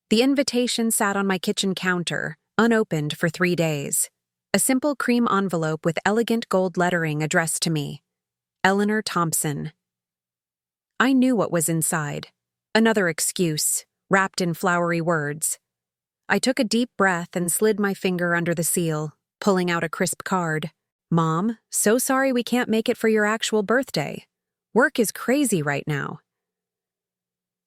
The invitation sat on my kitchen counter, unopened for 3 days. A simple cream envelope with elegant gold lettering addressed to me. Eleanor Thompson. I knew what was inside. Another excuse, wrapped in flowery words. I took a deep breath and slid my finger under the seal, pulling out a crisp card. Mom, so sorry we can't make it for your actual birthday. Work is crazy right now.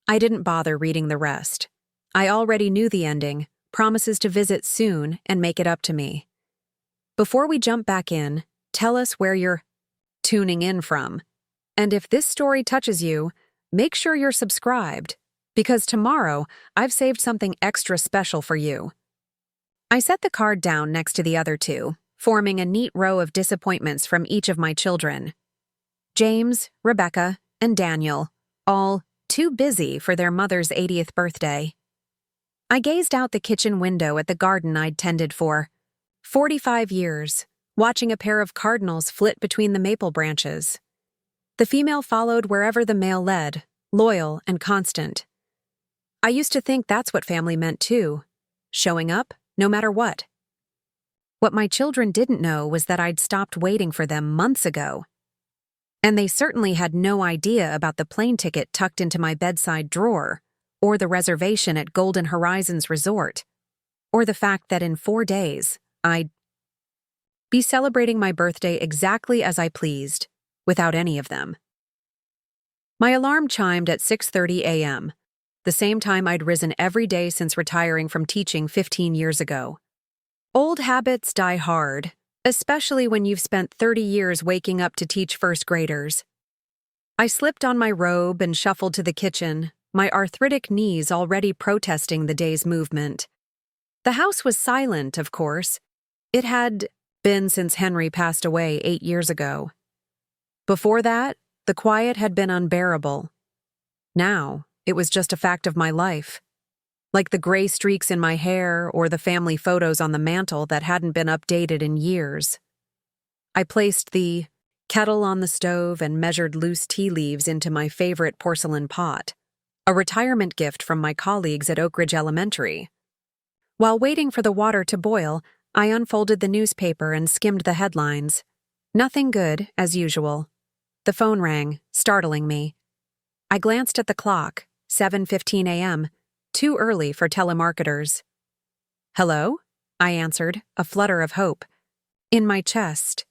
I didn't bother reading the rest. I already knew the ending, promises to visit soon and make it up to me. Before we jump back in, tell us where you're tuning in from. And if this story touches you, make sure you're subscribed, because tomorrow I've saved something extra special for you. I set the card down next to the other two, forming a neat row of disappointments from each of my children. James, Rebecca, and Daniel, all too busy for their mother's 80th birthday. I gazed out the kitchen window at the garden I'd tended for 45 years, watching a pair of cardinals flit between the maple branches. The female followed wherever the male led, loyal and constant. I used to think that's what family meant too, showing up no matter what. What my children didn't know was that I'd stopped waiting for them months ago. And they certainly had no idea about the plane ticket tucked into my bedside drawer, or the reservation at Golden Horizons Resort, or the fact that in 4 days, I'd be celebrating my birthday exactly as I pleased, without any of them. My alarm chimed at 6:30 a.m., the same time I'd risen every day since retiring from teaching 15 years ago. Old habits die hard, especially when you've spent 30 years waking up to teach first graders. I slipped on my robe and shuffled to the kitchen, my arthritic knees already protesting the day's movement. The house was silent, of course. It had been since Henry passed away 8 years ago. Before that, the quiet had been unbearable. Now, it was just a fact of my life. Like the gray streaks in my hair or the family photos on the mantel that hadn't been updated in years. I placed the kettle on the stove and measured loose tea leaves into my favorite porcelain pot, a retirement gift from my colleagues at Oak Ridge Elementary. While waiting for the water to boil, I unfolded the newspaper and skimmed the headlines. Nothing good, as usual. The phone rang, startling me. I glanced at the clock, 7:15 a.m., too early for telemarketers. Hello? I answered, a flutter of hope in my chest.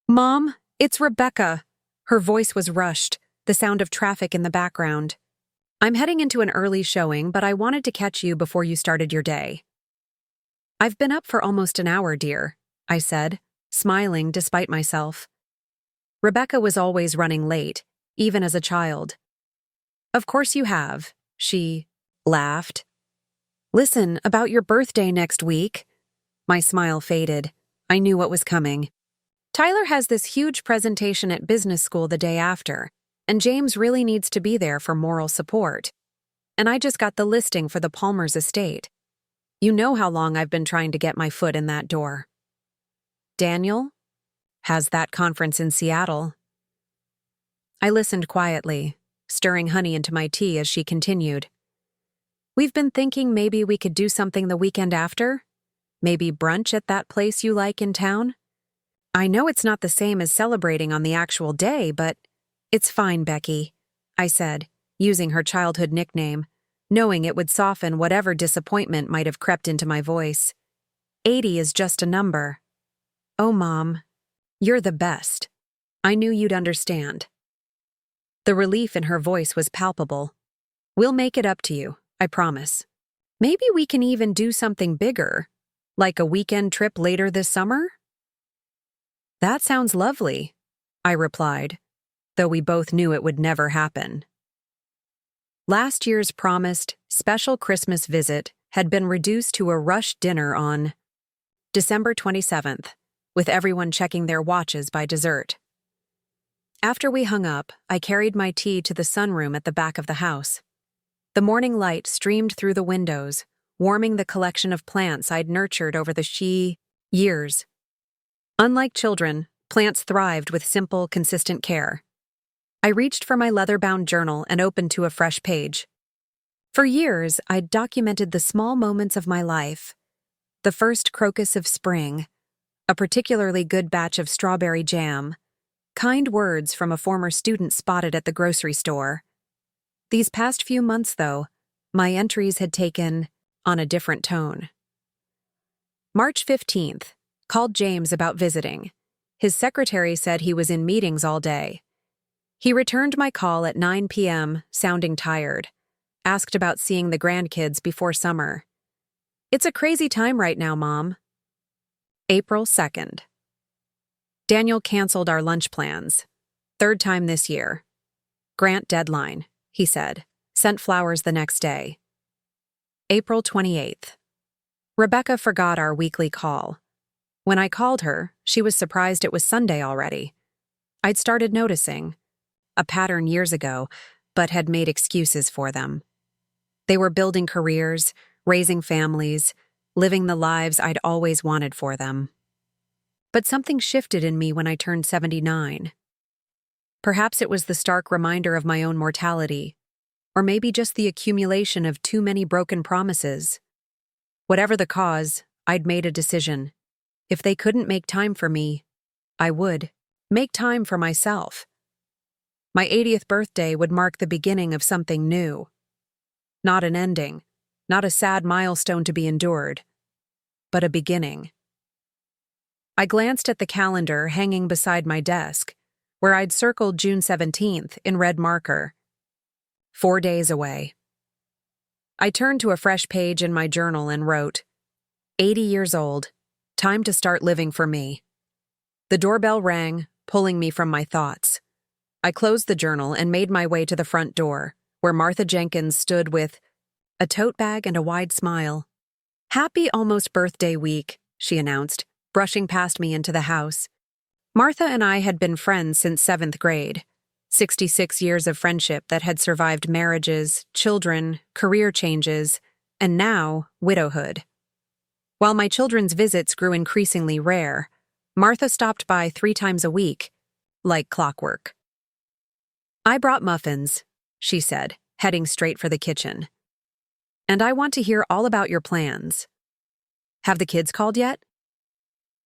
Mom, it's Rebecca. Her voice was rushed, the sound of traffic in the background. I'm heading into an early showing, but I wanted to catch you before you started your day. I've been up for almost an hour, dear, I said, smiling despite myself. Rebecca was always running late, even as a child. Of course you have, she laughed. Listen, about your birthday next week. My smile faded. I knew what was coming. Tyler has this huge presentation at business school the day after, and James really needs to be there for moral support. And I just got the listing for the Palmer's estate. You know how long I've been trying to get my foot in that door. Daniel has that conference in Seattle. I listened quietly, stirring honey into my tea as she continued. We've been thinking maybe we could do something the weekend after? Maybe brunch at that place you like in town? I know it's not the same as celebrating on the actual day, but it's fine, Becky, I said, using her childhood nickname, knowing it would soften whatever disappointment might have crept into my voice. 80 is just a number. Oh, Mom, you're the best. I knew you'd understand. The relief in her voice was palpable. We'll make it up to you, I promise. Maybe we can even do something bigger, like a weekend trip later this summer? That sounds lovely, I replied, though we both knew it would never happen. Last year's promised special Christmas visit had been reduced to a rushed dinner on December 27th, with everyone checking their watches by dessert. After we hung up, I carried my tea to the sunroom at the back of the house. The morning light streamed through the windows, warming the collection of plants I'd nurtured over the years. Unlike children, plants thrived with simple, consistent care. I reached for my leather-bound journal and opened to a fresh page. For years, I'd documented the small moments of my life. The first crocus of spring, a particularly good batch of strawberry jam, kind words from a former student spotted at the grocery store. These past few months, though, my entries had taken on a different tone. March 15th, called James about visiting. His secretary said he was in meetings all day. He returned my call at 9 p.m., sounding tired. Asked about seeing the grandkids before summer. It's a crazy time right now, Mom. April 2nd. Daniel canceled our lunch plans. Third time this year. Grant deadline, he said. Sent flowers the next day. April 28th. Rebecca forgot our weekly call. When I called her, she was surprised it was Sunday already. I'd started noticing a pattern years ago, but had made excuses for them. They were building careers, raising families, living the lives I'd always wanted for them. But something shifted in me when I turned 79. Perhaps it was the stark reminder of my own mortality, or maybe just the accumulation of too many broken promises. Whatever the cause, I'd made a decision. If they couldn't make time for me, I would make time for myself. My 80th birthday would mark the beginning of something new. Not an ending, not a sad milestone to be endured, but a beginning. I glanced at the calendar hanging beside my desk, where I'd circled June 17th in red marker. 4 days away. I turned to a fresh page in my journal and wrote, 80 years old, time to start living for me. The doorbell rang, pulling me from my thoughts. I closed the journal and made my way to the front door, where Martha Jenkins stood with a tote bag and a wide smile. Happy almost birthday week, she announced, brushing past me into the house. Martha and I had been friends since 7th grade. 66 years of friendship that had survived marriages, children, career changes, and now widowhood. While my children's visits grew increasingly rare, Martha stopped by 3 times a week, like clockwork. I brought muffins, she said, heading straight for the kitchen. And I want to hear all about your plans. Have the kids called yet?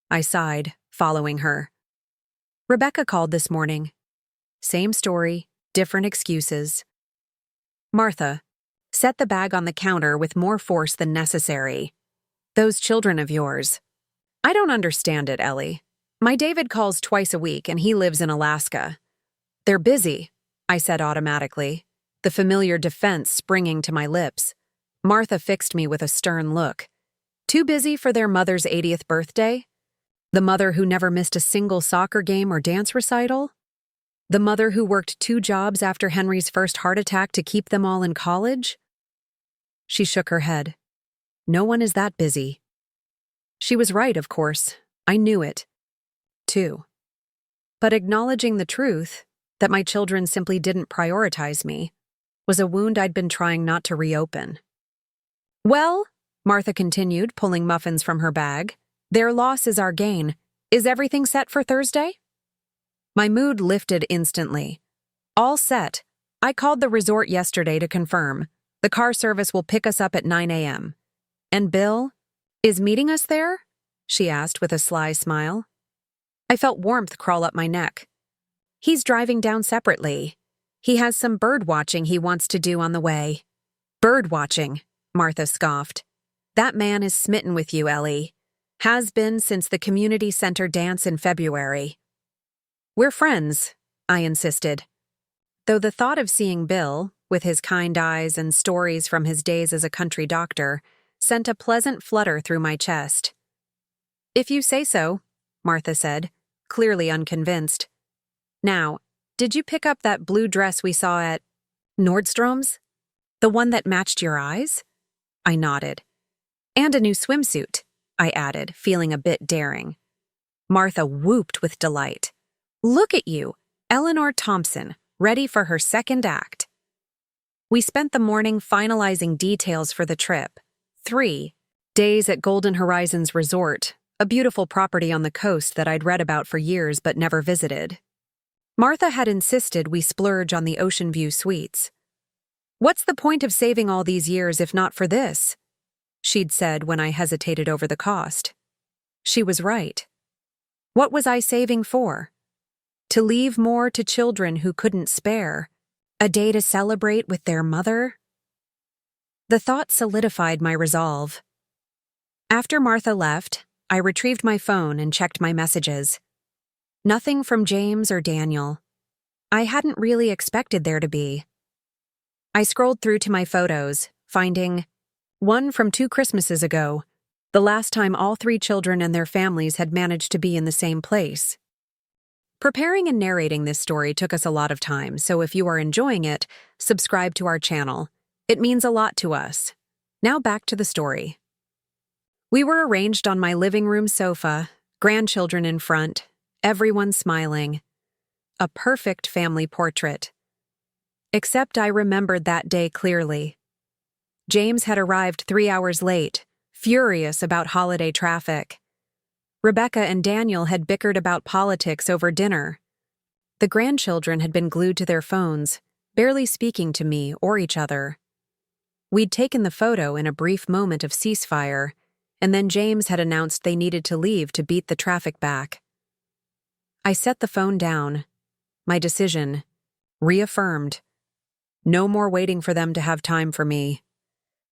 I sighed, following her. Rebecca called this morning. Same story, different excuses. Martha, set the bag on the counter with more force than necessary. Those children of yours. I don't understand it, Ellie. My David calls twice a week and he lives in Alaska. They're busy, I said automatically, the familiar defense springing to my lips. Martha fixed me with a stern look. Too busy for their mother's 80th birthday? The mother who never missed a single soccer game or dance recital? The mother who worked 2 jobs after Henry's first heart attack to keep them all in college? She shook her head. No one is that busy. She was right, of course. I knew it, too. But acknowledging the truth, that my children simply didn't prioritize me, was a wound I'd been trying not to reopen. Well, Martha continued, pulling muffins from her bag, their loss is our gain. Is everything set for Thursday? My mood lifted instantly. All set. I called the resort yesterday to confirm. The car service will pick us up at 9 a.m. And Bill is meeting us there? She asked with a sly smile. I felt warmth crawl up my neck. He's driving down separately. He has some bird watching he wants to do on the way. Bird watching, Martha scoffed. That man is smitten with you, Ellie. Has been since the community center dance in February. We're friends, I insisted. Though the thought of seeing Bill, with his kind eyes and stories from his days as a country doctor, sent a pleasant flutter through my chest. If you say so, Martha said, clearly unconvinced. Now, did you pick up that blue dress we saw at Nordstrom's? The one that matched your eyes? I nodded. And a new swimsuit, I added, feeling a bit daring. Martha whooped with delight. Look at you, Eleanor Thompson, ready for her second act. We spent the morning finalizing details for the trip. 3 days at Golden Horizons Resort, a beautiful property on the coast that I'd read about for years but never visited. Martha had insisted we splurge on the ocean view suites. "What's the point of saving all these years if not for this?" she'd said when I hesitated over the cost. She was right. What was I saving for? To leave more to children who couldn't spare, a day to celebrate with their mother? The thought solidified my resolve. After Martha left, I retrieved my phone and checked my messages. Nothing from James or Daniel. I hadn't really expected there to be. I scrolled through to my photos, finding one from 2 Christmases ago, the last time all 3 children and their families had managed to be in the same place. Preparing and narrating this story took us a lot of time, so if you are enjoying it, subscribe to our channel. It means a lot to us. Now back to the story. We were arranged on my living room sofa, grandchildren in front, everyone smiling. A perfect family portrait. Except I remembered that day clearly. James had arrived 3 hours late, furious about holiday traffic. Rebecca and Daniel had bickered about politics over dinner. The grandchildren had been glued to their phones, barely speaking to me or each other. We'd taken the photo in a brief moment of ceasefire, and then James had announced they needed to leave to beat the traffic back. I set the phone down. My decision, reaffirmed. No more waiting for them to have time for me.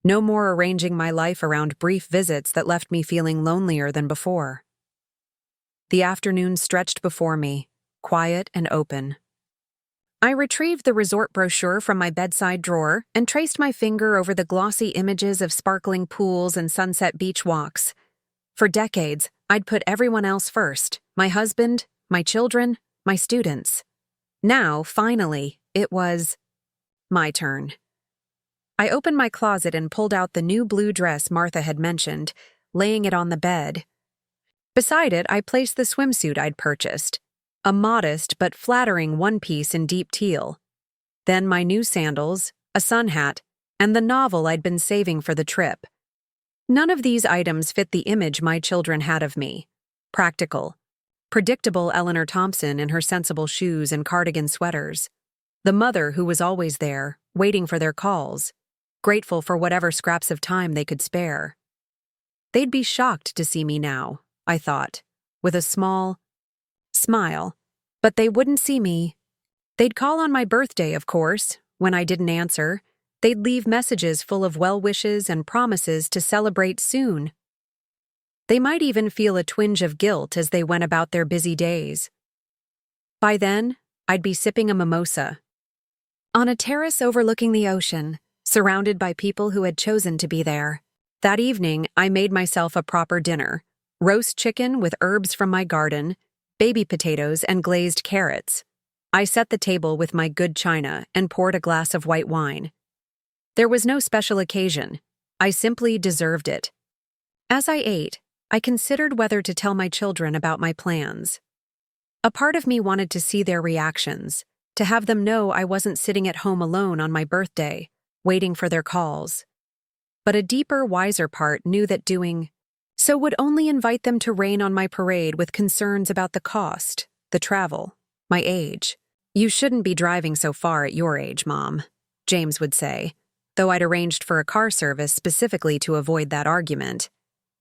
No more arranging my life around brief visits that left me feeling lonelier than before. The afternoon stretched before me, quiet and open. I retrieved the resort brochure from my bedside drawer and traced my finger over the glossy images of sparkling pools and sunset beach walks. For decades, I'd put everyone else first, my husband, my children, my students. Now, finally, it was my turn. I opened my closet and pulled out the new blue dress Martha had mentioned, laying it on the bed. Beside it, I placed the swimsuit I'd purchased, a modest but flattering one-piece in deep teal. Then my new sandals, a sun hat, and the novel I'd been saving for the trip. None of these items fit the image my children had of me. Practical. Predictable Eleanor Thompson in her sensible shoes and cardigan sweaters. The mother who was always there, waiting for their calls, grateful for whatever scraps of time they could spare. They'd be shocked to see me now, I thought, with a small smile. But they wouldn't see me. They'd call on my birthday, of course, when I didn't answer. They'd leave messages full of well wishes and promises to celebrate soon. They might even feel a twinge of guilt as they went about their busy days. By then, I'd be sipping a mimosa, on a terrace overlooking the ocean, surrounded by people who had chosen to be there. That evening, I made myself a proper dinner: roast chicken with herbs from my garden, baby potatoes, and glazed carrots. I set the table with my good china and poured a glass of white wine. There was no special occasion. I simply deserved it. As I ate, I considered whether to tell my children about my plans. A part of me wanted to see their reactions, to have them know I wasn't sitting at home alone on my birthday, waiting for their calls. But a deeper, wiser part knew that doing so would only invite them to rain on my parade with concerns about the cost, the travel, my age. "You shouldn't be driving so far at your age, Mom," James would say, though I'd arranged for a car service specifically to avoid that argument.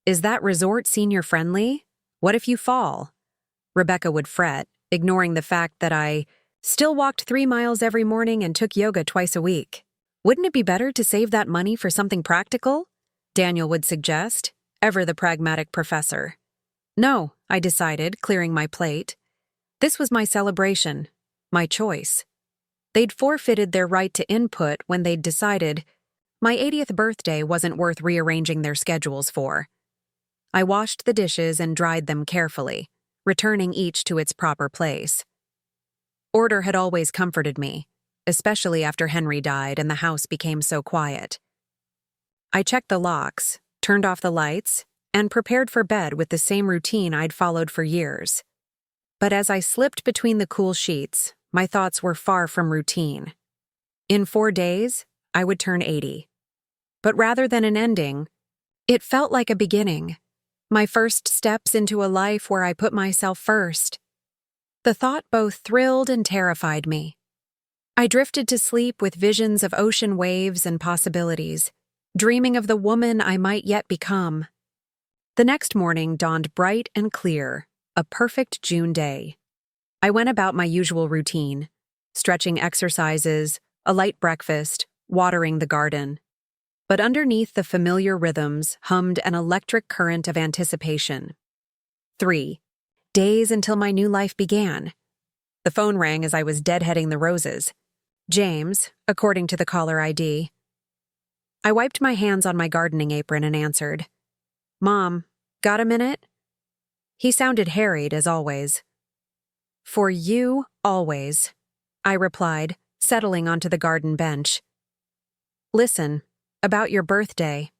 "Is that resort senior-friendly? What if you fall?" Rebecca would fret, ignoring the fact that I still walked 3 miles every morning and took yoga twice a week. "Wouldn't it be better to save that money for something practical?" Daniel would suggest, ever the pragmatic professor. No, I decided, clearing my plate. This was my celebration, my choice. They'd forfeited their right to input when they'd decided my 80th birthday wasn't worth rearranging their schedules for. I washed the dishes and dried them carefully, returning each to its proper place. Order had always comforted me, especially after Henry died and the house became so quiet. I checked the locks, turned off the lights, and prepared for bed with the same routine I'd followed for years. But as I slipped between the cool sheets, my thoughts were far from routine. In 4 days, I would turn 80. But rather than an ending, it felt like a beginning. My first steps into a life where I put myself first. The thought both thrilled and terrified me. I drifted to sleep with visions of ocean waves and possibilities, dreaming of the woman I might yet become. The next morning dawned bright and clear, a perfect June day. I went about my usual routine, stretching exercises, a light breakfast, watering the garden. But underneath the familiar rhythms hummed an electric current of anticipation. 3 days until my new life began. The phone rang as I was deadheading the roses. James, according to the caller ID. I wiped my hands on my gardening apron and answered. Mom, got a minute? He sounded harried, as always. For you, always, I replied, settling onto the garden bench. Listen, about your birthday.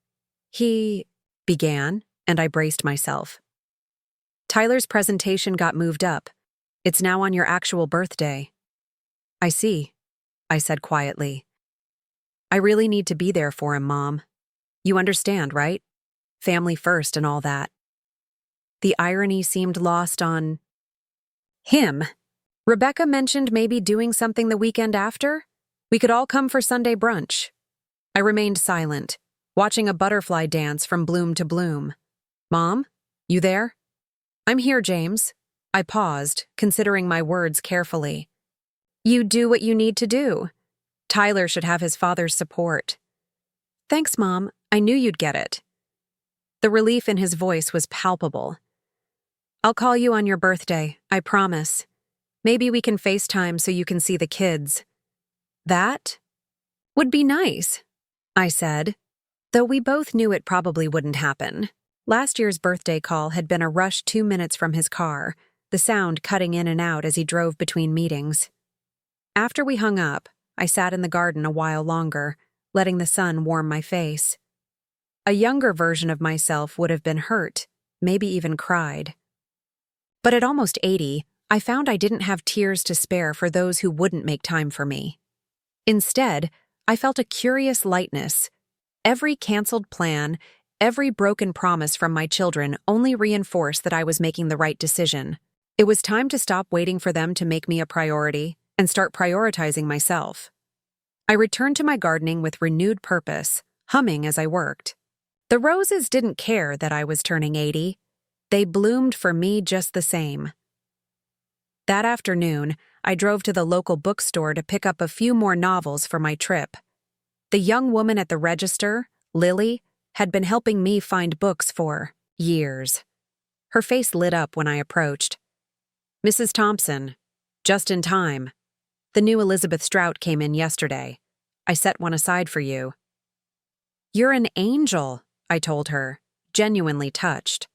He began, and I braced myself. Tyler's presentation got moved up. It's now on your actual birthday. I see, I said quietly. I really need to be there for him, Mom. You understand, right? Family first and all that. The irony seemed lost on him. Rebecca mentioned maybe doing something the weekend after. We could all come for Sunday brunch. I remained silent, watching a butterfly dance from bloom to bloom. Mom, you there? I'm here, James. I paused, considering my words carefully. You do what you need to do. Tyler should have his father's support. Thanks, Mom. I knew you'd get it. The relief in his voice was palpable. I'll call you on your birthday, I promise. Maybe we can FaceTime so you can see the kids. That would be nice, I said, though we both knew it probably wouldn't happen. Last year's birthday call had been a rush 2 minutes from his car, the sound cutting in and out as he drove between meetings. After we hung up, I sat in the garden a while longer, letting the sun warm my face. A younger version of myself would have been hurt, maybe even cried. But at almost 80, I found I didn't have tears to spare for those who wouldn't make time for me. Instead, I felt a curious lightness. Every canceled plan, every broken promise from my children only reinforced that I was making the right decision. It was time to stop waiting for them to make me a priority and start prioritizing myself. I returned to my gardening with renewed purpose, humming as I worked. The roses didn't care that I was turning 80. They bloomed for me just the same. That afternoon, I drove to the local bookstore to pick up a few more novels for my trip. The young woman at the register, Lily, had been helping me find books for years. Her face lit up when I approached. Mrs. Thompson, just in time. The new Elizabeth Strout came in yesterday. I set one aside for you. You're an angel, I told her, genuinely touched.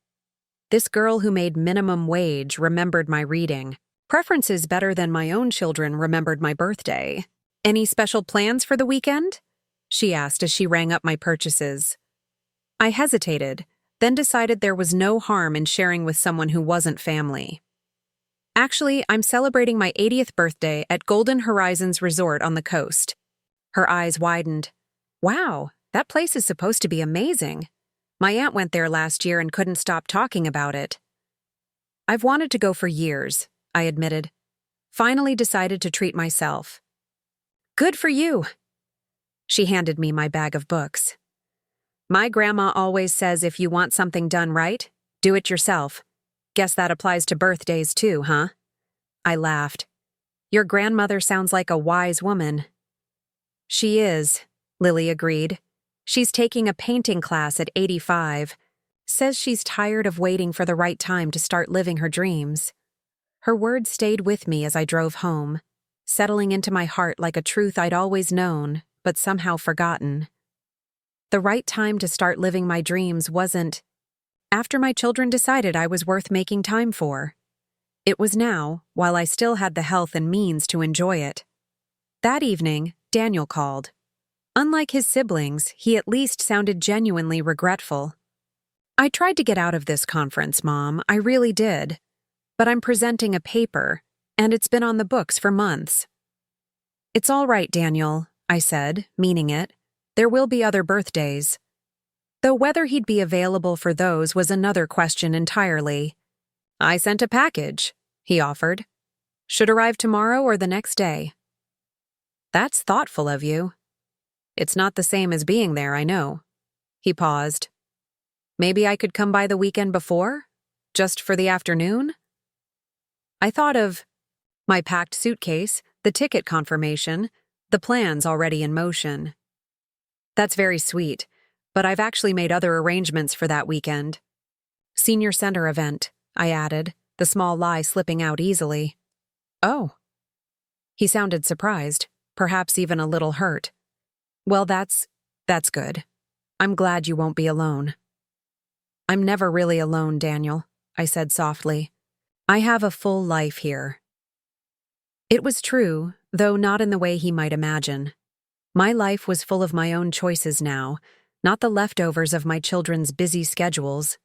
This girl who made minimum wage remembered my reading. Preferences better than my own children remembered my birthday. Any special plans for the weekend? She asked as she rang up my purchases. I hesitated, then decided there was no harm in sharing with someone who wasn't family. Actually, I'm celebrating my 80th birthday at Golden Horizons Resort on the coast. Her eyes widened. Wow, that place is supposed to be amazing. My aunt went there last year and couldn't stop talking about it. I've wanted to go for years, I admitted. Finally decided to treat myself. Good for you. She handed me my bag of books. My grandma always says if you want something done right, do it yourself. Guess that applies to birthdays too, huh? I laughed. Your grandmother sounds like a wise woman. She is, Lily agreed. She's taking a painting class at 85. Says she's tired of waiting for the right time to start living her dreams. Her words stayed with me as I drove home, settling into my heart like a truth I'd always known, but somehow forgotten. The right time to start living my dreams wasn't after my children decided I was worth making time for. It was now, while I still had the health and means to enjoy it. That evening, Daniel called. Unlike his siblings, he at least sounded genuinely regretful. I tried to get out of this conference, Mom, I really did. But I'm presenting a paper, and it's been on the books for months. It's all right, Daniel, I said, meaning it. There will be other birthdays. Though whether he'd be available for those was another question entirely. I sent a package, he offered. Should arrive tomorrow or the next day. That's thoughtful of you. It's not the same as being there, I know. He paused. Maybe I could come by the weekend before? Just for the afternoon? I thought of my packed suitcase, the ticket confirmation, the plans already in motion. That's very sweet, but I've actually made other arrangements for that weekend. Senior center event, I added, the small lie slipping out easily. Oh. He sounded surprised, perhaps even a little hurt. Well, that's good. I'm glad you won't be alone. I'm never really alone, Daniel, I said softly. I have a full life here. It was true, though not in the way he might imagine. My life was full of my own choices now, not the leftovers of my children's busy schedules.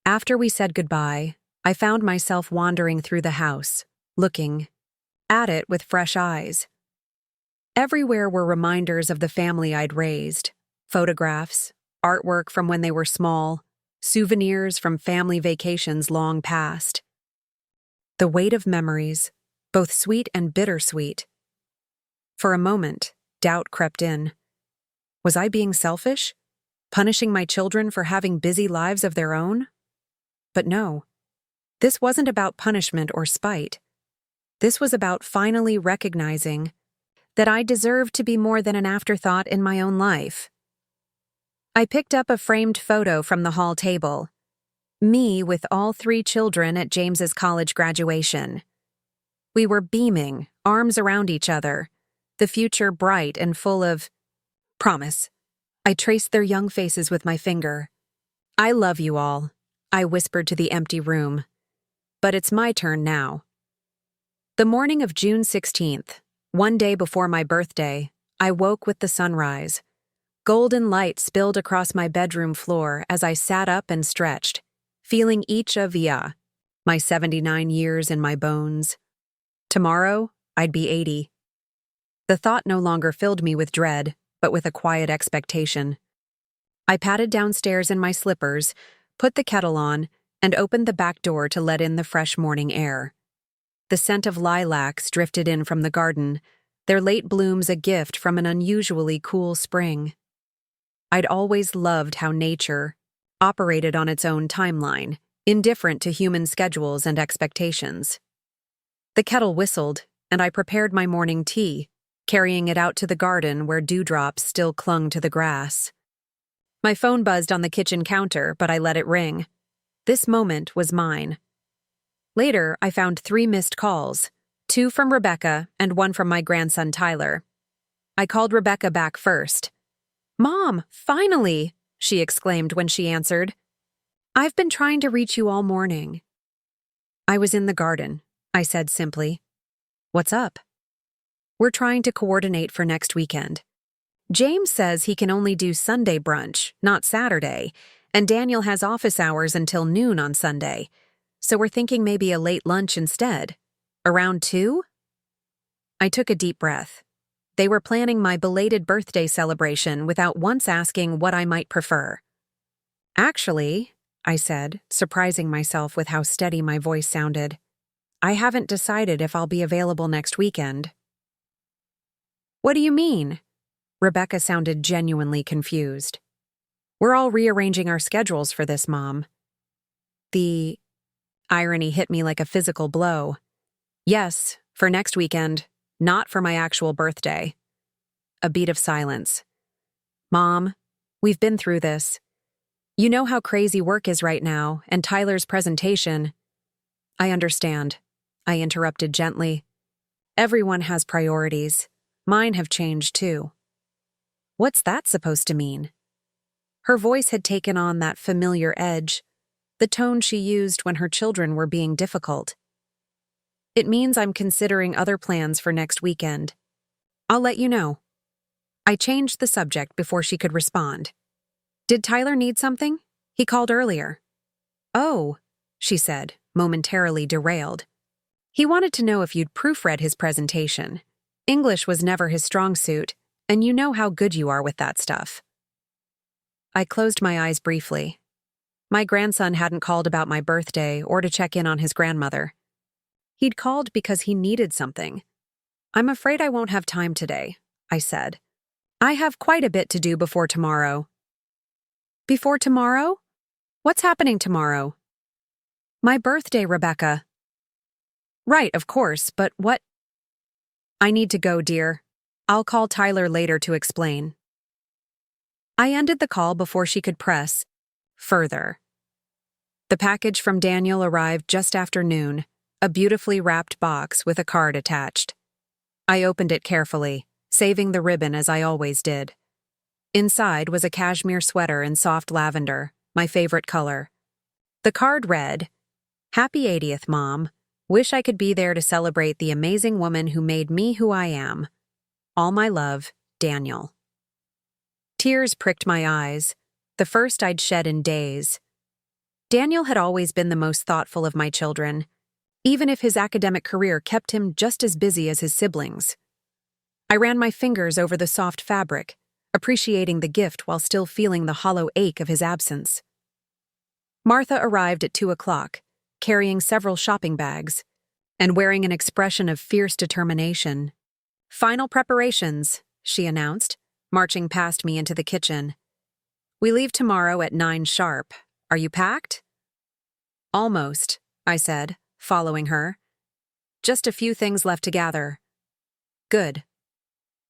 After we said goodbye, I found myself wandering through the house, looking at it with fresh eyes. Everywhere were reminders of the family I'd raised, photographs, artwork from when they were small, souvenirs from family vacations long past. The weight of memories, both sweet and bittersweet. For a moment, doubt crept in. Was I being selfish? Punishing my children for having busy lives of their own? But no. This wasn't about punishment or spite. This was about finally recognizing that I deserved to be more than an afterthought in my own life. I picked up a framed photo from the hall table. Me with all 3 children at James's college graduation. We were beaming, arms around each other, the future bright and full of promise. I traced their young faces with my finger. I love you all, I whispered to the empty room. But it's my turn now. The morning of June 16th, one day before my birthday, I woke with the sunrise. Golden light spilled across my bedroom floor as I sat up and stretched, feeling each of my 79 years in my bones. Tomorrow, I'd be 80. The thought no longer filled me with dread, but with a quiet expectation. I padded downstairs in my slippers, put the kettle on, and opened the back door to let in the fresh morning air. The scent of lilacs drifted in from the garden, their late blooms a gift from an unusually cool spring. I'd always loved how nature operated on its own timeline, indifferent to human schedules and expectations. The kettle whistled, and I prepared my morning tea, carrying it out to the garden where dewdrops still clung to the grass. My phone buzzed on the kitchen counter, but I let it ring. This moment was mine. Later, I found 3 missed calls, 2 from Rebecca and 1 from my grandson Tyler. I called Rebecca back first. "Mom, finally!" she exclaimed when she answered. "I've been trying to reach you all morning." "I was in the garden," I said simply. "What's up?" "We're trying to coordinate for next weekend. James says he can only do Sunday brunch, not Saturday, and Daniel has office hours until noon on Sunday, so we're thinking maybe a late lunch instead. Around 2? I took a deep breath. They were planning my belated birthday celebration without once asking what I might prefer. "Actually," I said, surprising myself with how steady my voice sounded, "I haven't decided if I'll be available next weekend." "What do you mean?" Rebecca sounded genuinely confused. "We're all rearranging our schedules for this, Mom." The irony hit me like a physical blow. "Yes, for next weekend, not for my actual birthday." A beat of silence. "Mom, we've been through this. You know how crazy work is right now, and Tyler's presentation." "I understand," I interrupted gently. "Everyone has priorities. Mine have changed too." "What's that supposed to mean?" Her voice had taken on that familiar edge, the tone she used when her children were being difficult. "It means I'm considering other plans for next weekend. I'll let you know." I changed the subject before she could respond. "Did Tyler need something? He called earlier." "Oh," she said, momentarily derailed. "He wanted to know if you'd proofread his presentation. English was never his strong suit, and you know how good you are with that stuff." I closed my eyes briefly. My grandson hadn't called about my birthday or to check in on his grandmother. He'd called because he needed something. I'm afraid I won't have time today, I said. I have quite a bit to do before tomorrow. Before tomorrow? What's happening tomorrow? My birthday, Rebecca. Right, of course, but what? I need to go, dear. I'll call Tyler later to explain. I ended the call before she could press further. The package from Daniel arrived just after noon, a beautifully wrapped box with a card attached. I opened it carefully, saving the ribbon as I always did. Inside was a cashmere sweater in soft lavender, my favorite color. The card read, "Happy 80th, Mom. Wish I could be there to celebrate the amazing woman who made me who I am. All my love, Daniel." Tears pricked my eyes, the first I'd shed in days. Daniel had always been the most thoughtful of my children, even if his academic career kept him just as busy as his siblings. I ran my fingers over the soft fabric, appreciating the gift while still feeling the hollow ache of his absence. Martha arrived at 2:00, carrying several shopping bags, and wearing an expression of fierce determination. "Final preparations," she announced, marching past me into the kitchen. "We leave tomorrow at 9 sharp. Are you packed?" "Almost," I said, following her. "Just a few things left to gather." "Good."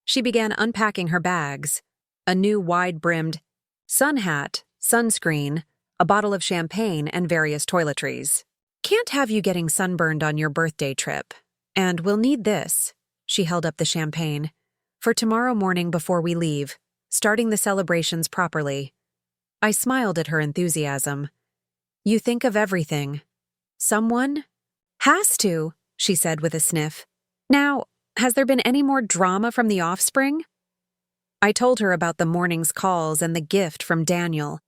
She began unpacking her bags, a new wide-brimmed sun hat, sunscreen, a bottle of champagne, and various toiletries. "Can't have you getting sunburned on your birthday trip. And we'll need this," she held up the champagne, "for tomorrow morning before we leave, starting the celebrations properly." I smiled at her enthusiasm. "You think of everything. Someone has to," she said with a sniff. "Now, has there been any more drama from the offspring?" I told her about the morning's calls and the gift from Daniel.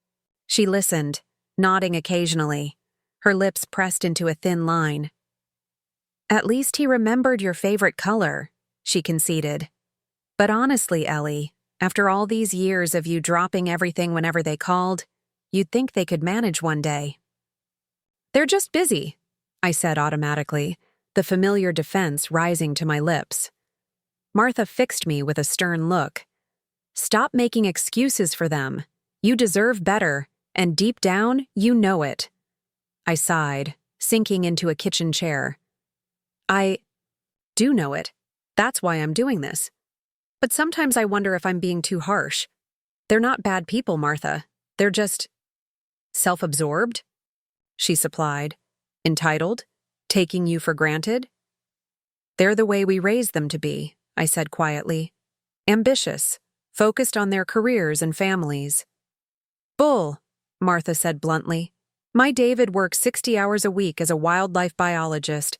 She listened, nodding occasionally, her lips pressed into a thin line. "At least he remembered your favorite color," she conceded. "But honestly, Ellie, after all these years of you dropping everything whenever they called, you'd think they could manage one day." "They're just busy," I said automatically, the familiar defense rising to my lips. Martha fixed me with a stern look. "Stop making excuses for them. You deserve better, and deep down, you know it." I sighed, sinking into a kitchen chair. "I do know it. That's why I'm doing this. But sometimes I wonder if I'm being too harsh. They're not bad people, Martha. They're just self-absorbed," she supplied. "Entitled? Taking you for granted?" "They're the way we raised them to be," I said quietly. "Ambitious, focused on their careers and families." "Bull," Martha said bluntly. "My David works 60 hours a week as a wildlife biologist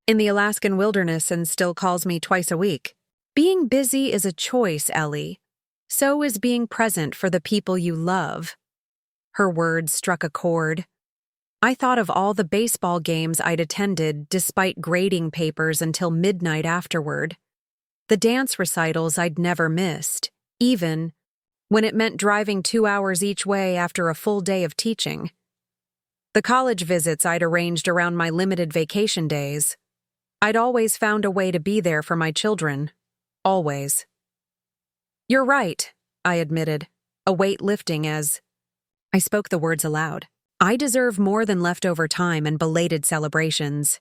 in the Alaskan wilderness and still calls me twice a week. Being busy is a choice, Ellie. So is being present for the people you love." Her words struck a chord. I thought of all the baseball games I'd attended despite grading papers until midnight afterward. The dance recitals I'd never missed, even when it meant driving 2 hours each way after a full day of teaching. The college visits I'd arranged around my limited vacation days. I'd always found a way to be there for my children. Always. "You're right," I admitted, a weight lifting as I spoke the words aloud. "I deserve more than leftover time and belated celebrations."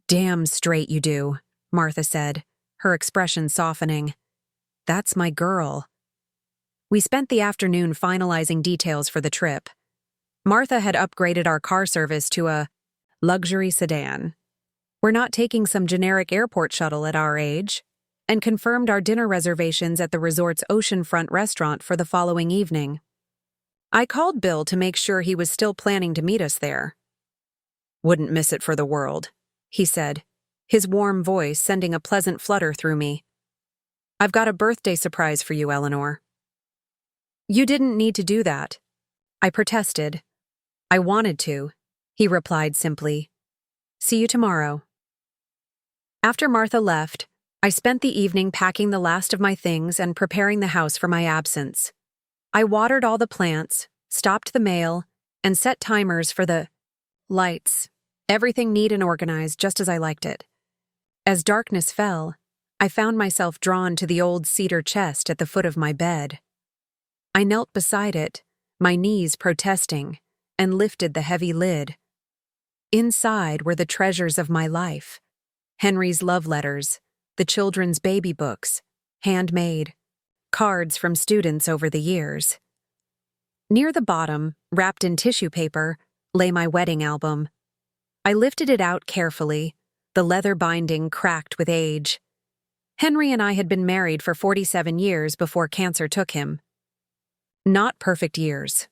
"Damn straight you do," Martha said, her expression softening. "That's my girl." We spent the afternoon finalizing details for the trip. Martha had upgraded our car service to a luxury sedan. We're not taking some generic airport shuttle at our age, and confirmed our dinner reservations at the resort's oceanfront restaurant for the following evening. I called Bill to make sure he was still planning to meet us there. "Wouldn't miss it for the world," he said, his warm voice sending a pleasant flutter through me. "I've got a birthday surprise for you, Eleanor." "You didn't need to do that," I protested. "I wanted to," he replied simply. "See you tomorrow." After Martha left, I spent the evening packing the last of my things and preparing the house for my absence. I watered all the plants, stopped the mail, and set timers for the lights. Everything neat and organized just as I liked it. As darkness fell, I found myself drawn to the old cedar chest at the foot of my bed. I knelt beside it, my knees protesting, and lifted the heavy lid. Inside were the treasures of my life: Henry's love letters, the children's baby books, handmade, cards from students over the years. Near the bottom, wrapped in tissue paper, lay my wedding album. I lifted it out carefully, the leather binding cracked with age. Henry and I had been married for 47 years before cancer took him. Not perfect years.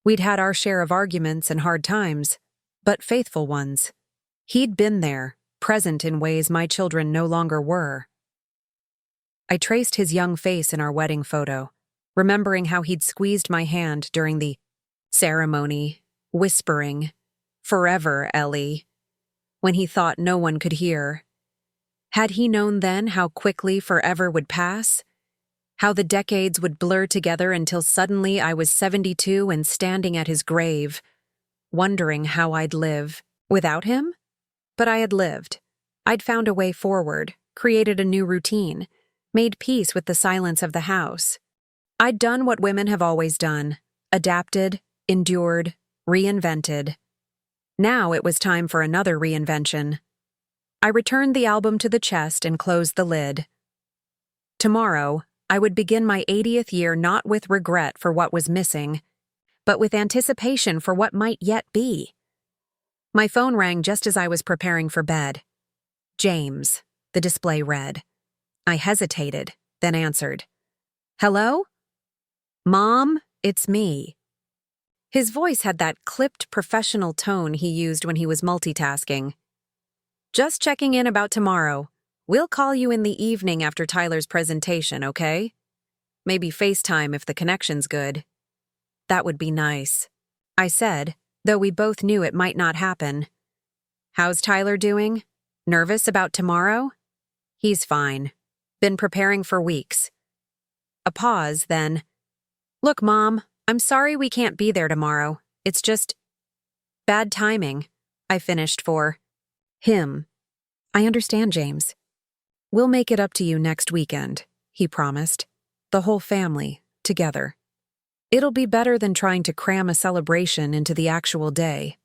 We'd had our share of arguments and hard times, but faithful ones. He'd been there, present in ways my children no longer were. I traced his young face in our wedding photo, remembering how he'd squeezed my hand during the ceremony, whispering, "Forever, Ellie," when he thought no one could hear. Had he known then how quickly forever would pass? How the decades would blur together until suddenly I was 72 and standing at his grave, wondering how I'd live without him? But I had lived. I'd found a way forward, created a new routine, made peace with the silence of the house. I'd done what women have always done: adapted, endured, reinvented. Now it was time for another reinvention. I returned the album to the chest and closed the lid. Tomorrow, I would begin my 80th year not with regret for what was missing, but with anticipation for what might yet be. My phone rang just as I was preparing for bed. "James," the display read. I hesitated, then answered. "Hello?" "Mom, it's me." His voice had that clipped professional tone he used when he was multitasking. "Just checking in about tomorrow. We'll call you in the evening after Tyler's presentation, okay? Maybe FaceTime if the connection's good." "That would be nice," I said, though we both knew it might not happen. "How's Tyler doing? Nervous about tomorrow?" "He's fine. Been preparing for weeks." A pause, then, "Look, Mom, I'm sorry we can't be there tomorrow. It's just bad timing," I finished for him. "I understand, James. We'll make it up to you next weekend," he promised. "The whole family, together. It'll be better than trying to cram a celebration into the actual day."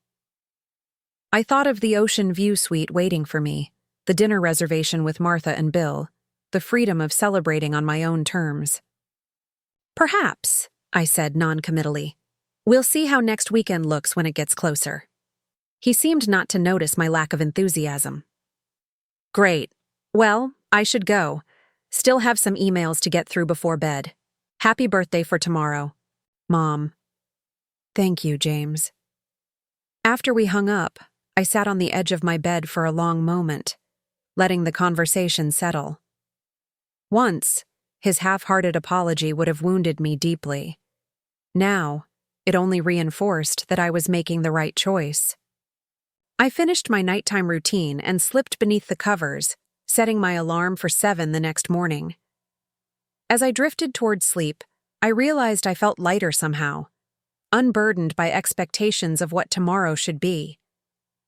I thought of the ocean view suite waiting for me, the dinner reservation with Martha and Bill, the freedom of celebrating on my own terms. "Perhaps," I said non-committally. "We'll see how next weekend looks when it gets closer." He seemed not to notice my lack of enthusiasm. "Great. Well, I should go. Still have some emails to get through before bed. Happy birthday for tomorrow, Mom." "Thank you, James." After we hung up, I sat on the edge of my bed for a long moment, letting the conversation settle. Once, his half-hearted apology would have wounded me deeply. Now, it only reinforced that I was making the right choice. I finished my nighttime routine and slipped beneath the covers, setting my alarm for 7 the next morning. As I drifted toward sleep, I realized I felt lighter somehow, unburdened by expectations of what tomorrow should be.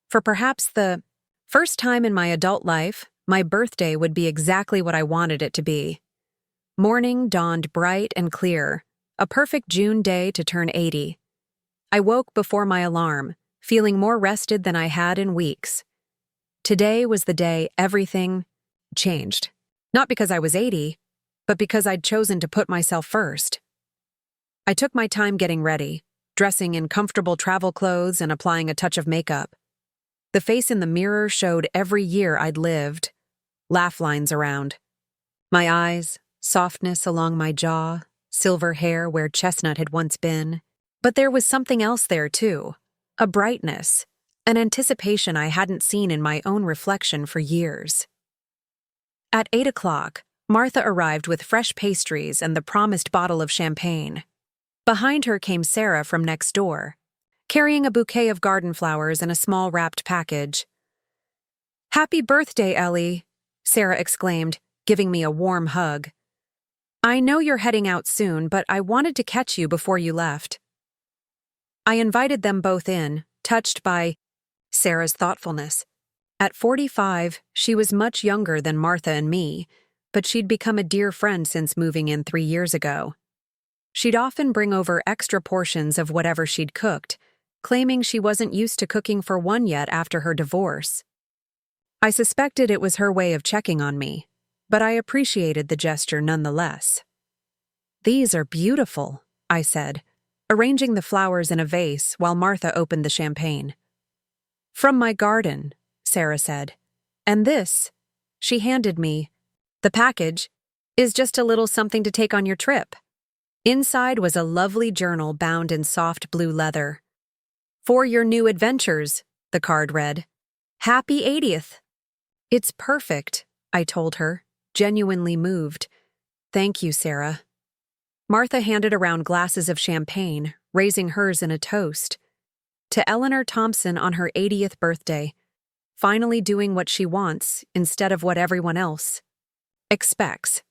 For perhaps the first time in my adult life, my birthday would be exactly what I wanted it to be. Morning dawned bright and clear, a perfect June day to turn 80. I woke before my alarm, feeling more rested than I had in weeks. Today was the day everything changed. Not because I was 80, but because I'd chosen to put myself first. I took my time getting ready, dressing in comfortable travel clothes and applying a touch of makeup. The face in the mirror showed every year I'd lived, laugh lines around. My eyes, softness along my jaw, silver hair where chestnut had once been. But there was something else there too, a brightness, an anticipation I hadn't seen in my own reflection for years. At 8 o'clock, Martha arrived with fresh pastries and the promised bottle of champagne. Behind her came Sarah from next door, carrying a bouquet of garden flowers and a small wrapped package. "Happy birthday, Ellie," Sarah exclaimed, giving me a warm hug. "I know you're heading out soon, but I wanted to catch you before you left." I invited them both in, touched by Sarah's thoughtfulness. At 45, she was much younger than Martha and me, but she'd become a dear friend since moving in 3 years ago. She'd often bring over extra portions of whatever she'd cooked, claiming she wasn't used to cooking for one yet after her divorce. I suspected it was her way of checking on me, but I appreciated the gesture nonetheless. "These are beautiful," I said, arranging the flowers in a vase while Martha opened the champagne. "From my garden," Sarah said. "And this," she handed me, "the package, is just a little something to take on your trip." Inside was a lovely journal bound in soft blue leather. "For your new adventures," the card read. "Happy 80th." "It's perfect," I told her, genuinely moved. "Thank you, Sarah." Martha handed around glasses of champagne, raising hers in a toast. To Eleanor Thompson on her 80th birthday, finally doing what she wants instead of what everyone else expects.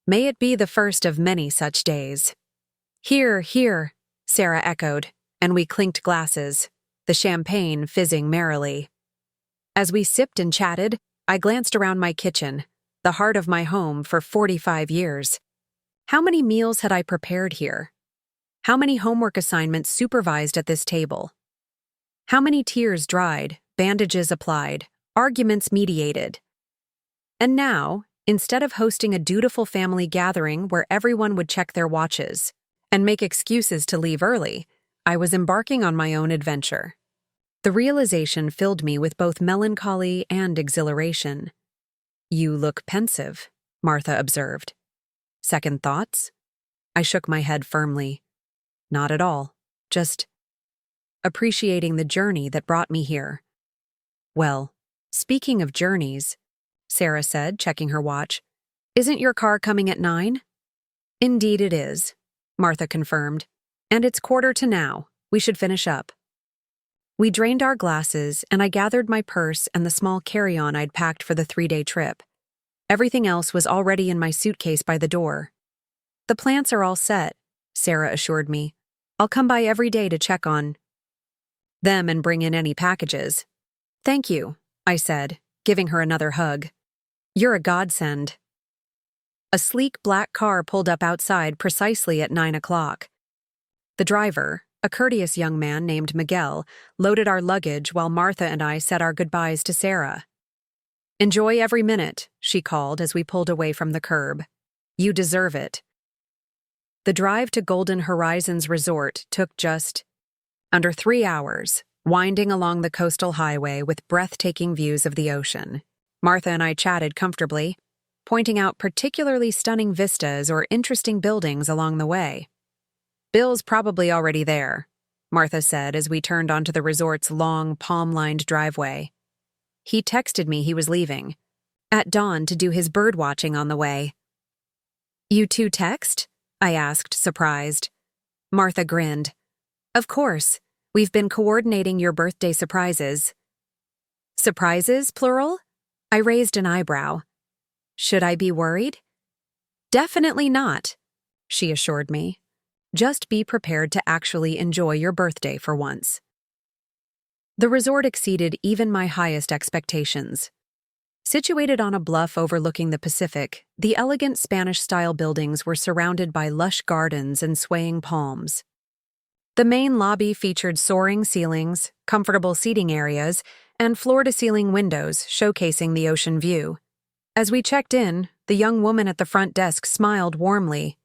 May it be the first of many such days. "Here, here," Sarah echoed, and we clinked glasses, the champagne fizzing merrily. As we sipped and chatted, I glanced around my kitchen, the heart of my home for 45 years. How many meals had I prepared here? How many homework assignments supervised at this table? How many tears dried, bandages applied, arguments mediated? And now, instead of hosting a dutiful family gathering where everyone would check their watches and make excuses to leave early, I was embarking on my own adventure. The realization filled me with both melancholy and exhilaration. "You look pensive," Martha observed. "Second thoughts?" I shook my head firmly. "Not at all. Just appreciating the journey that brought me here." "Well, speaking of journeys," Sarah said, checking her watch, "isn't your car coming at 9? "Indeed it is," Martha confirmed. "And it's 1:45 now. We should finish up." We drained our glasses, and I gathered my purse and the small carry-on I'd packed for the 3-day trip. Everything else was already in my suitcase by the door. "The plants are all set," Sarah assured me. "I'll come by every day to check on them and bring in any packages." "Thank you," I said, giving her another hug. "You're a godsend." A sleek black car pulled up outside precisely at 9 o'clock. The driver, a courteous young man named Miguel, loaded our luggage while Martha and I said our goodbyes to Sarah. "Enjoy every minute," she called as we pulled away from the curb. "You deserve it." The drive to Golden Horizons Resort took just under 3 hours, winding along the coastal highway with breathtaking views of the ocean. Martha and I chatted comfortably, pointing out particularly stunning vistas or interesting buildings along the way. "Bill's probably already there," Martha said as we turned onto the resort's long, palm-lined driveway. "He texted me he was leaving at dawn to do his bird-watching on the way." "You two text?" I asked, surprised. Martha grinned. "Of course. We've been coordinating your birthday surprises." "Surprises, plural?" I raised an eyebrow. "Should I be worried?" "Definitely not," she assured me. "Just be prepared to actually enjoy your birthday for once." The resort exceeded even my highest expectations. Situated on a bluff overlooking the Pacific, the elegant Spanish-style buildings were surrounded by lush gardens and swaying palms. The main lobby featured soaring ceilings, comfortable seating areas, and floor-to-ceiling windows showcasing the ocean view. As we checked in, the young woman at the front desk smiled warmly.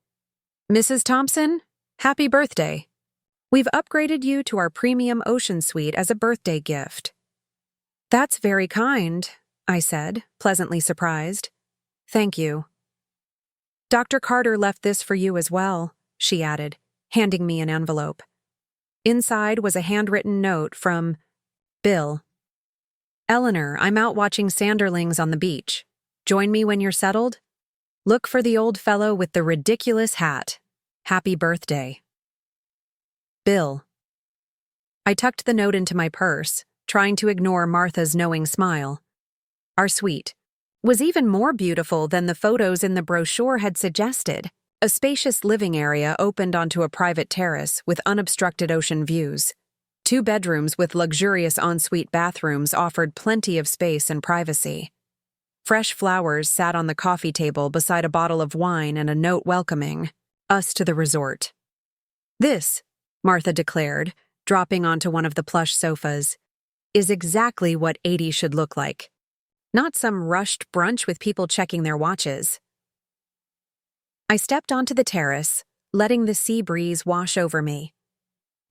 "Mrs. Thompson, happy birthday. We've upgraded you to our premium ocean suite as a birthday gift." "That's very kind," I said, pleasantly surprised. "Thank you." "Dr. Carter left this for you as well," she added, handing me an envelope. Inside was a handwritten note from Bill. "Eleanor, I'm out watching sanderlings on the beach. Join me when you're settled. Look for the old fellow with the ridiculous hat. Happy birthday. Bill." I tucked the note into my purse, trying to ignore Martha's knowing smile. Our suite was even more beautiful than the photos in the brochure had suggested. A spacious living area opened onto a private terrace with unobstructed ocean views. 2 bedrooms with luxurious ensuite bathrooms offered plenty of space and privacy. Fresh flowers sat on the coffee table beside a bottle of wine and a note welcoming us to the resort. "This," Martha declared, dropping onto one of the plush sofas, "is exactly what 80 should look like. Not some rushed brunch with people checking their watches." I stepped onto the terrace, letting the sea breeze wash over me.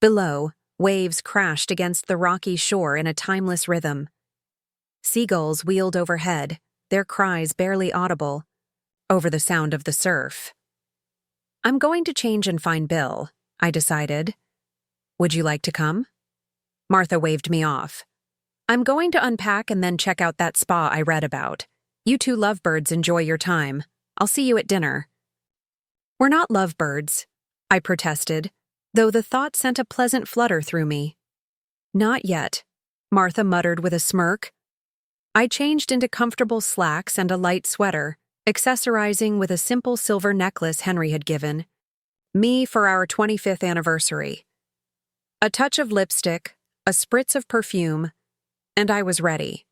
Below, waves crashed against the rocky shore in a timeless rhythm. Seagulls wheeled overhead, their cries barely audible, over the sound of the surf. "I'm going to change and find Bill," I decided. "Would you like to come?" Martha waved me off. "I'm going to unpack and then check out that spa I read about. You two lovebirds enjoy your time. I'll see you at dinner." "We're not lovebirds," I protested, though the thought sent a pleasant flutter through me. "Not yet," Martha muttered with a smirk. I changed into comfortable slacks and a light sweater, accessorizing with a simple silver necklace Henry had given me for our 25th anniversary. A touch of lipstick, a spritz of perfume, and I was ready.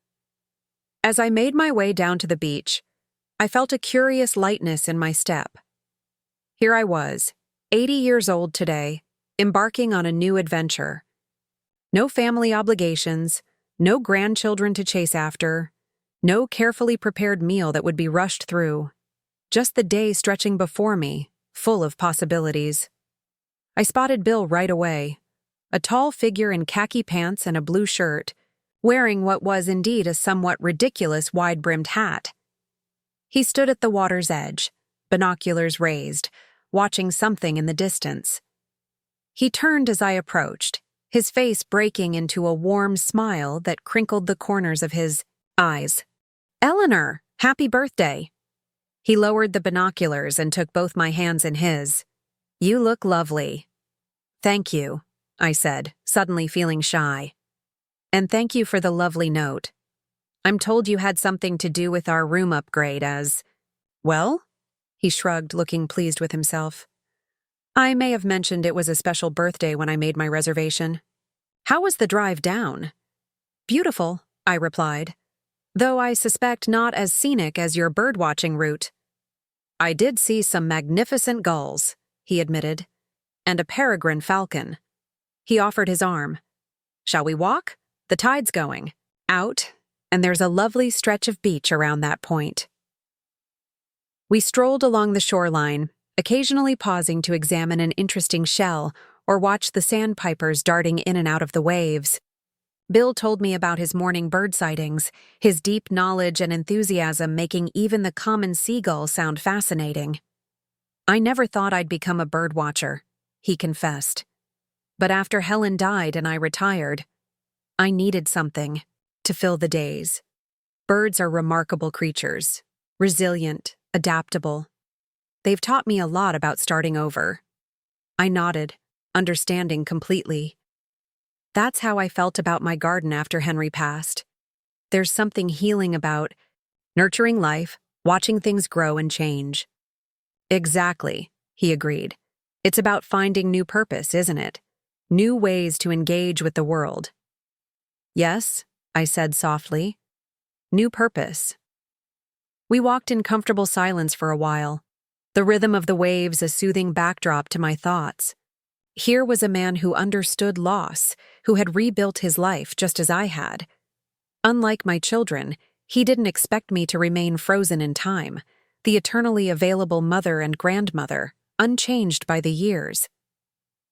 As I made my way down to the beach, I felt a curious lightness in my step. Here I was, 80 years old today, embarking on a new adventure. No family obligations, no grandchildren to chase after, no carefully prepared meal that would be rushed through. Just the day stretching before me, full of possibilities. I spotted Bill right away, a tall figure in khaki pants and a blue shirt, wearing what was indeed a somewhat ridiculous wide-brimmed hat. He stood at the water's edge, binoculars raised, watching something in the distance. He turned as I approached, his face breaking into a warm smile that crinkled the corners of his eyes. "Eleanor, happy birthday!" He lowered the binoculars and took both my hands in his. "You look lovely." "Thank you," I said, suddenly feeling shy. "And thank you for the lovely note. I'm told you had something to do with our room upgrade as..." "Well?" He shrugged, looking pleased with himself. "I may have mentioned it was a special birthday when I made my reservation." "How was the drive down?" "Beautiful," I replied, "though I suspect not as scenic as your birdwatching route." "I did see some magnificent gulls," he admitted, "and a peregrine falcon." He offered his arm. "Shall we walk? The tide's going out, and there's a lovely stretch of beach around that point." We strolled along the shoreline, occasionally pausing to examine an interesting shell or watch the sandpipers darting in and out of the waves. Bill told me about his morning bird sightings, his deep knowledge and enthusiasm making even the common seagull sound fascinating. "I never thought I'd become a bird watcher," he confessed. "But after Helen died and I retired, I needed something to fill the days. Birds are remarkable creatures, resilient, adaptable. They've taught me a lot about starting over." I nodded, understanding completely. That's how I felt about my garden after Henry passed. There's something healing about nurturing life, watching things grow and change. "Exactly," he agreed. "It's about finding new purpose, isn't it? New ways to engage with the world." "Yes," I said softly. "New purpose." We walked in comfortable silence for a while, the rhythm of the waves a soothing backdrop to my thoughts. Here was a man who understood loss, who had rebuilt his life just as I had. Unlike my children, he didn't expect me to remain frozen in time, the eternally available mother and grandmother, unchanged by the years.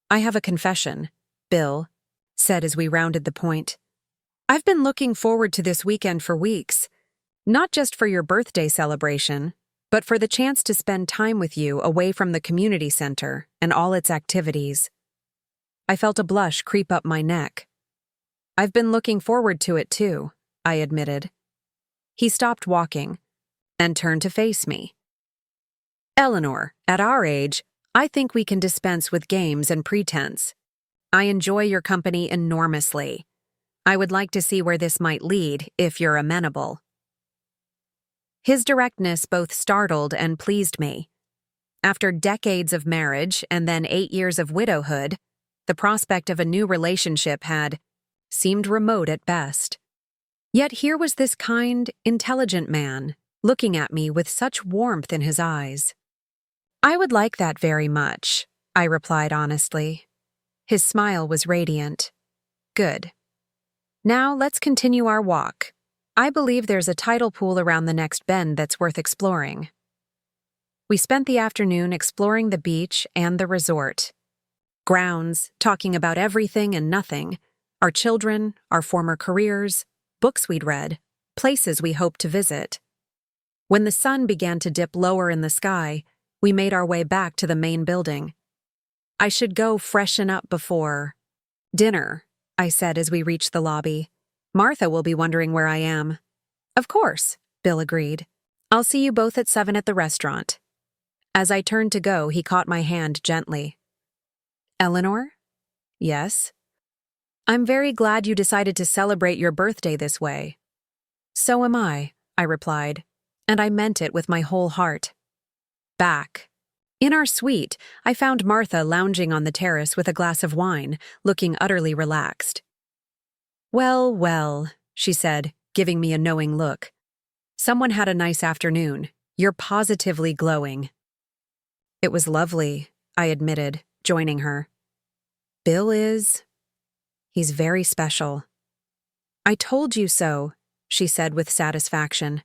"I have a confession," Bill said as we rounded the point. "I've been looking forward to this weekend for weeks. Not just for your birthday celebration, but for the chance to spend time with you away from the community center and all its activities." I felt a blush creep up my neck. "I've been looking forward to it too," I admitted. He stopped walking and turned to face me. "Eleanor, at our age, I think we can dispense with games and pretense. I enjoy your company enormously. I would like to see where this might lead if you're amenable." His directness both startled and pleased me. After decades of marriage and then 8 years of widowhood, the prospect of a new relationship had seemed remote at best. Yet here was this kind, intelligent man, looking at me with such warmth in his eyes. "I would like that very much," I replied honestly. His smile was radiant. "Good. Now let's continue our walk. I believe there's a tidal pool around the next bend that's worth exploring." We spent the afternoon exploring the beach and the resort grounds, talking about everything and nothing, our children, our former careers, books we'd read, places we hoped to visit. When the sun began to dip lower in the sky, we made our way back to the main building. "I should go freshen up before dinner," I said as we reached the lobby. "Martha will be wondering where I am." "Of course," Bill agreed. "I'll see you both at 7 at the restaurant." As I turned to go, he caught my hand gently. "Eleanor?" "Yes?" "I'm very glad you decided to celebrate your birthday this way." "So am I," I replied, and I meant it with my whole heart. Back. In our suite, I found Martha lounging on the terrace with a glass of wine, looking utterly relaxed. "Well, well," she said, giving me a knowing look. "Someone had a nice afternoon. You're positively glowing." "It was lovely," I admitted, joining her. "Bill is... he's very special." "I told you so," she said with satisfaction.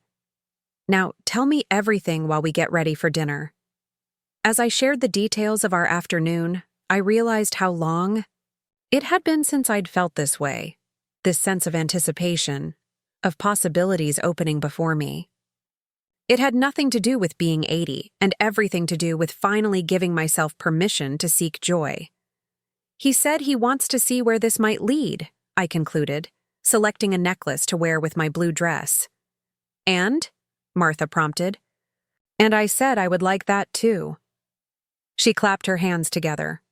"Now, tell me everything while we get ready for dinner." As I shared the details of our afternoon, I realized how long it had been since I'd felt this way, this sense of anticipation, of possibilities opening before me. It had nothing to do with being 80 and everything to do with finally giving myself permission to seek joy. "He said he wants to see where this might lead," I concluded, selecting a necklace to wear with my blue dress. "And?" Martha prompted. "And I said I would like that too." She clapped her hands together.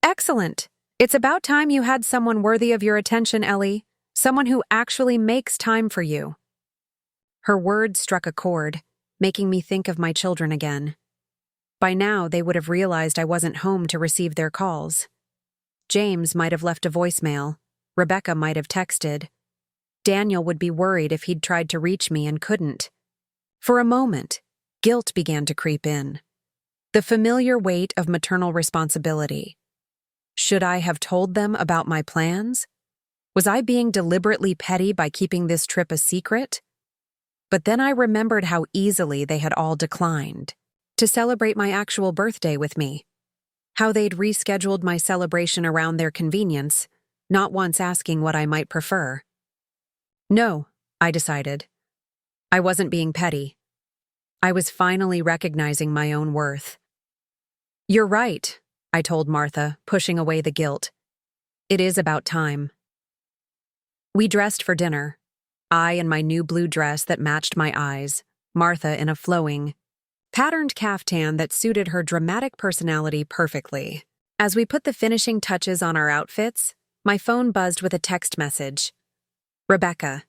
"Excellent! It's about time you had someone worthy of your attention, Ellie. Someone who actually makes time for you." Her words struck a chord, making me think of my children again. By now, they would have realized I wasn't home to receive their calls. James might have left a voicemail. Rebecca might have texted. Daniel would be worried if he'd tried to reach me and couldn't. For a moment, guilt began to creep in. The familiar weight of maternal responsibility. Should I have told them about my plans? Was I being deliberately petty by keeping this trip a secret? But then I remembered how easily they had all declined to celebrate my actual birthday with me. How they'd rescheduled my celebration around their convenience, not once asking what I might prefer. No, I decided. I wasn't being petty. I was finally recognizing my own worth. "You're right," I told Martha, pushing away the guilt. "It is about time." We dressed for dinner. I in my new blue dress that matched my eyes, Martha in a flowing, patterned caftan that suited her dramatic personality perfectly. As we put the finishing touches on our outfits, my phone buzzed with a text message. "Rebecca.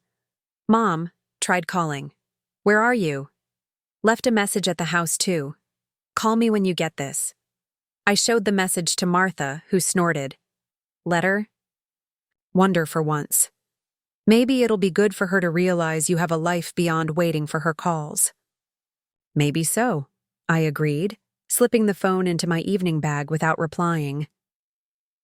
Mom, tried calling. Where are you? Left a message at the house too. Call me when you get this." I showed the message to Martha, who snorted. "Letter? Wonder for once. Maybe it'll be good for her to realize you have a life beyond waiting for her calls." "Maybe so," I agreed, slipping the phone into my evening bag without replying.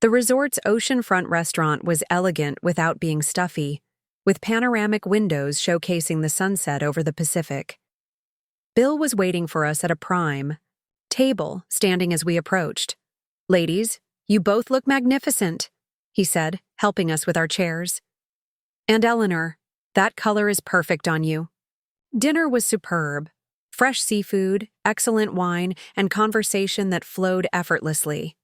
The resort's oceanfront restaurant was elegant without being stuffy, with panoramic windows showcasing the sunset over the Pacific. Bill was waiting for us at a prime table, standing as we approached. "Ladies, you both look magnificent," he said, helping us with our chairs. "And Eleanor, that color is perfect on you." Dinner was superb. Fresh seafood, excellent wine, and conversation that flowed effortlessly.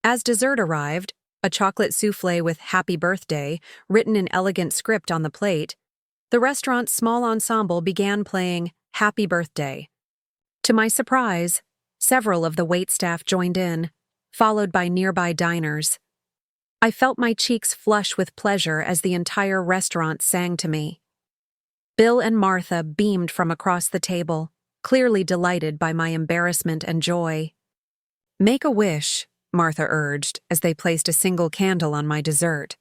As dessert arrived, a chocolate souffle with "Happy Birthday" written in elegant script on the plate, the restaurant's small ensemble began playing "Happy Birthday." To my surprise, several of the waitstaff joined in, followed by nearby diners. I felt my cheeks flush with pleasure as the entire restaurant sang to me. Bill and Martha beamed from across the table, clearly delighted by my embarrassment and joy. "Make a wish," Martha urged as they placed a single candle on my dessert.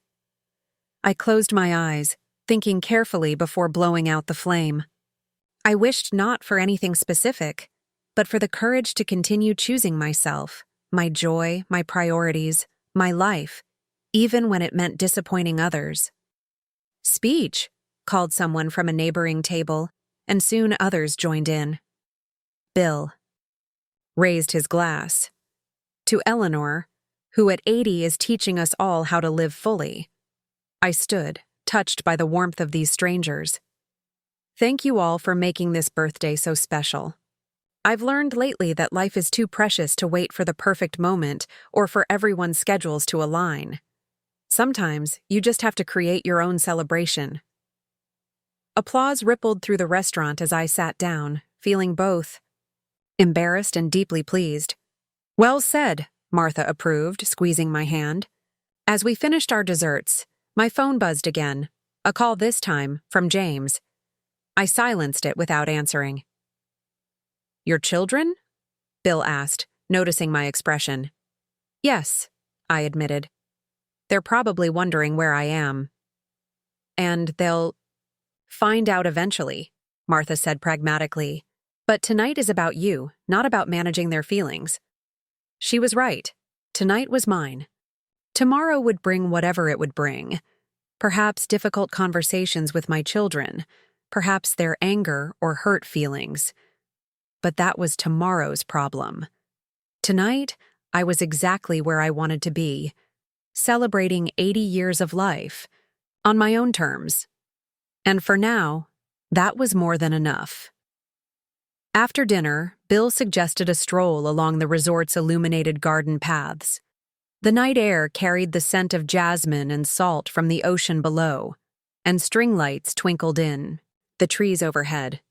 I closed my eyes, thinking carefully before blowing out the flame. I wished not for anything specific, but for the courage to continue choosing myself, my joy, my priorities, my life, even when it meant disappointing others. "Speech," called someone from a neighboring table, and soon others joined in. Bill raised his glass. "To Eleanor, who at 80 is teaching us all how to live fully." I stood, touched by the warmth of these strangers. "Thank you all for making this birthday so special. I've learned lately that life is too precious to wait for the perfect moment or for everyone's schedules to align. Sometimes you just have to create your own celebration." Applause rippled through the restaurant as I sat down, feeling both embarrassed and deeply pleased. "Well said," Martha approved, squeezing my hand. As we finished our desserts, my phone buzzed again, a call this time from James. I silenced it without answering. "Your children?" Bill asked, noticing my expression. "Yes," I admitted. "They're probably wondering where I am." "And they'll find out eventually," Martha said pragmatically. "But tonight is about you, not about managing their feelings." She was right. Tonight was mine. Tomorrow would bring whatever it would bring. Perhaps difficult conversations with my children, perhaps their anger or hurt feelings. But that was tomorrow's problem. Tonight, I was exactly where I wanted to be, celebrating 80 years of life, on my own terms. And for now, that was more than enough. After dinner, Bill suggested a stroll along the resort's illuminated garden paths. The night air carried the scent of jasmine and salt from the ocean below, and string lights twinkled in the trees overhead.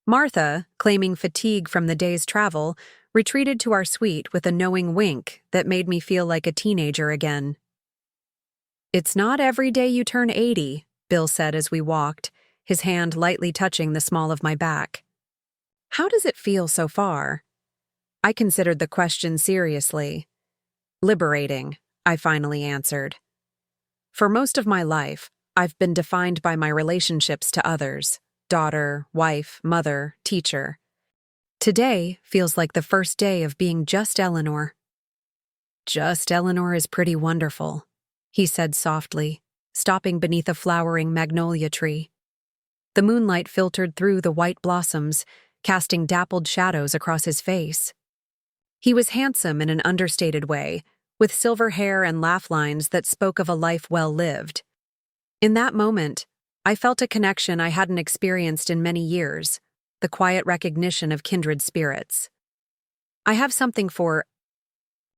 Martha, claiming fatigue from the day's travel, retreated to our suite with a knowing wink that made me feel like a teenager again. "It's not every day you turn 80, Bill said as we walked, his hand lightly touching the small of my back. "How does it feel so far?" I considered the question seriously. "Liberating," I finally answered. For most of my life, I've been defined by my relationships to others: daughter, wife, mother, teacher. Today feels like the first day of being just Eleanor. "Just Eleanor is pretty wonderful," he said softly, stopping beneath a flowering magnolia tree. The moonlight filtered through the white blossoms, casting dappled shadows across his face. He was handsome in an understated way, with silver hair and laugh lines that spoke of a life well lived. In that moment, I felt a connection I hadn't experienced in many years, the quiet recognition of kindred spirits. "I have something for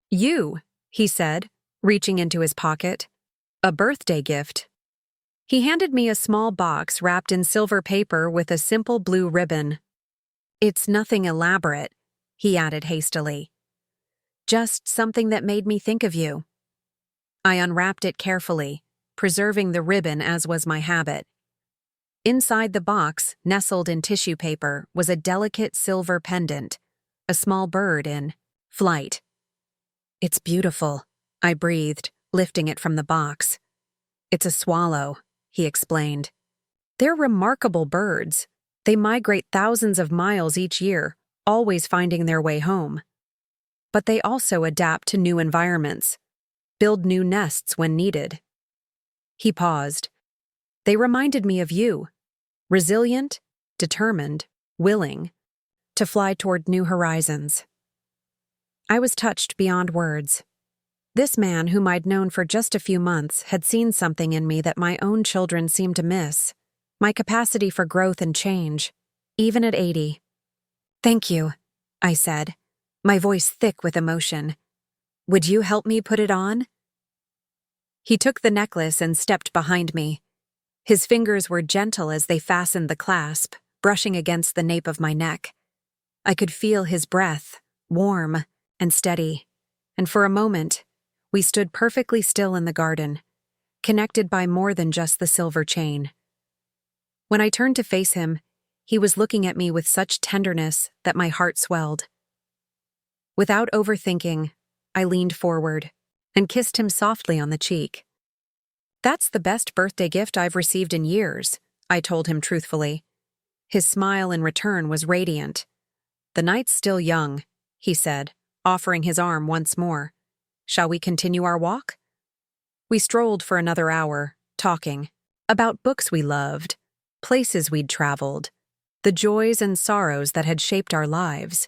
you," he said, reaching into his pocket. "A birthday gift." He handed me a small box wrapped in silver paper with a simple blue ribbon. "It's nothing elaborate," he added hastily. "Just something that made me think of you." I unwrapped it carefully, preserving the ribbon as was my habit. Inside the box, nestled in tissue paper, was a delicate silver pendant, a small bird in flight. "It's beautiful," I breathed, lifting it from the box. "It's a swallow," he explained. "They're remarkable birds. They migrate thousands of miles each year, always finding their way home. But they also adapt to new environments, build new nests when needed." He paused. "They reminded me of you, resilient, determined, willing to fly toward new horizons." I was touched beyond words. This man, whom I'd known for just a few months, had seen something in me that my own children seemed to miss: my capacity for growth and change, even at 80. "Thank you," I said, my voice thick with emotion. "Would you help me put it on?" He took the necklace and stepped behind me. His fingers were gentle as they fastened the clasp, brushing against the nape of my neck. I could feel his breath, warm and steady, and for a moment, we stood perfectly still in the garden, connected by more than just the silver chain. When I turned to face him, he was looking at me with such tenderness that my heart swelled. Without overthinking, I leaned forward and kissed him softly on the cheek. That's the best birthday gift I've received in years, I told him truthfully. His smile in return was radiant. The night's still young, he said, offering his arm once more. Shall we continue our walk? We strolled for another hour, talking about books we loved, places we'd traveled, the joys and sorrows that had shaped our lives.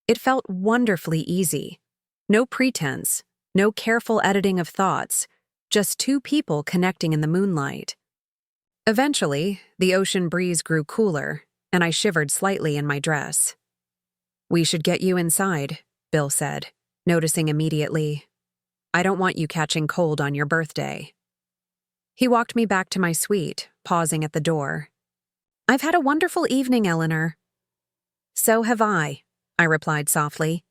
It felt wonderfully easy. No pretense, no careful editing of thoughts, just two people connecting in the moonlight. Eventually, the ocean breeze grew cooler, and I shivered slightly in my dress. We should get you inside, Bill said, noticing immediately. I don't want you catching cold on your birthday. He walked me back to my suite, pausing at the door. I've had a wonderful evening, Eleanor. So have I replied softly.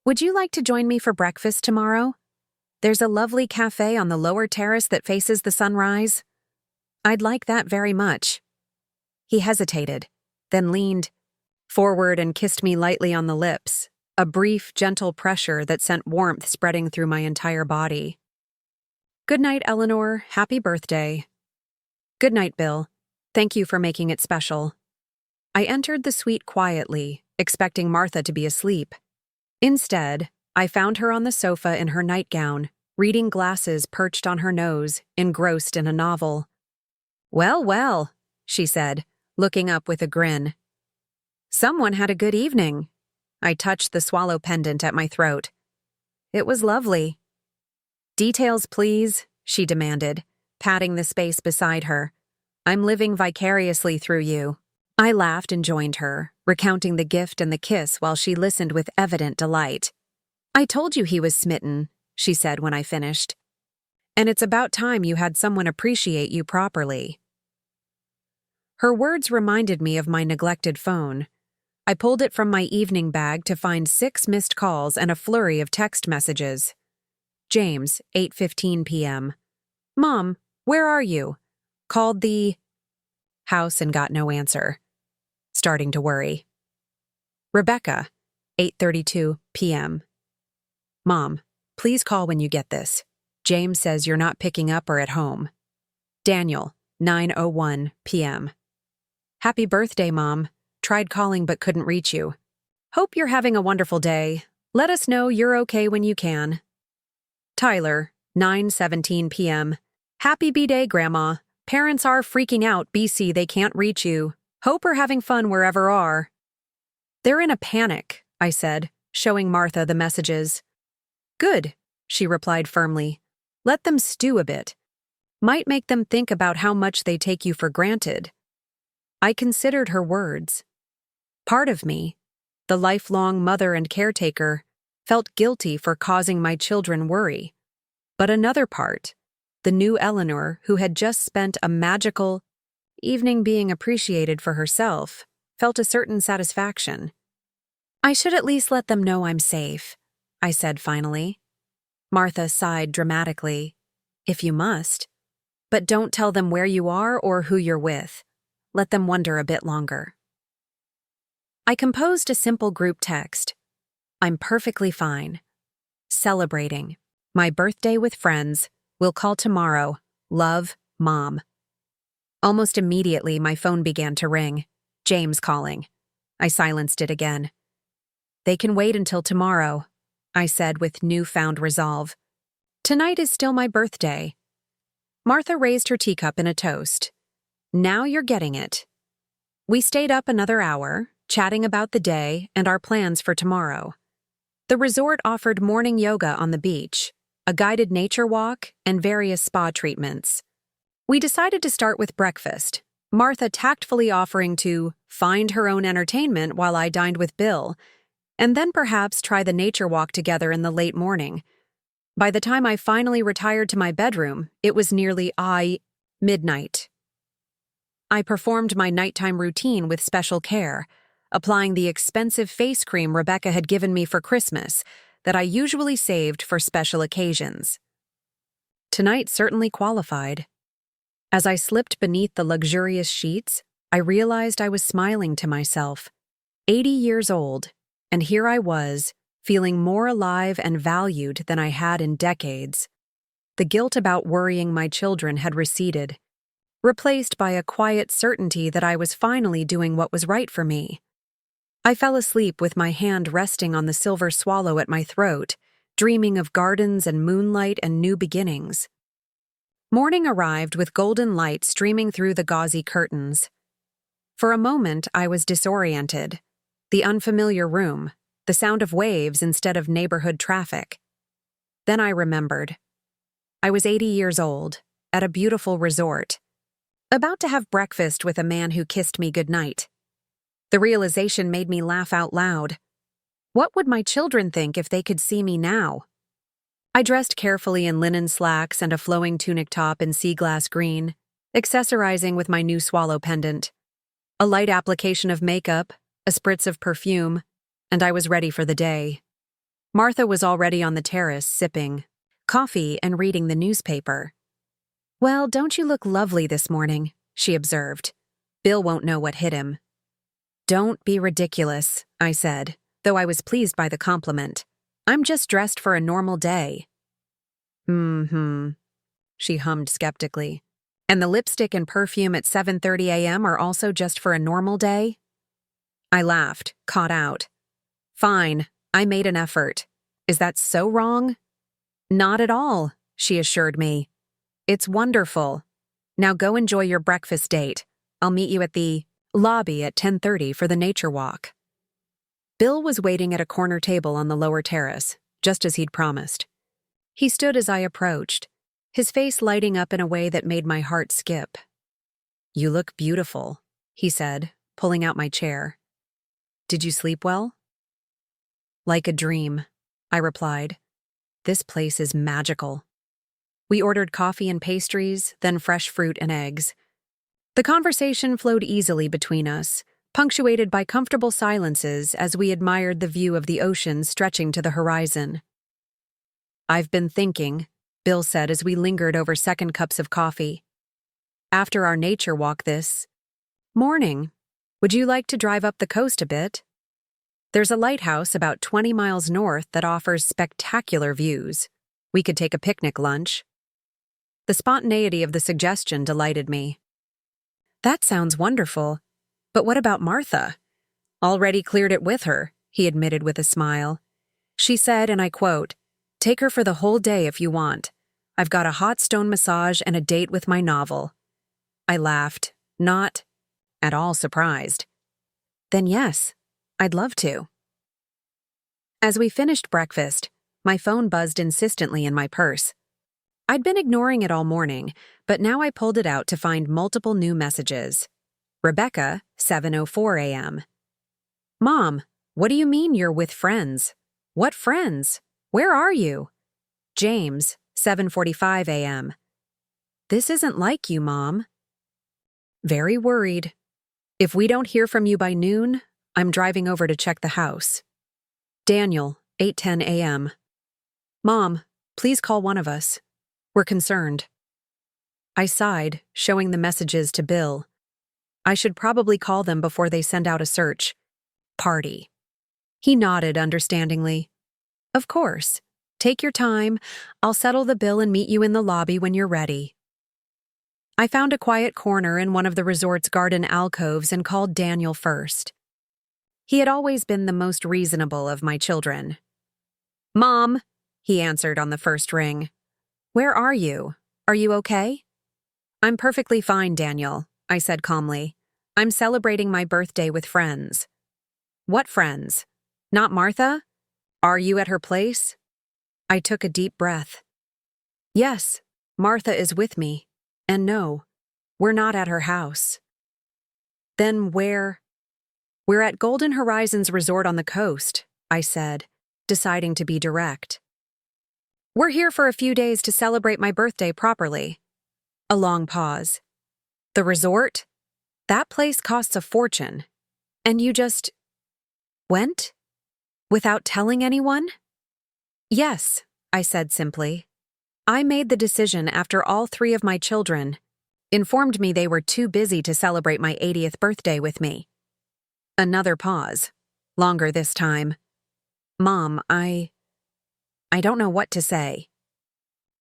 Would you like to join me for breakfast tomorrow? There's a lovely cafe on the lower terrace that faces the sunrise. I'd like that very much. He hesitated, then leaned forward and kissed me lightly on the lips, a brief, gentle pressure that sent warmth spreading through my entire body. Good night, Eleanor. Happy birthday. Good night, Bill. Thank you for making it special. I entered the suite quietly, expecting Martha to be asleep. Instead, I found her on the sofa in her nightgown, reading glasses perched on her nose, engrossed in a novel. Well, well, she said, looking up with a grin. Someone had a good evening. I touched the swallow pendant at my throat. It was lovely. Details, please, she demanded, patting the space beside her. I'm living vicariously through you. I laughed and joined her, recounting the gift and the kiss while she listened with evident delight. I told you he was smitten, she said when I finished. And it's about time you had someone appreciate you properly. Her words reminded me of my neglected phone. I pulled it from my evening bag to find 6 missed calls and a flurry of text messages. James, 8:15 p.m. Mom, where are you? Called the house and got no answer. Starting to worry. Rebecca, 8:32 p.m. Mom, please call when you get this. James says you're not picking up or at home. Daniel, 9:01 p.m. Happy birthday, Mom. Tried calling but couldn't reach you. Hope you're having a wonderful day. Let us know you're okay when you can. Tyler, 9:17 p.m. Happy B-Day, Grandma. Parents are freaking out, BC, they can't reach you. Hope are having fun wherever are. They're in a panic, I said, showing Martha the messages. Good, she replied firmly. Let them stew a bit. Might make them think about how much they take you for granted. I considered her words. Part of me, the lifelong mother and caretaker, felt guilty for causing my children worry. But another part, the new Eleanor who had just spent a magical evening being appreciated for herself, felt a certain satisfaction. I should at least let them know I'm safe, I said finally. Martha sighed dramatically. If you must. But don't tell them where you are or who you're with. Let them wonder a bit longer. I composed a simple group text. I'm perfectly fine. Celebrating. My birthday with friends. We'll call tomorrow. Love, Mom. Almost immediately, my phone began to ring. James calling. I silenced it again. They can wait until tomorrow, I said with newfound resolve. Tonight is still my birthday. Martha raised her teacup in a toast. Now you're getting it. We stayed up another hour, chatting about the day and our plans for tomorrow. The resort offered morning yoga on the beach, a guided nature walk, and various spa treatments. We decided to start with breakfast, Martha tactfully offering to find her own entertainment while I dined with Bill, and then perhaps try the nature walk together in the late morning. By the time I finally retired to my bedroom, it was nearly midnight. I performed my nighttime routine with special care, applying the expensive face cream Rebecca had given me for Christmas that I usually saved for special occasions. Tonight certainly qualified. As I slipped beneath the luxurious sheets, I realized I was smiling to myself. 80 years old, and here I was, feeling more alive and valued than I had in decades. The guilt about worrying my children had receded, replaced by a quiet certainty that I was finally doing what was right for me. I fell asleep with my hand resting on the silver swallow at my throat, dreaming of gardens and moonlight and new beginnings. Morning arrived with golden light streaming through the gauzy curtains. For a moment, I was disoriented. The unfamiliar room, the sound of waves instead of neighborhood traffic. Then I remembered. I was 80 years old, at a beautiful resort, about to have breakfast with a man who kissed me goodnight. The realization made me laugh out loud. What would my children think if they could see me now? I dressed carefully in linen slacks and a flowing tunic top in sea glass green, accessorizing with my new swallow pendant. A light application of makeup, a spritz of perfume, and I was ready for the day. Martha was already on the terrace, sipping coffee and reading the newspaper. "Well, don't you look lovely this morning?" she observed. "Bill won't know what hit him." "Don't be ridiculous," I said, though I was pleased by the compliment. "I'm just dressed for a normal day." She hummed skeptically. "And the lipstick and perfume at 7:30 a.m. are also just for a normal day?" I laughed, caught out. "Fine, I made an effort. Is that so wrong?" "Not at all," she assured me. "It's wonderful. Now go enjoy your breakfast date. I'll meet you at the lobby at 10:30 for the nature walk." Bill was waiting at a corner table on the lower terrace, just as he'd promised. He stood as I approached, his face lighting up in a way that made my heart skip. "You look beautiful," he said, pulling out my chair. "Did you sleep well?" "Like a dream," I replied. "This place is magical." We ordered coffee and pastries, then fresh fruit and eggs. The conversation flowed easily between us, punctuated by comfortable silences as we admired the view of the ocean stretching to the horizon. "I've been thinking," Bill said as we lingered over second cups of coffee. "After our nature walk this morning, would you like to drive up the coast a bit? There's a lighthouse about 20 miles north that offers spectacular views. We could take a picnic lunch." The spontaneity of the suggestion delighted me. "That sounds wonderful. But what about Martha?" "Already cleared it with her," he admitted with a smile. "She said, and I quote, 'Take her for the whole day if you want. I've got a hot stone massage and a date with my novel.'" I laughed, not at all surprised. "Then yes, I'd love to." As we finished breakfast, my phone buzzed insistently in my purse. I'd been ignoring it all morning, but now I pulled it out to find multiple new messages. Rebecca, 7:04 a.m. "Mom, what do you mean you're with friends? What friends? Where are you?" James, 7:45 a.m. "This isn't like you, Mom." "Very worried. If we don't hear from you by noon, I'm driving over to check the house." Daniel, 8:10 a.m. "Mom, please call one of us. We're concerned." I sighed, showing the messages to Bill. I should probably call them before they send out a search party. He nodded understandingly. "Of course. Take your time. I'll settle the bill and meet you in the lobby when you're ready." I found a quiet corner in one of the resort's garden alcoves and called Daniel first. He had always been the most reasonable of my children. "Mom," he answered on the first ring. "Where are you? Are you okay?" "I'm perfectly fine, Daniel," I said calmly. "I'm celebrating my birthday with friends." "What friends? Not Martha? Are you at her place?" I took a deep breath. "Yes, Martha is with me. And no, we're not at her house." "Then where?" "We're at Golden Horizons Resort on the coast," I said, deciding to be direct. "We're here for a few days to celebrate my birthday properly." A long pause. "The resort? That place costs a fortune. And you just went? Without telling anyone?" "Yes," I said simply. "I made the decision after all three of my children informed me they were too busy to celebrate my 80th birthday with me." Another pause, longer this time. "Mom, I don't know what to say."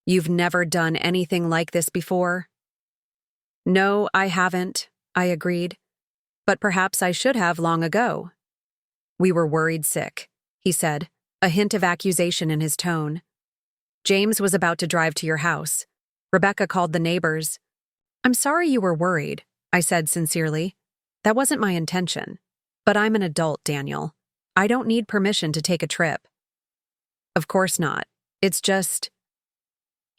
You've never done anything like this before? No, I haven't, I agreed. But perhaps I should have long ago. We were worried sick, he said, a hint of accusation in his tone. James was about to drive to your house. Rebecca called the neighbors. I'm sorry you were worried, I said sincerely. That wasn't my intention. But I'm an adult, Daniel. I don't need permission to take a trip. Of course not. It's just…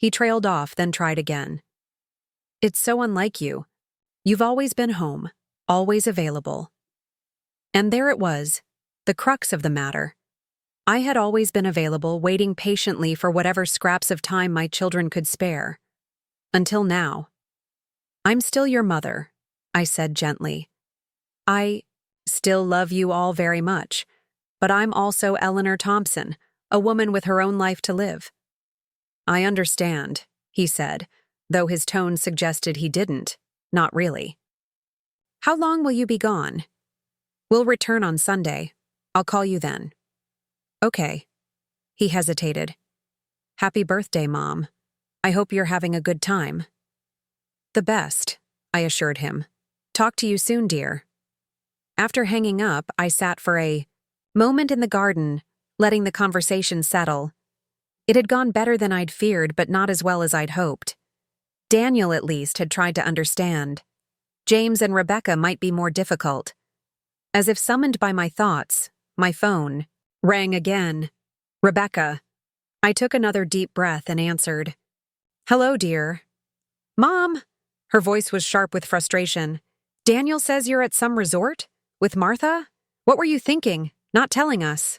He trailed off, then tried again. It's so unlike you. You've always been home, always available. And there it was, the crux of the matter. I had always been available, waiting patiently for whatever scraps of time my children could spare. Until now. I'm still your mother, I said gently. I still love you all very much, but I'm also Eleanor Thompson, a woman with her own life to live. I understand, he said, though his tone suggested he didn't, not really. How long will you be gone? We'll return on Sunday. I'll call you then. Okay. He hesitated. Happy birthday, Mom. I hope you're having a good time. The best, I assured him. Talk to you soon, dear. After hanging up, I sat for a moment in the garden, letting the conversation settle. It had gone better than I'd feared, but not as well as I'd hoped. Daniel, at least, had tried to understand. James and Rebecca might be more difficult. As if summoned by my thoughts, my phone rang again. Rebecca. I took another deep breath and answered. Hello, dear. Mom! Her voice was sharp with frustration. Daniel says you're at some resort? With Martha? What were you thinking, not telling us?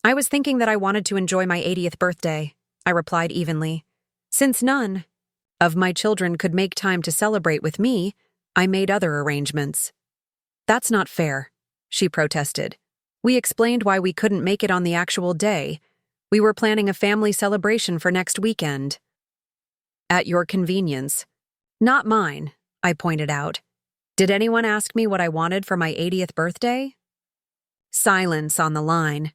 I was thinking that I wanted to enjoy my 80th birthday, I replied evenly. Since none of my children could make time to celebrate with me, I made other arrangements. That's not fair, she protested. We explained why we couldn't make it on the actual day. We were planning a family celebration for next weekend. At your convenience. Not mine, I pointed out. Did anyone ask me what I wanted for my 80th birthday? Silence on the line.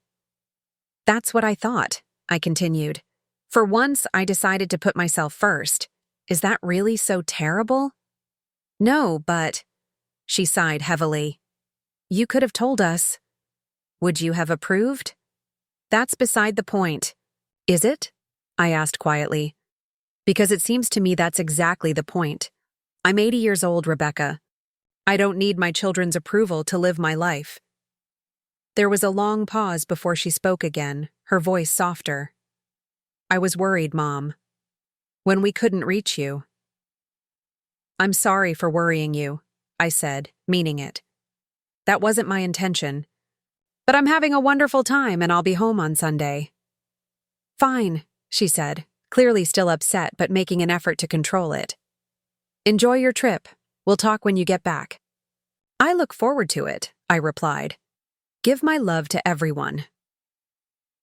That's what I thought, I continued. For once, I decided to put myself first. Is that really so terrible? No, but… She sighed heavily. You could have told us. Would you have approved? That's beside the point. Is it? I asked quietly. Because it seems to me that's exactly the point. I'm 80 years old, Rebecca. I don't need my children's approval to live my life. There was a long pause before she spoke again, her voice softer. I was worried, Mom. When we couldn't reach you. I'm sorry for worrying you, I said, meaning it. That wasn't my intention. But I'm having a wonderful time and I'll be home on Sunday. Fine, she said, clearly still upset but making an effort to control it. Enjoy your trip. We'll talk when you get back. I look forward to it, I replied. Give my love to everyone.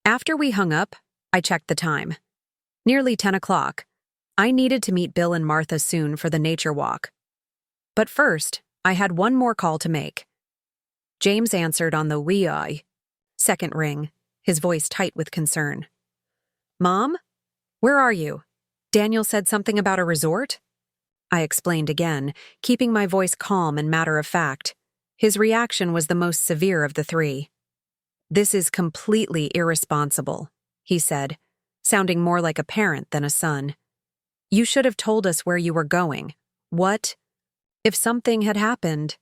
After we hung up, I checked the time. Nearly 10 o'clock. I needed to meet Bill and Martha soon for the nature walk. But first, I had one more call to make. James answered on the wee-eye. Second ring, his voice tight with concern. Mom? Where are you? Daniel said something about a resort? I explained again, keeping my voice calm and matter-of-fact. His reaction was the most severe of the three. This is completely irresponsible, he said, sounding more like a parent than a son. You should have told us where you were going. What? If something had happened.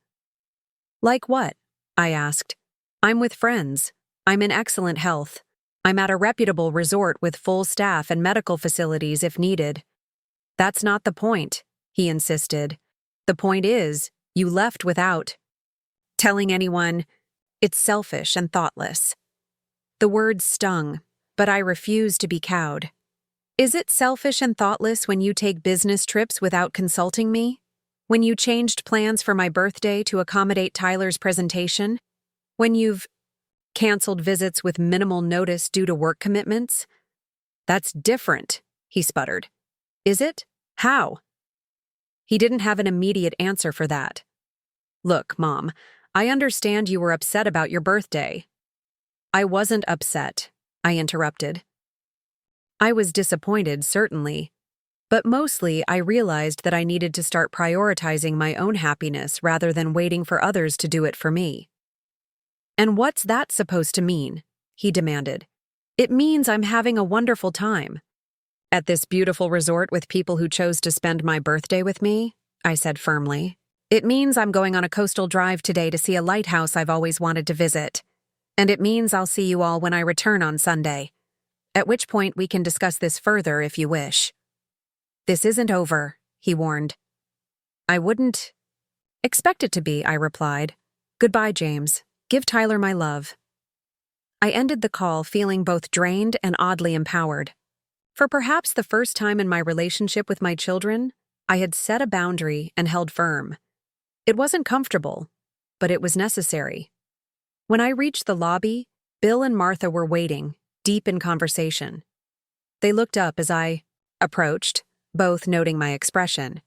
Like what? I asked. I'm with friends. I'm in excellent health. I'm at a reputable resort with full staff and medical facilities if needed. That's not the point, he insisted. The point is, you left without telling anyone. It's selfish and thoughtless. The words stung, but I refused to be cowed. Is it selfish and thoughtless when you take business trips without consulting me? When you changed plans for my birthday to accommodate Tyler's presentation? When you've canceled visits with minimal notice due to work commitments? That's different, he sputtered. Is it? How? He didn't have an immediate answer for that. Look, Mom, I understand you were upset about your birthday. I wasn't upset, I interrupted. I was disappointed, certainly, but mostly I realized that I needed to start prioritizing my own happiness rather than waiting for others to do it for me. "And what's that supposed to mean?" he demanded. "It means I'm having a wonderful time." "At this beautiful resort with people who chose to spend my birthday with me," I said firmly. "It means I'm going on a coastal drive today to see a lighthouse I've always wanted to visit. And it means I'll see you all when I return on Sunday. At which point we can discuss this further if you wish." "This isn't over," he warned. "I wouldn't expect it to be," I replied. "Goodbye, James. Give Tyler my love." I ended the call feeling both drained and oddly empowered. For perhaps the first time in my relationship with my children, I had set a boundary and held firm. It wasn't comfortable, but it was necessary. When I reached the lobby, Bill and Martha were waiting, deep in conversation. They looked up as I approached, both noting my expression.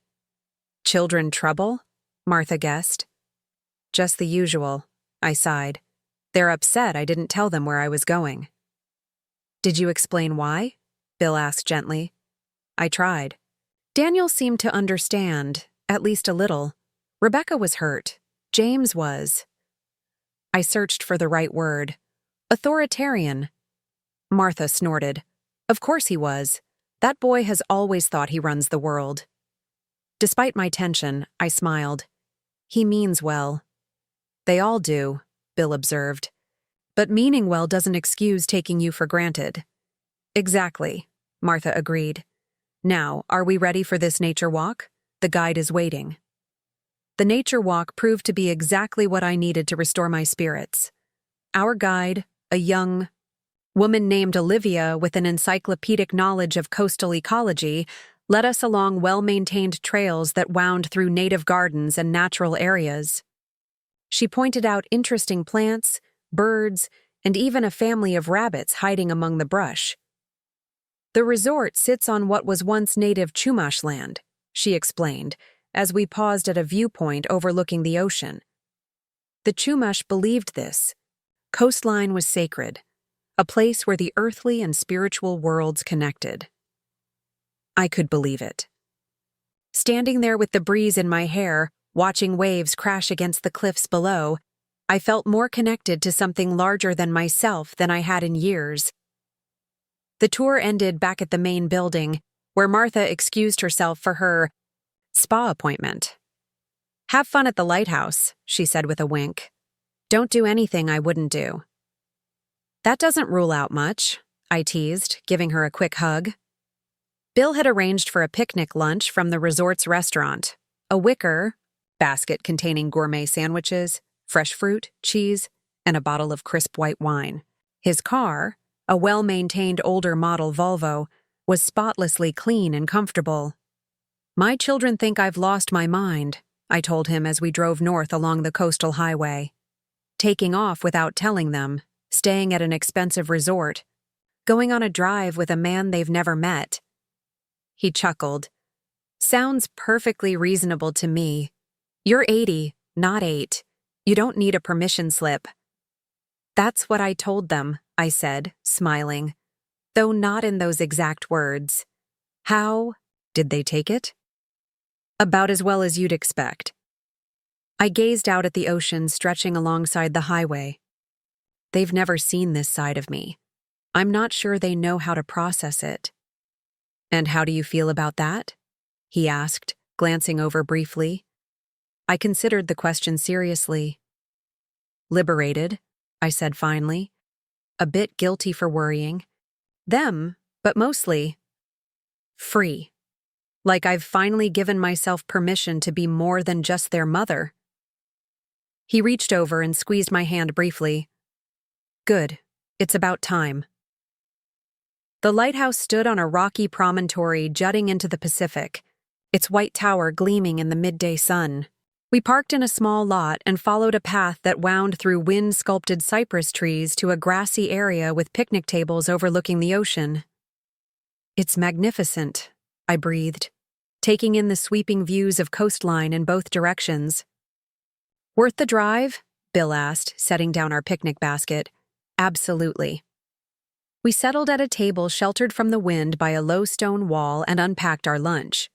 "Children trouble?" Martha guessed. "Just the usual," I sighed. "They're upset I didn't tell them where I was going." "Did you explain why?" Bill asked gently. I tried. Daniel seemed to understand, at least a little. Rebecca was hurt. James was. I searched for the right word. Authoritarian. Martha snorted. "Of course he was. That boy has always thought he runs the world." Despite my tension, I smiled. "He means well." "They all do," Bill observed. "But meaning well doesn't excuse taking you for granted." "Exactly," Martha agreed. "Now, are we ready for this nature walk? The guide is waiting." The nature walk proved to be exactly what I needed to restore my spirits. Our guide, a young woman named Olivia with an encyclopedic knowledge of coastal ecology, led us along well-maintained trails that wound through native gardens and natural areas. She pointed out interesting plants, birds, and even a family of rabbits hiding among the brush. "The resort sits on what was once native Chumash land," she explained, as we paused at a viewpoint overlooking the ocean. The Chumash believed this. Coastline was sacred, a place where the earthly and spiritual worlds connected. I could believe it. Standing there with the breeze in my hair, watching waves crash against the cliffs below, I felt more connected to something larger than myself than I had in years. The tour ended back at the main building, where Martha excused herself for her spa appointment. "Have fun at the lighthouse," she said with a wink. "Don't do anything I wouldn't do." "That doesn't rule out much," I teased, giving her a quick hug. Bill had arranged for a picnic lunch from the resort's restaurant, a wicker basket containing gourmet sandwiches, fresh fruit, cheese, and a bottle of crisp white wine. His car, a well-maintained older model Volvo, was spotlessly clean and comfortable. "My children think I've lost my mind," I told him as we drove north along the coastal highway. Taking off without telling them, staying at an expensive resort, going on a drive with a man they've never met. He chuckled. "Sounds perfectly reasonable to me. You're 80, not 8. You don't need a permission slip." "That's what I told them," I said, smiling, though not in those exact words. "How did they take it?" "About as well as you'd expect." I gazed out at the ocean stretching alongside the highway. They've never seen this side of me. I'm not sure they know how to process it. "And how do you feel about that?" he asked, glancing over briefly. I considered the question seriously. "Liberated," I said finally. "A bit guilty for worrying. Them, but mostly free. Like I've finally given myself permission to be more than just their mother." He reached over and squeezed my hand briefly. "Good. It's about time." The lighthouse stood on a rocky promontory jutting into the Pacific, its white tower gleaming in the midday sun. We parked in a small lot and followed a path that wound through wind-sculpted cypress trees to a grassy area with picnic tables overlooking the ocean. "It's magnificent," I breathed, taking in the sweeping views of coastline in both directions. "Worth the drive?" Bill asked, setting down our picnic basket. "Absolutely." We settled at a table sheltered from the wind by a low stone wall and unpacked our lunch.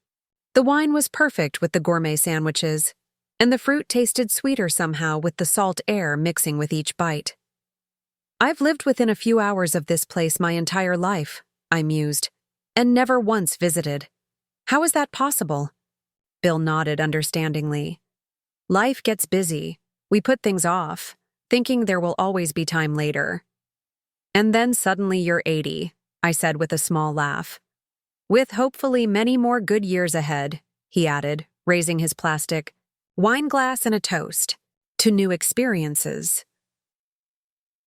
The wine was perfect with the gourmet sandwiches, and the fruit tasted sweeter somehow with the salt air mixing with each bite. I've lived within a few hours of this place my entire life, I mused, and never once visited. How is that possible? Bill nodded understandingly. Life gets busy. We put things off, thinking there will always be time later. And then suddenly you're 80, I said with a small laugh. With hopefully many more good years ahead, he added, raising his plastic wine glass and a toast. To new experiences.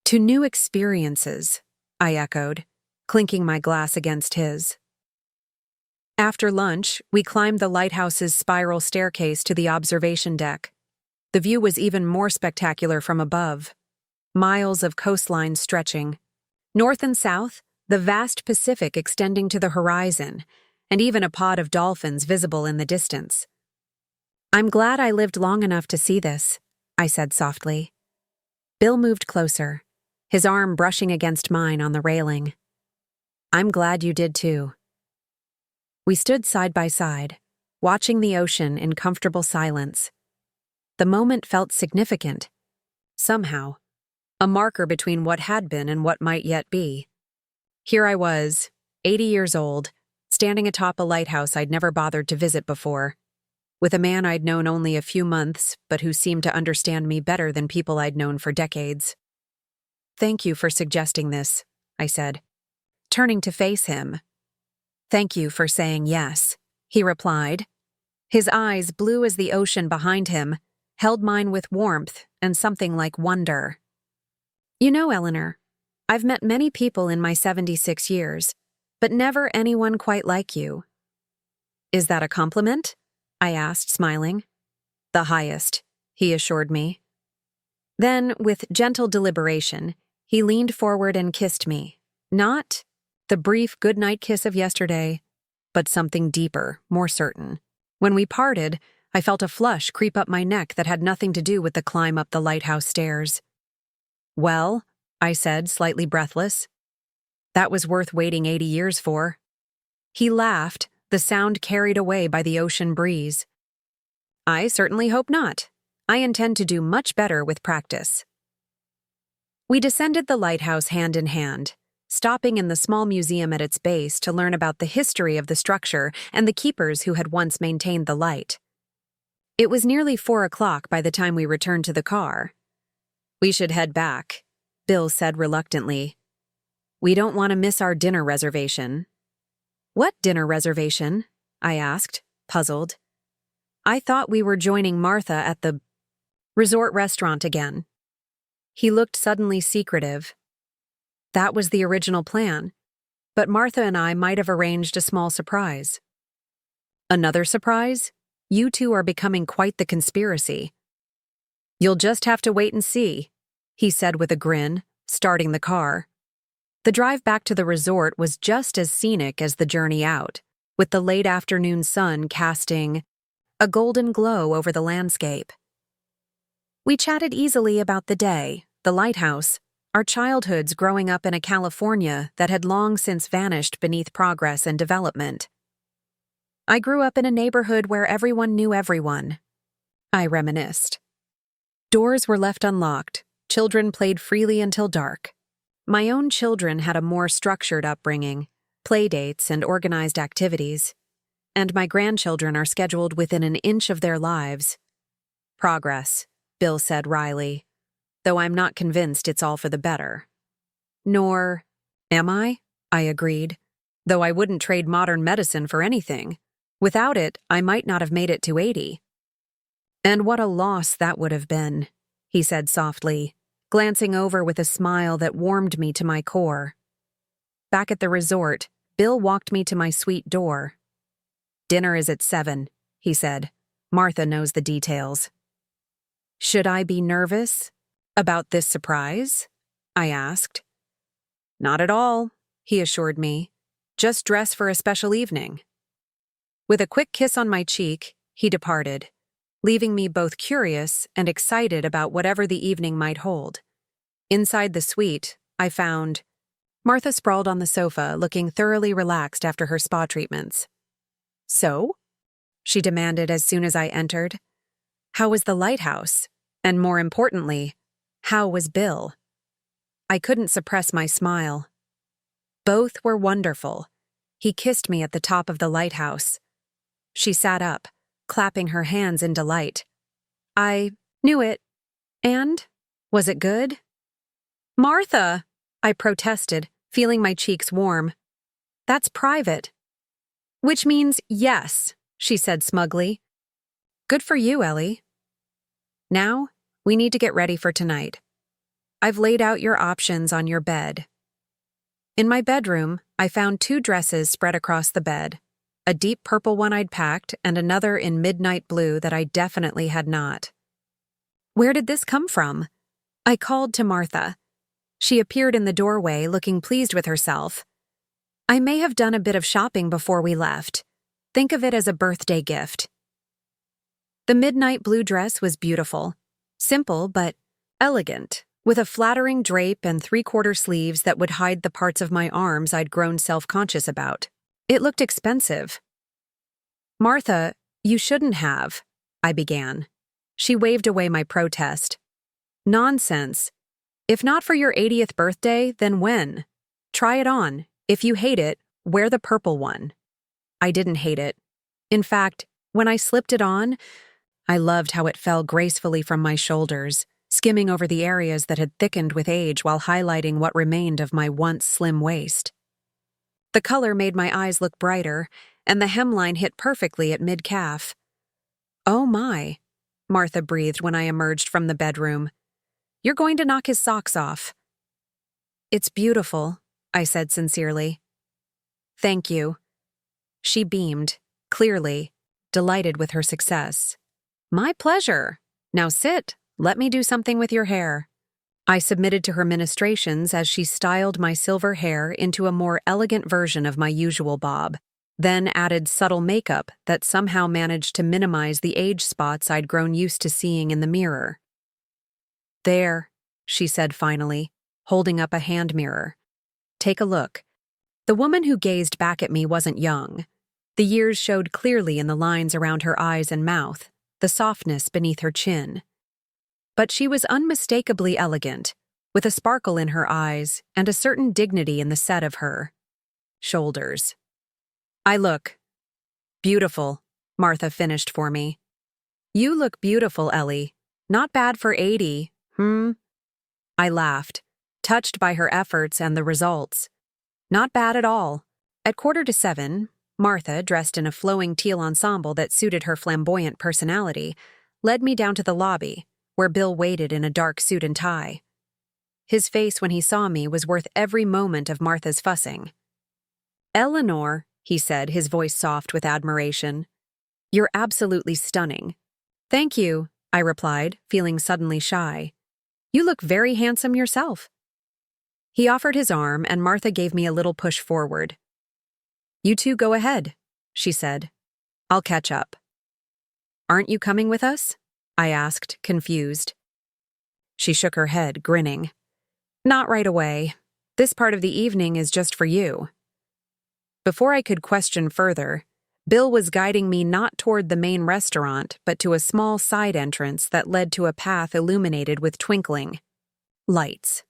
To new experiences, I echoed, clinking my glass against his. After lunch, we climbed the lighthouse's spiral staircase to the observation deck. The view was even more spectacular from above. Miles of coastline stretching. North and south, the vast Pacific extending to the horizon, and even a pod of dolphins visible in the distance. I'm glad I lived long enough to see this, I said softly. Bill moved closer, his arm brushing against mine on the railing. I'm glad you did too. We stood side by side, watching the ocean in comfortable silence. The moment felt significant. Somehow, a marker between what had been and what might yet be. Here I was, 80 years old, standing atop a lighthouse I'd never bothered to visit before, with a man I'd known only a few months, but who seemed to understand me better than people I'd known for decades. Thank you for suggesting this, I said, turning to face him. Thank you for saying yes, he replied. His eyes, blue as the ocean behind him, held mine with warmth and something like wonder. You know, Eleanor, I've met many people in my 76 years, but never anyone quite like you. Is that a compliment? I asked, smiling. The highest, he assured me. Then, with gentle deliberation, he leaned forward and kissed me. Not the brief goodnight kiss of yesterday, but something deeper, more certain. When we parted, I felt a flush creep up my neck that had nothing to do with the climb up the lighthouse stairs. Well, I said, slightly breathless. That was worth waiting 80 years for. He laughed, the sound carried away by the ocean breeze. I certainly hope not. I intend to do much better with practice. We descended the lighthouse hand in hand, stopping in the small museum at its base to learn about the history of the structure and the keepers who had once maintained the light. It was nearly 4 o'clock by the time we returned to the car. We should head back, Bill said reluctantly. We don't want to miss our dinner reservation. What dinner reservation? I asked, puzzled. I thought we were joining Martha at the resort restaurant again. He looked suddenly secretive. That was the original plan, but Martha and I might have arranged a small surprise. Another surprise? You two are becoming quite the conspiracy. You'll just have to wait and see, he said with a grin, starting the car. The drive back to the resort was just as scenic as the journey out, with the late afternoon sun casting a golden glow over the landscape. We chatted easily about the day, the lighthouse, our childhoods growing up in a California that had long since vanished beneath progress and development. I grew up in a neighborhood where everyone knew everyone. I reminisced. Doors were left unlocked, children played freely until dark. My own children had a more structured upbringing, play dates and organized activities, and my grandchildren are scheduled within an inch of their lives. Progress, Bill said wryly, though I'm not convinced it's all for the better. Nor am I? I agreed, though I wouldn't trade modern medicine for anything. Without it, I might not have made it to 80. And what a loss that would have been, he said softly, glancing over with a smile that warmed me to my core. Back at the resort, Bill walked me to my suite door. Dinner is at 7, he said. Martha knows the details. Should I be nervous about this surprise? I asked. Not at all, he assured me. Just dress for a special evening. With a quick kiss on my cheek, he departed, leaving me both curious and excited about whatever the evening might hold. Inside the suite, I found Martha sprawled on the sofa, looking thoroughly relaxed after her spa treatments. "So?" she demanded as soon as I entered. "How was the lighthouse? And more importantly, how was Bill?" I couldn't suppress my smile. Both were wonderful. He kissed me at the top of the lighthouse. She sat up, clapping her hands in delight. "I knew it. And? Was it good?" "Martha!" I protested, feeling my cheeks warm. "That's private." "Which means yes," she said smugly. "Good for you, Ellie. Now, we need to get ready for tonight. I've laid out your options on your bed." In my bedroom, I found 2 dresses spread across the bed, a deep purple one I'd packed and another in midnight blue that I definitely had not. "Where did this come from?" I called to Martha. She appeared in the doorway, looking pleased with herself. "I may have done a bit of shopping before we left. Think of it as a birthday gift." The midnight blue dress was beautiful, simple but elegant, with a flattering drape and 3/4 sleeves that would hide the parts of my arms I'd grown self-conscious about. It looked expensive. "Martha, you shouldn't have," I began. She waved away my protest. "Nonsense. If not for your 80th birthday, then when? Try it on. If you hate it, wear the purple one." I didn't hate it. In fact, when I slipped it on, I loved how it fell gracefully from my shoulders, skimming over the areas that had thickened with age while highlighting what remained of my once slim waist. The color made my eyes look brighter, and the hemline hit perfectly at mid-calf. "Oh my," Martha breathed when I emerged from the bedroom. "You're going to knock his socks off." "It's beautiful," I said sincerely. "Thank you." She beamed, clearly, delighted with her success. "My pleasure. Now sit. Let me do something with your hair." I submitted to her ministrations as she styled my silver hair into a more elegant version of my usual bob, then added subtle makeup that somehow managed to minimize the age spots I'd grown used to seeing in the mirror. "There," she said finally, holding up a hand mirror. "Take a look." The woman who gazed back at me wasn't young. The years showed clearly in the lines around her eyes and mouth, the softness beneath her chin. But she was unmistakably elegant, with a sparkle in her eyes and a certain dignity in the set of her shoulders. "I look beautiful," Martha finished for me. "You look beautiful, Ellie. Not bad for 80, I laughed, touched by her efforts and the results. "Not bad at all." At 6:45, Martha, dressed in a flowing teal ensemble that suited her flamboyant personality, led me down to the lobby, where Bill waited in a dark suit and tie. His face when he saw me was worth every moment of Martha's fussing. "Eleanor," he said, his voice soft with admiration. "You're absolutely stunning." "Thank you," I replied, feeling suddenly shy. "You look very handsome yourself." He offered his arm, and Martha gave me a little push forward. "You two go ahead," she said. "I'll catch up." "Aren't you coming with us?" I asked, confused. She shook her head, grinning. "Not right away. This part of the evening is just for you." Before I could question further, Bill was guiding me not toward the main restaurant, but to a small side entrance that led to a path illuminated with twinkling lights.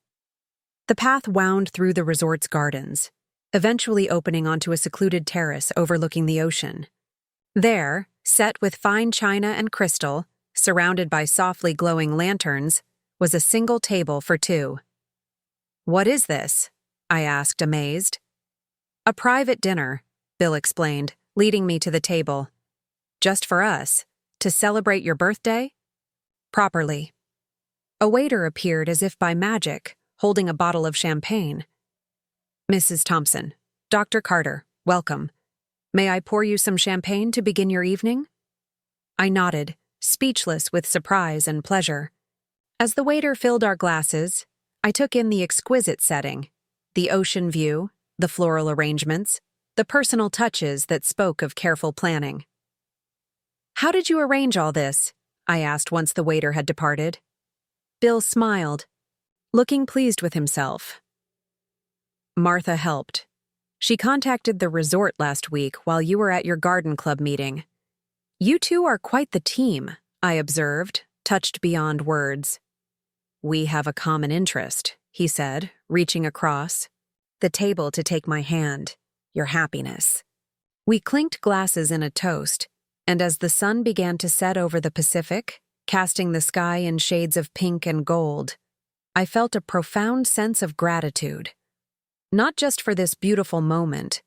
The path wound through the resort's gardens, eventually opening onto a secluded terrace overlooking the ocean. There, set with fine china and crystal, surrounded by softly glowing lanterns, was a single table for 2. "What is this?" I asked, amazed. "A private dinner," Bill explained, leading me to the table. "Just for us, to celebrate your birthday?" "Properly." A waiter appeared as if by magic, holding a bottle of champagne. "Mrs. Thompson, Dr. Carter, welcome. May I pour you some champagne to begin your evening?" I nodded, speechless with surprise and pleasure. As the waiter filled our glasses, I took in the exquisite setting, the ocean view, the floral arrangements, the personal touches that spoke of careful planning. "How did you arrange all this?" I asked once the waiter had departed. Bill smiled, looking pleased with himself. Martha helped. She contacted the resort last week while you were at your garden club meeting. You two are quite the team, I observed, touched beyond words. We have a common interest, he said, reaching across the table to take my hand. Your happiness. We clinked glasses in a toast, and as the sun began to set over the Pacific, casting the sky in shades of pink and gold, I felt a profound sense of gratitude. Not just for this beautiful moment,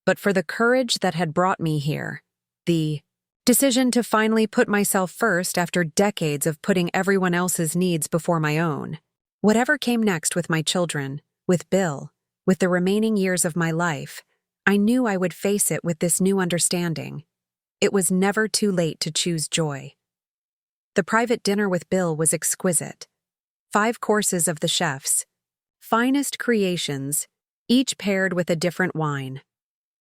but for the courage that had brought me here, the decision to finally put myself first after decades of putting everyone else's needs before my own. Whatever came next with my children, with Bill, with the remaining years of my life, I knew I would face it with this new understanding. It was never too late to choose joy. The private dinner with Bill was exquisite. 5 courses of the chef's finest creations, each paired with a different wine.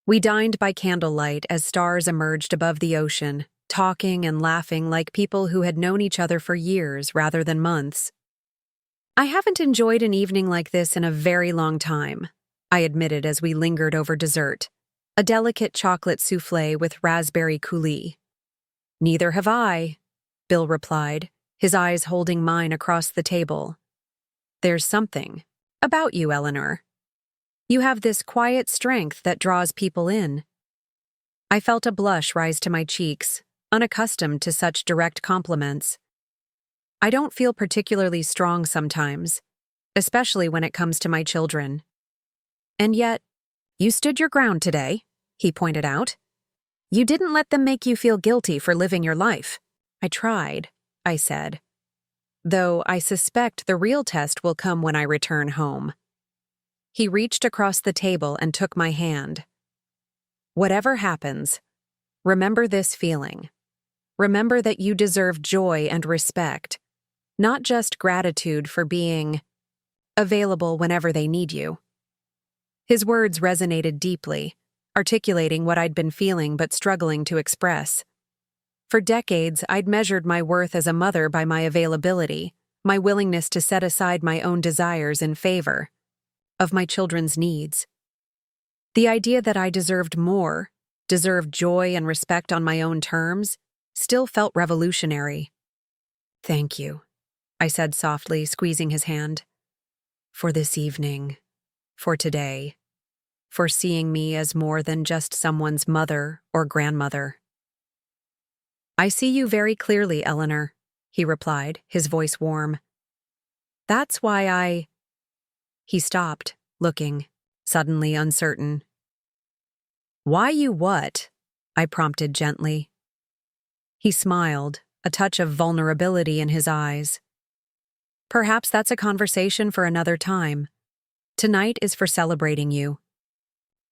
We dined by candlelight as stars emerged above the ocean, talking and laughing like people who had known each other for years rather than months. I haven't enjoyed an evening like this in a very long time, I admitted as we lingered over dessert, a delicate chocolate soufflé with raspberry coulis. Neither have I, Bill replied, his eyes holding mine across the table. There's something about you, Eleanor. You have this quiet strength that draws people in. I felt a blush rise to my cheeks, unaccustomed to such direct compliments. I don't feel particularly strong sometimes, especially when it comes to my children. And yet, you stood your ground today, he pointed out. You didn't let them make you feel guilty for living your life. I tried, I said. Though I suspect the real test will come when I return home. He reached across the table and took my hand. Whatever happens, remember this feeling. Remember that you deserve joy and respect, not just gratitude for being available whenever they need you. His words resonated deeply, articulating what I'd been feeling but struggling to express. For decades, I'd measured my worth as a mother by my availability, my willingness to set aside my own desires in favor of my children's needs. The idea that I deserved more, deserved joy and respect on my own terms, still felt revolutionary. Thank you, I said softly, squeezing his hand. For this evening, for today, for seeing me as more than just someone's mother or grandmother. I see you very clearly, Eleanor, he replied, his voice warm. That's why He stopped, looking, suddenly uncertain. Why you what? I prompted gently. He smiled, a touch of vulnerability in his eyes. Perhaps that's a conversation for another time. Tonight is for celebrating you.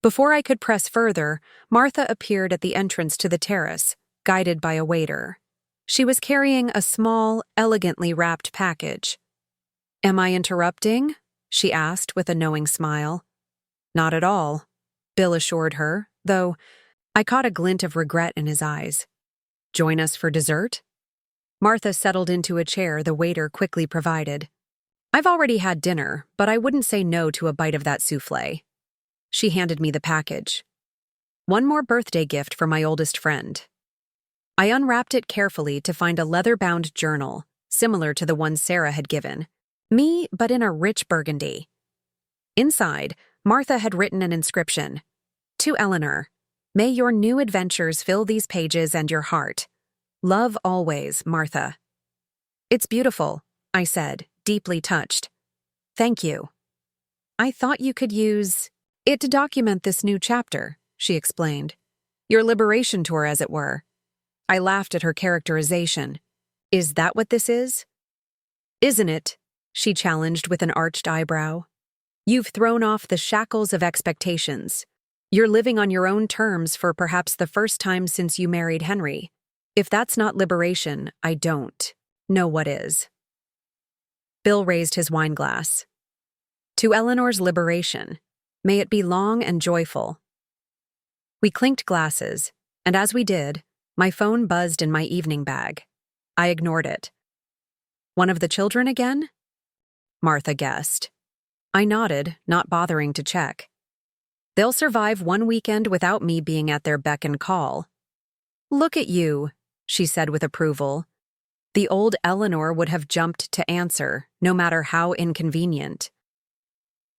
Before I could press further, Martha appeared at the entrance to the terrace, guided by a waiter. She was carrying a small, elegantly wrapped package. Am I interrupting? She asked with a knowing smile. Not at all, Bill assured her, though I caught a glint of regret in his eyes. Join us for dessert? Martha settled into a chair the waiter quickly provided. I've already had dinner, but I wouldn't say no to a bite of that soufflé. She handed me the package. One more birthday gift for my oldest friend. I unwrapped it carefully to find a leather-bound journal, similar to the one Sarah had given me, but in a rich burgundy. Inside, Martha had written an inscription. To Eleanor, may your new adventures fill these pages and your heart. Love always, Martha. It's beautiful, I said, deeply touched. Thank you. I thought you could use it to document this new chapter, she explained. Your liberation tour, as it were. I laughed at her characterization. Is that what this is? Isn't it? She challenged with an arched eyebrow. You've thrown off the shackles of expectations. You're living on your own terms for perhaps the first time since you married Henry. If that's not liberation, I don't know what is. Bill raised his wine glass. To Eleanor's liberation, may it be long and joyful. We clinked glasses, and as we did, my phone buzzed in my evening bag. I ignored it. One of the children again? Martha guessed. I nodded, not bothering to check. They'll survive one weekend without me being at their beck and call. Look at you, she said with approval. The old Eleanor would have jumped to answer, no matter how inconvenient.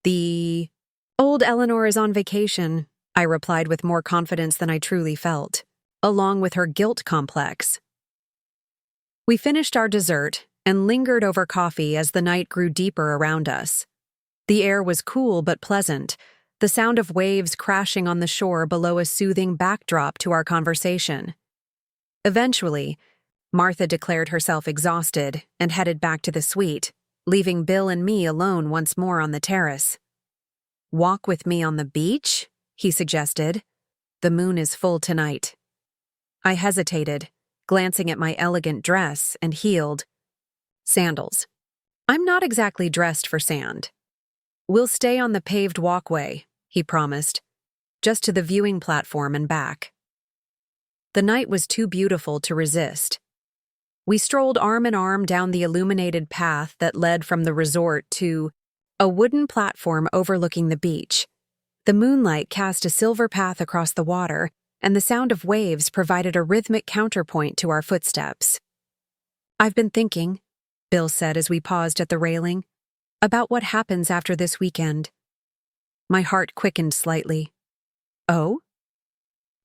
The old Eleanor is on vacation, I replied with more confidence than I truly felt, along with her guilt complex. We finished our dessert and lingered over coffee as the night grew deeper around us. The air was cool but pleasant, the sound of waves crashing on the shore below a soothing backdrop to our conversation. Eventually, Martha declared herself exhausted and headed back to the suite, leaving Bill and me alone once more on the terrace. Walk with me on the beach? He suggested. The moon is full tonight. I hesitated, glancing at my elegant dress and heeled sandals. I'm not exactly dressed for sand. We'll stay on the paved walkway, he promised, just to the viewing platform and back. The night was too beautiful to resist. We strolled arm in arm down the illuminated path that led from the resort to a wooden platform overlooking the beach. The moonlight cast a silver path across the water, and the sound of waves provided a rhythmic counterpoint to our footsteps. I've been thinking, Bill said as we paused at the railing, about what happens after this weekend. My heart quickened slightly. Oh?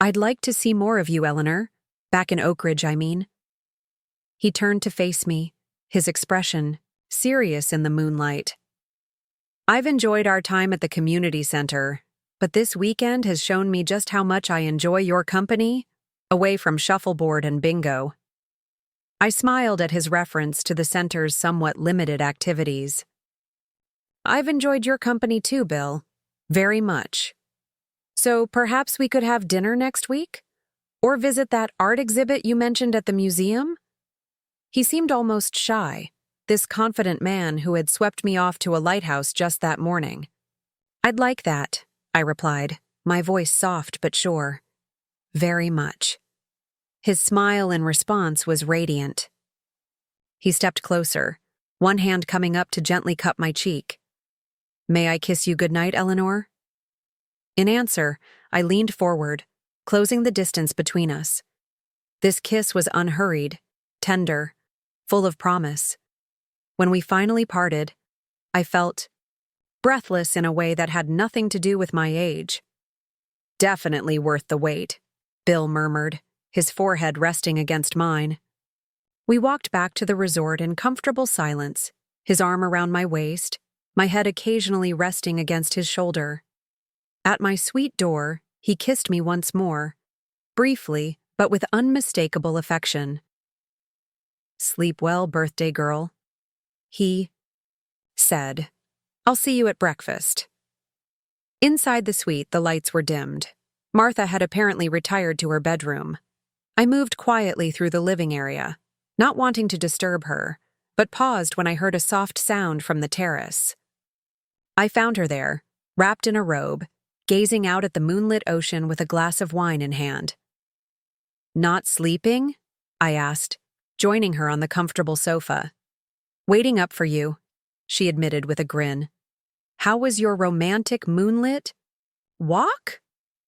I'd like to see more of you, Eleanor. Back in Oak Ridge, I mean. He turned to face me, his expression serious in the moonlight. I've enjoyed our time at the community center, but this weekend has shown me just how much I enjoy your company, away from shuffleboard and bingo. I smiled at his reference to the center's somewhat limited activities. I've enjoyed your company too, Bill. Very much. So perhaps we could have dinner next week? Or visit that art exhibit you mentioned at the museum? He seemed almost shy, this confident man who had swept me off to a lighthouse just that morning. I'd like that, I replied, my voice soft but sure. Very much. His smile in response was radiant. He stepped closer, one hand coming up to gently cup my cheek. May I kiss you goodnight, Eleanor? In answer, I leaned forward, closing the distance between us. This kiss was unhurried, tender, full of promise. When we finally parted, I felt breathless in a way that had nothing to do with my age. Definitely worth the wait, Bill murmured, his forehead resting against mine. We walked back to the resort in comfortable silence, his arm around my waist, my head occasionally resting against his shoulder. At my suite door, he kissed me once more, briefly but with unmistakable affection. Sleep well, birthday girl, he said. I'll see you at breakfast. Inside the suite, the lights were dimmed. Martha had apparently retired to her bedroom. I moved quietly through the living area, not wanting to disturb her, but paused when I heard a soft sound from the terrace. I found her there, wrapped in a robe, gazing out at the moonlit ocean with a glass of wine in hand. Not sleeping? I asked, joining her on the comfortable sofa. Waiting up for you, she admitted with a grin. How was your romantic moonlit walk?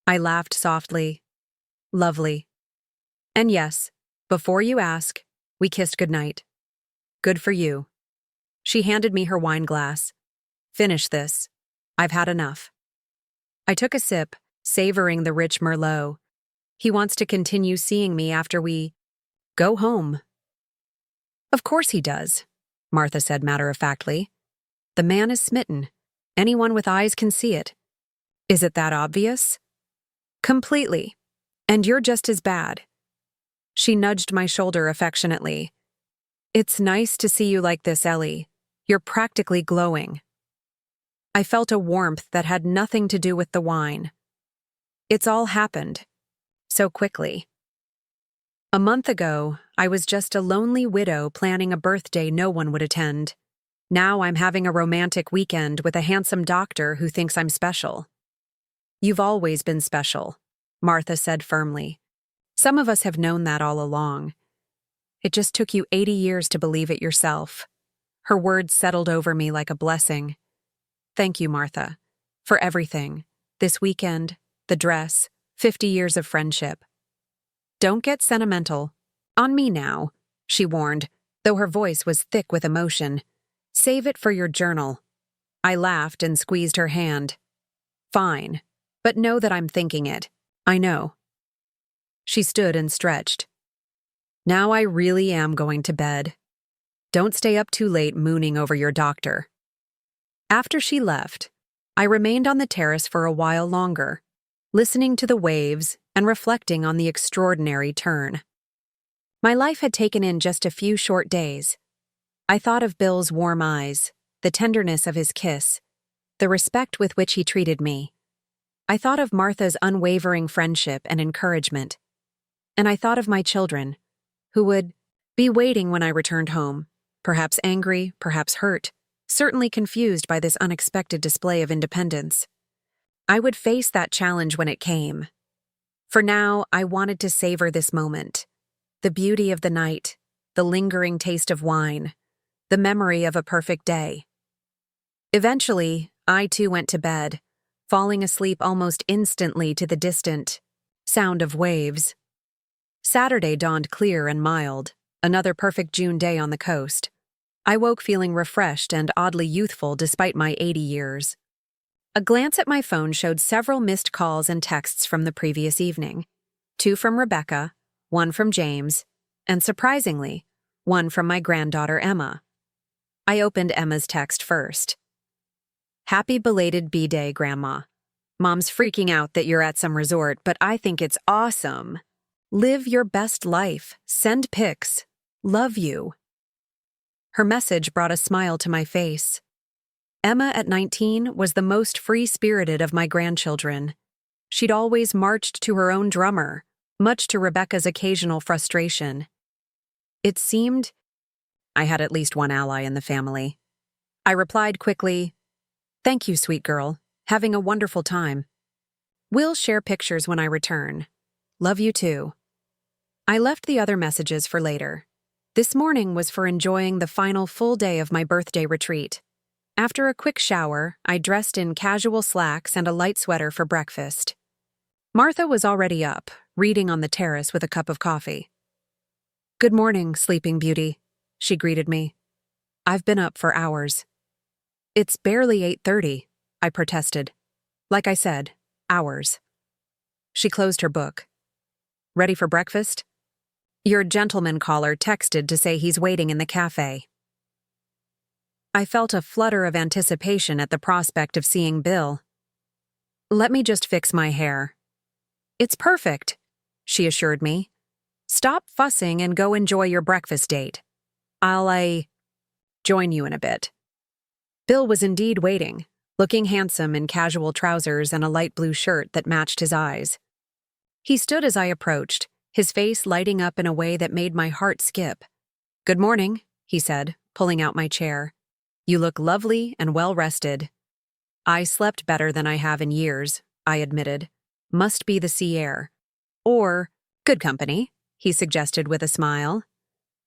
I laughed softly. Lovely. And yes, before you ask, we kissed goodnight. Good for you. She handed me her wine glass. Finish this. I've had enough. I took a sip, savoring the rich Merlot. He wants to continue seeing me after we go home. Of course he does, Martha said matter-of-factly. The man is smitten. Anyone with eyes can see it. Is it that obvious? Completely. And you're just as bad. She nudged my shoulder affectionately. It's nice to see you like this, Ellie. You're practically glowing. I felt a warmth that had nothing to do with the wine. It's all happened. So quickly. A month ago, I was just a lonely widow planning a birthday no one would attend. Now I'm having a romantic weekend with a handsome doctor who thinks I'm special. You've always been special, Martha said firmly. Some of us have known that all along. It just took you 80 years to believe it yourself. Her words settled over me like a blessing. Thank you, Martha. For everything. This weekend, the dress, 50 years of friendship. Don't get sentimental. On me now, she warned, though her voice was thick with emotion. Save it for your journal. I laughed and squeezed her hand. Fine, but know that I'm thinking it. I know. She stood and stretched. Now I really am going to bed. Don't stay up too late mooning over your doctor. After she left, I remained on the terrace for a while longer, listening to the waves and reflecting on the extraordinary turn. My life had taken in just a few short days. I thought of Bill's warm eyes, the tenderness of his kiss, the respect with which he treated me. I thought of Martha's unwavering friendship and encouragement. And I thought of my children, who would be waiting when I returned home, perhaps angry, perhaps hurt, certainly confused by this unexpected display of independence. I would face that challenge when it came. For now, I wanted to savor this moment. The beauty of the night, the lingering taste of wine, the memory of a perfect day. Eventually, I too went to bed, falling asleep almost instantly to the distant sound of waves. Saturday dawned clear and mild, another perfect June day on the coast. I woke feeling refreshed and oddly youthful despite my 80 years. A glance at my phone showed several missed calls and texts from the previous evening. 2 from Rebecca, 1 from James, and surprisingly, 1 from my granddaughter Emma. I opened Emma's text first. Happy belated B-Day, Grandma. Mom's freaking out that you're at some resort, but I think it's awesome. Live your best life. Send pics. Love you. Her message brought a smile to my face. Emma, at 19, was the most free-spirited of my grandchildren. She'd always marched to her own drummer, much to Rebecca's occasional frustration. It seemed I had at least one ally in the family. I replied quickly, "Thank you, sweet girl. Having a wonderful time. We'll share pictures when I return. Love you too." I left the other messages for later. This morning was for enjoying the final full day of my birthday retreat. After a quick shower, I dressed in casual slacks and a light sweater for breakfast. Martha was already up, reading on the terrace with a cup of coffee. "Good morning, sleeping beauty," she greeted me. "I've been up for hours." "It's barely 8:30, I protested. "Like I said, hours." She closed her book. "Ready for breakfast? Your gentleman caller texted to say he's waiting in the cafe." I felt a flutter of anticipation at the prospect of seeing Bill. "Let me just fix my hair." "It's perfect," she assured me. "Stop fussing and go enjoy your breakfast date. I'll join you in a bit." Bill was indeed waiting, looking handsome in casual trousers and a light blue shirt that matched his eyes. He stood as I approached, his face lighting up in a way that made my heart skip. "Good morning," he said, pulling out my chair. "You look lovely and well-rested." "I slept better than I have in years," I admitted. "Must be the sea air." "Or good company," he suggested with a smile.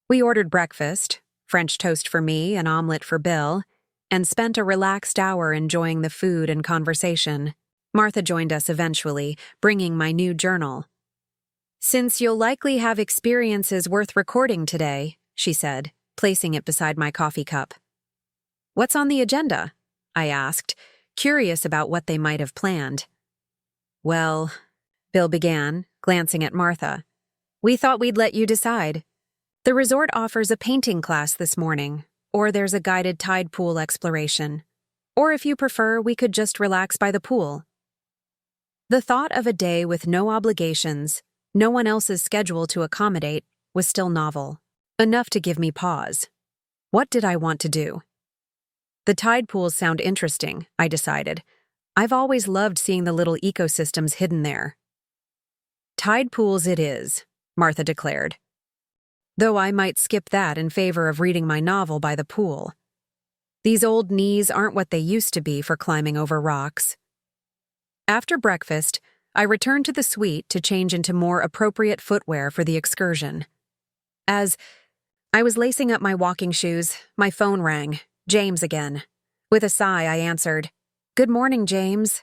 We ordered breakfast, French toast for me, an omelet for Bill, and spent a relaxed hour enjoying the food and conversation. Martha joined us eventually, bringing my new journal. "Since you'll likely have experiences worth recording today," she said, placing it beside my coffee cup. "What's on the agenda?" I asked, curious about what they might have planned. "Well," Bill began, glancing at Martha, "we thought we'd let you decide. The resort offers a painting class this morning, or there's a guided tide pool exploration. Or if you prefer, we could just relax by the pool." The thought of a day with no obligations, no one else's schedule to accommodate, was still novel, enough to give me pause. What did I want to do? The tide pools sound interesting, I decided. I've always loved seeing the little ecosystems hidden there. "Tide pools it is," Martha declared. Though I might skip that in favor of reading my novel by the pool. These old knees aren't what they used to be for climbing over rocks. After breakfast, I returned to the suite to change into more appropriate footwear for the excursion. As I was lacing up my walking shoes, my phone rang. James again. With a sigh, I answered, Good morning, James.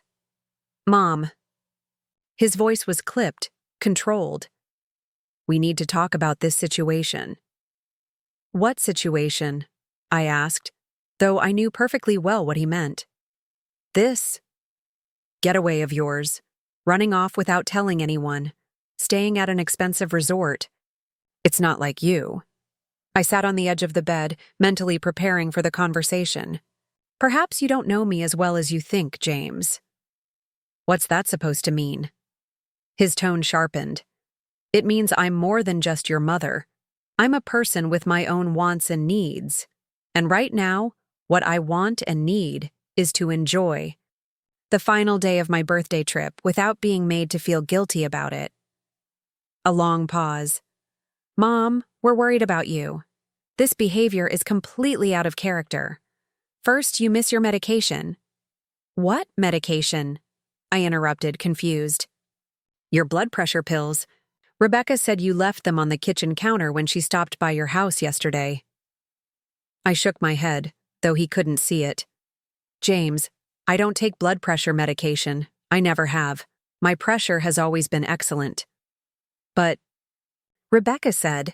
Mom. His voice was clipped, controlled. We need to talk about this situation. What situation? I asked, though I knew perfectly well what he meant. This getaway of yours, running off without telling anyone, staying at an expensive resort. It's not like you. I sat on the edge of the bed, mentally preparing for the conversation. Perhaps you don't know me as well as you think, James. What's that supposed to mean? His tone sharpened. It means I'm more than just your mother. I'm a person with my own wants and needs. And right now, what I want and need is to enjoy the final day of my birthday trip without being made to feel guilty about it. A long pause. Mom, we're worried about you. This behavior is completely out of character. First, you miss your medication. What medication? I interrupted, confused. Your blood pressure pills. Rebecca said you left them on the kitchen counter when she stopped by your house yesterday. I shook my head, though he couldn't see it. James, I don't take blood pressure medication. I never have. My pressure has always been excellent. But Rebecca said.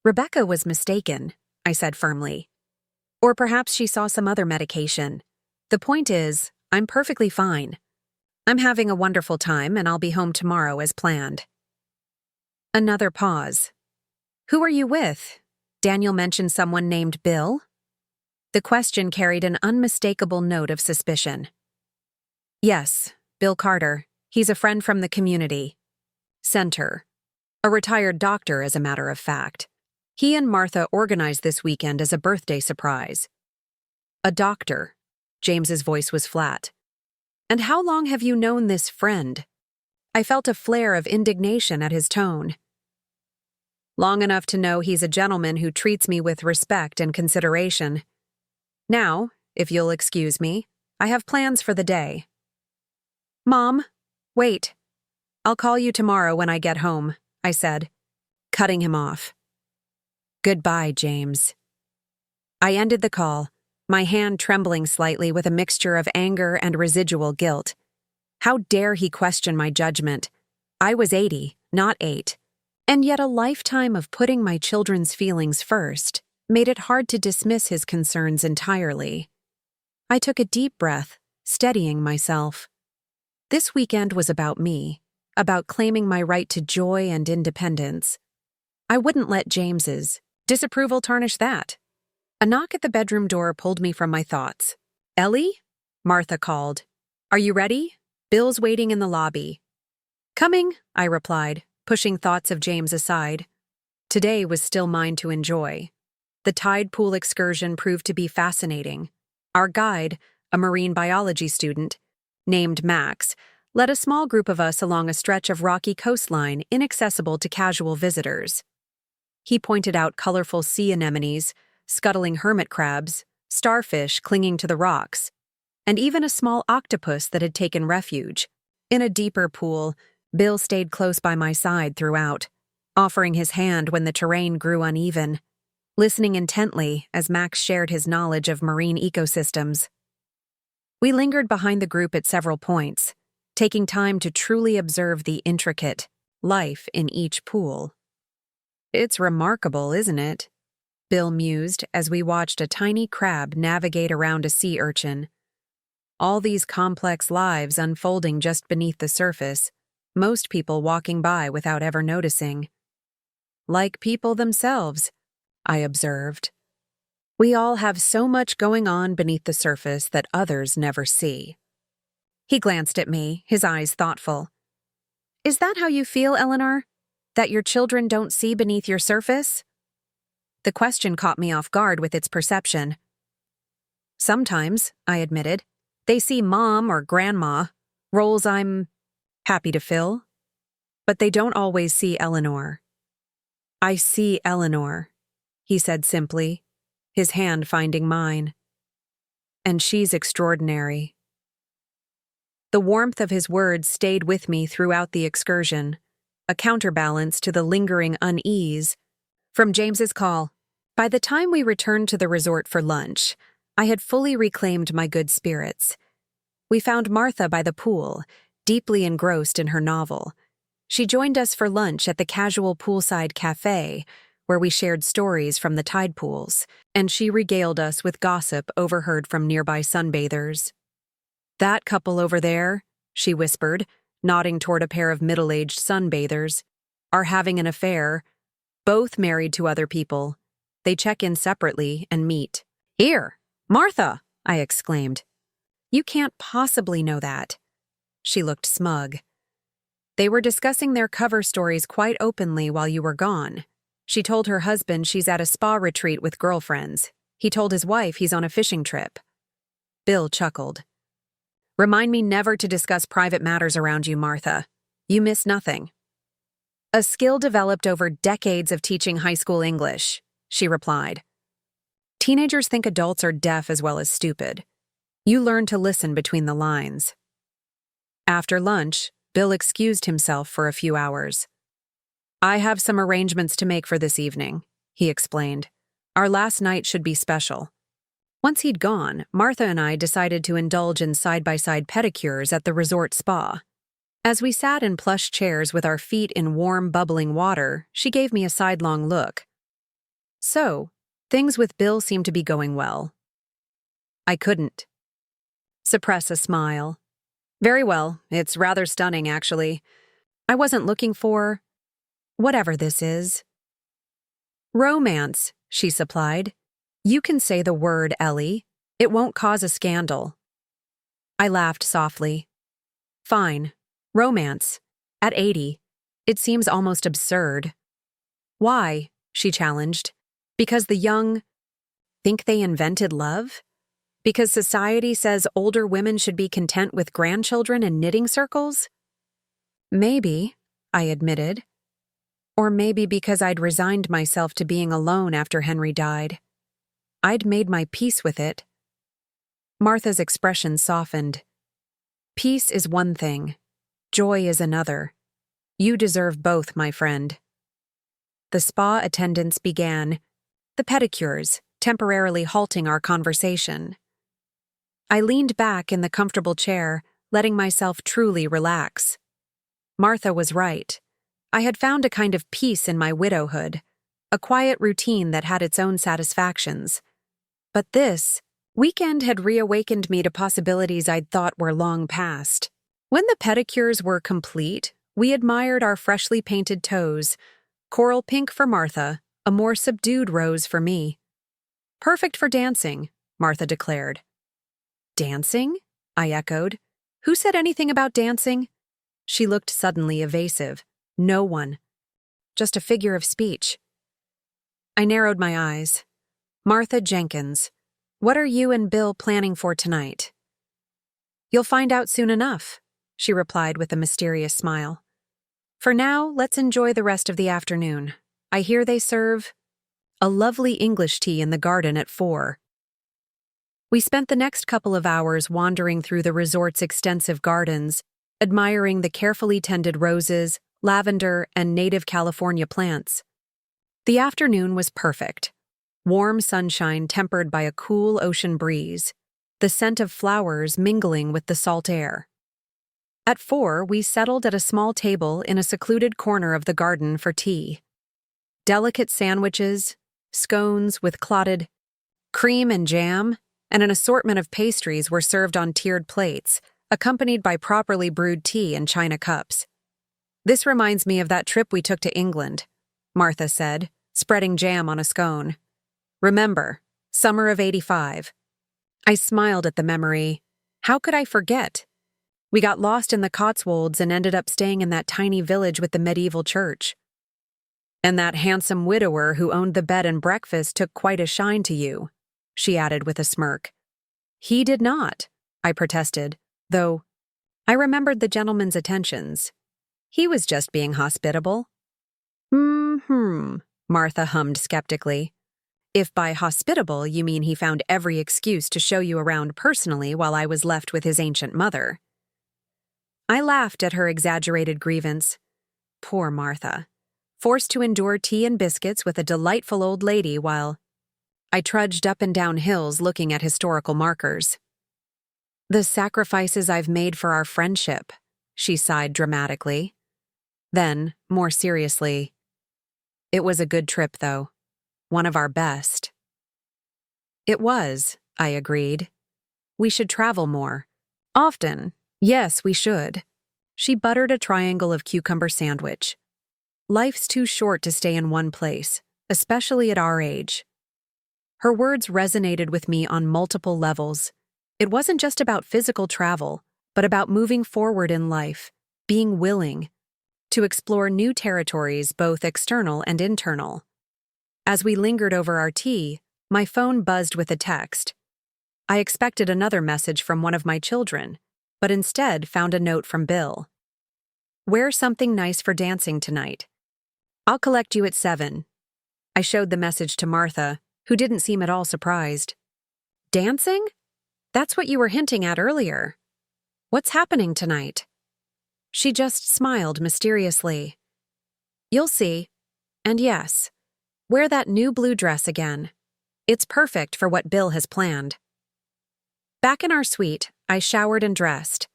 Rebecca was mistaken, I said firmly. Or perhaps she saw some other medication. The point is, I'm perfectly fine. I'm having a wonderful time and I'll be home tomorrow as planned. Another pause. Who are you with? Daniel mentioned someone named Bill? The question carried an unmistakable note of suspicion. Yes, Bill Carter. He's a friend from the community center. A retired doctor, as a matter of fact. He and Martha organized this weekend as a birthday surprise. A doctor. James's voice was flat. And how long have you known this friend? I felt a flare of indignation at his tone. Long enough to know he's a gentleman who treats me with respect and consideration. Now, if you'll excuse me, I have plans for the day. Mom, wait. I'll call you tomorrow when I get home, I said, cutting him off. Goodbye, James. I ended the call, my hand trembling slightly with a mixture of anger and residual guilt. How dare he question my judgment? I was 80, not 8. And yet a lifetime of putting my children's feelings first made it hard to dismiss his concerns entirely. I took a deep breath, steadying myself. This weekend was about me, about claiming my right to joy and independence. I wouldn't let James's disapproval tarnish that. A knock at the bedroom door pulled me from my thoughts. Ellie? Martha called. Are you ready? Bill's waiting in the lobby. Coming, I replied, pushing thoughts of James aside. Today was still mine to enjoy. The tide pool excursion proved to be fascinating. Our guide, a marine biology student, named Max, led a small group of us along a stretch of rocky coastline inaccessible to casual visitors. He pointed out colorful sea anemones, scuttling hermit crabs, starfish clinging to the rocks, and even a small octopus that had taken refuge. In a deeper pool, Bill stayed close by my side throughout, offering his hand when the terrain grew uneven, listening intently as Max shared his knowledge of marine ecosystems. We lingered behind the group at several points, taking time to truly observe the intricate life in each pool. It's remarkable, isn't it? Bill mused as we watched a tiny crab navigate around a sea urchin. All these complex lives unfolding just beneath the surface, most people walking by without ever noticing. Like people themselves, I observed. We all have so much going on beneath the surface that others never see. He glanced at me, his eyes thoughtful. Is that how you feel, Eleanor? That your children don't see beneath your surface? The question caught me off guard with its perception. Sometimes, I admitted, they see mom or grandma, roles I'm happy to fill. But they don't always see Eleanor. I see Eleanor, he said simply, his hand finding mine. And she's extraordinary. The warmth of his words stayed with me throughout the excursion, a counterbalance to the lingering unease from James's call. By the time we returned to the resort for lunch, I had fully reclaimed my good spirits. We found Martha by the pool, deeply engrossed in her novel. She joined us for lunch at the casual poolside cafe, where we shared stories from the tide pools, and she regaled us with gossip overheard from nearby sunbathers. "That couple over there," she whispered, nodding toward a pair of middle-aged sunbathers, "are having an affair, both married to other people. They check in separately and meet." "Here, Martha!" I exclaimed. "You can't possibly know that." She looked smug. "They were discussing their cover stories quite openly while you were gone. She told her husband she's at a spa retreat with girlfriends. He told his wife he's on a fishing trip." Bill chuckled. "Remind me never to discuss private matters around you, Martha. You miss nothing." "A skill developed over decades of teaching high school English," she replied. "Teenagers think adults are deaf as well as stupid. You learn to listen between the lines." After lunch, Bill excused himself for a few hours. "I have some arrangements to make for this evening," he explained. "Our last night should be special." Once he'd gone, Martha and I decided to indulge in side-by-side pedicures at the resort spa. As we sat in plush chairs with our feet in warm, bubbling water, she gave me a sidelong look. "So, things with Bill seem to be going well." I couldn't suppress a smile. "Very well. It's rather stunning, actually. I wasn't looking for whatever this is." "Romance," she supplied. "You can say the word, Ellie. It won't cause a scandal." I laughed softly. "Fine. Romance. At 80. It seems almost absurd." "Why?" she challenged. "Because the young think they invented love? Because society says older women should be content with grandchildren and knitting circles?" "Maybe," I admitted. "Or maybe because I'd resigned myself to being alone after Henry died. I'd made my peace with it." Martha's expression softened. "Peace is one thing. Joy is another. You deserve both, my friend." The spa attendants began, the pedicures temporarily halting our conversation. I leaned back in the comfortable chair, letting myself truly relax. Martha was right. I had found a kind of peace in my widowhood, a quiet routine that had its own satisfactions. But this weekend had reawakened me to possibilities I'd thought were long past. When the pedicures were complete, we admired our freshly painted toes, coral pink for Martha, a more subdued rose for me. "Perfect for dancing," Martha declared. "Dancing?" I echoed. "Who said anything about dancing?" She looked suddenly evasive. "No one. Just a figure of speech." I narrowed my eyes. "Martha Jenkins, what are you and Bill planning for tonight?" "You'll find out soon enough," she replied with a mysterious smile. "For now, let's enjoy the rest of the afternoon. I hear they serve a lovely English tea in the garden at 4. We spent the next couple of hours wandering through the resort's extensive gardens, admiring the carefully tended roses, lavender, and native California plants. The afternoon was perfect. Warm sunshine tempered by a cool ocean breeze, the scent of flowers mingling with the salt air. At 4, we settled at a small table in a secluded corner of the garden for tea. Delicate sandwiches, scones with clotted cream and jam, and an assortment of pastries were served on tiered plates, accompanied by properly brewed tea in china cups. "This reminds me of that trip we took to England," Martha said, spreading jam on a scone. "Remember, summer of 85. I smiled at the memory. How could I forget? We got lost in the Cotswolds and ended up staying in that tiny village with the medieval church. And that handsome widower who owned the bed and breakfast took quite a shine to you," she added with a smirk. "He did not," I protested, though I remembered the gentleman's attentions. He was just being hospitable. Martha hummed skeptically. "If by hospitable you mean he found every excuse to show you around personally while I was left with his ancient mother." I laughed at her exaggerated grievance. Poor Martha, forced to endure tea and biscuits with a delightful old lady while I trudged up and down hills looking at historical markers. The sacrifices I've made for our friendship, she sighed dramatically. Then, more seriously, it was a good trip, though. One of our best. It was, I agreed. We should travel more. Often. Yes, we should. She buttered a triangle of cucumber sandwich. Life's too short to stay in one place, especially at our age. Her words resonated with me on multiple levels. It wasn't just about physical travel, but about moving forward in life, being willing to explore new territories, both external and internal. As we lingered over our tea, my phone buzzed with a text. I expected another message from one of my children, but instead found a note from Bill. Wear something nice for dancing tonight. I'll collect you at 7. I showed the message to Martha, who didn't seem at all surprised. Dancing? That's what you were hinting at earlier. What's happening tonight? She just smiled mysteriously. You'll see. And yes, wear that new blue dress again. It's perfect for what Bill has planned. Back in our suite, I showered and dressed,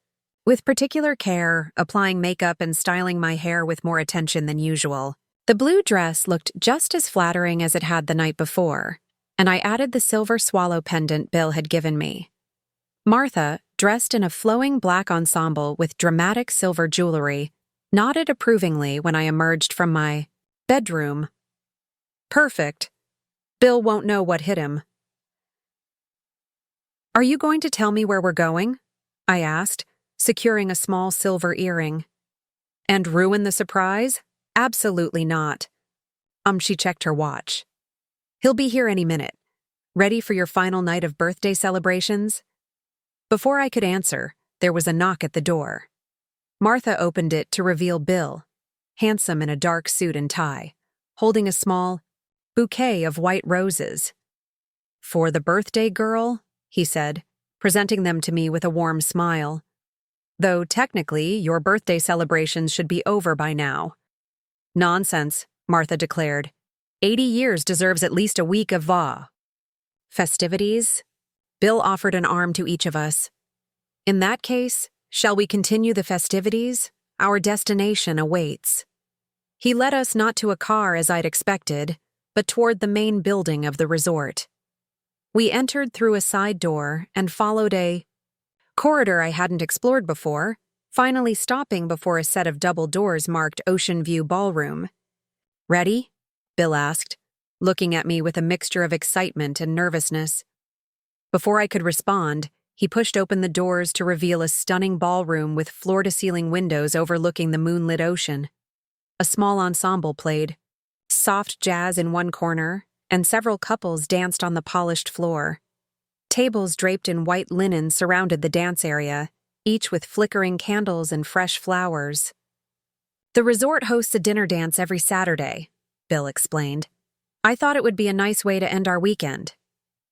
with particular care, applying makeup and styling my hair with more attention than usual. The blue dress looked just as flattering as it had the night before, and I added the silver swallow pendant Bill had given me. Martha, dressed in a flowing black ensemble with dramatic silver jewelry, nodded approvingly when I emerged from my bedroom. Perfect. Bill won't know what hit him. Are you going to tell me where we're going? I asked, securing a small silver earring. And ruin the surprise? Absolutely not. She checked her watch. He'll be here any minute. Ready for your final night of birthday celebrations? Before I could answer, there was a knock at the door. Martha opened it to reveal Bill, handsome in a dark suit and tie, holding a small bouquet of white roses. For the birthday girl, he said, presenting them to me with a warm smile. Though technically, your birthday celebrations should be over by now. Nonsense, Martha declared. 80 years deserves at least a week of festivities? Bill offered an arm to each of us. In that case, shall we continue the festivities? Our destination awaits. He led us not to a car as I'd expected, but toward the main building of the resort. We entered through a side door and followed a corridor I hadn't explored before, finally stopping before a set of double doors marked Ocean View Ballroom. Ready? Bill asked, looking at me with a mixture of excitement and nervousness. Before I could respond, he pushed open the doors to reveal a stunning ballroom with floor-to-ceiling windows overlooking the moonlit ocean. A small ensemble played, soft jazz in one corner, and several couples danced on the polished floor. Tables draped in white linen surrounded the dance area, each with flickering candles and fresh flowers. The resort hosts a dinner dance every Saturday, Bill explained. I thought it would be a nice way to end our weekend.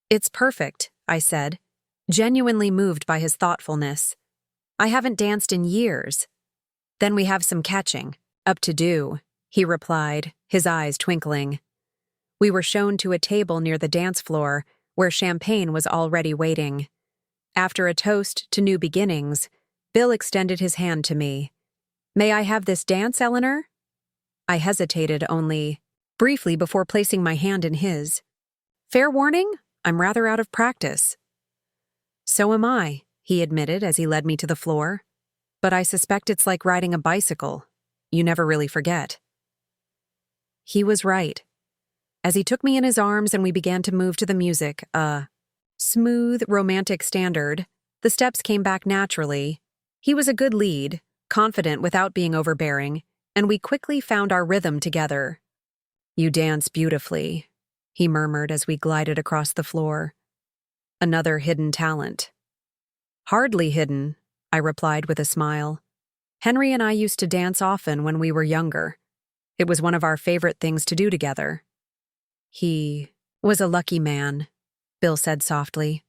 It's perfect, I said, genuinely moved by his thoughtfulness. I haven't danced in years. Then we have some catching up to do, he replied, his eyes twinkling. We were shown to a table near the dance floor, where champagne was already waiting. After a toast to new beginnings, Bill extended his hand to me. May I have this dance, Eleanor? I hesitated only briefly before placing my hand in his. Fair warning, I'm rather out of practice. So am I, he admitted as he led me to the floor. But I suspect it's like riding a bicycle. You never really forget. He was right. As he took me in his arms and we began to move to the music, a smooth, romantic standard, the steps came back naturally. He was a good lead, confident without being overbearing, and we quickly found our rhythm together. You dance beautifully, he murmured as we glided across the floor. Another hidden talent. Hardly hidden, I replied with a smile. Henry and I used to dance often when we were younger. It was one of our favorite things to do together. He was a lucky man, Bill said softly.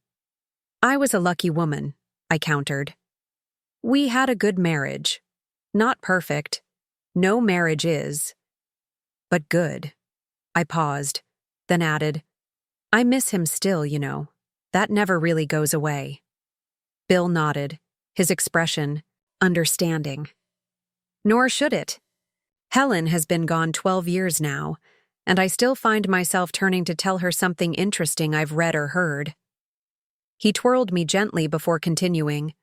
I was a lucky woman, I countered. We had a good marriage. Not perfect. No marriage is. But good. I paused, then added, I miss him still, you know. That never really goes away. Bill nodded, his expression understanding. Nor should it. Helen has been gone 12 years now, and I still find myself turning to tell her something interesting I've read or heard. He twirled me gently before continuing.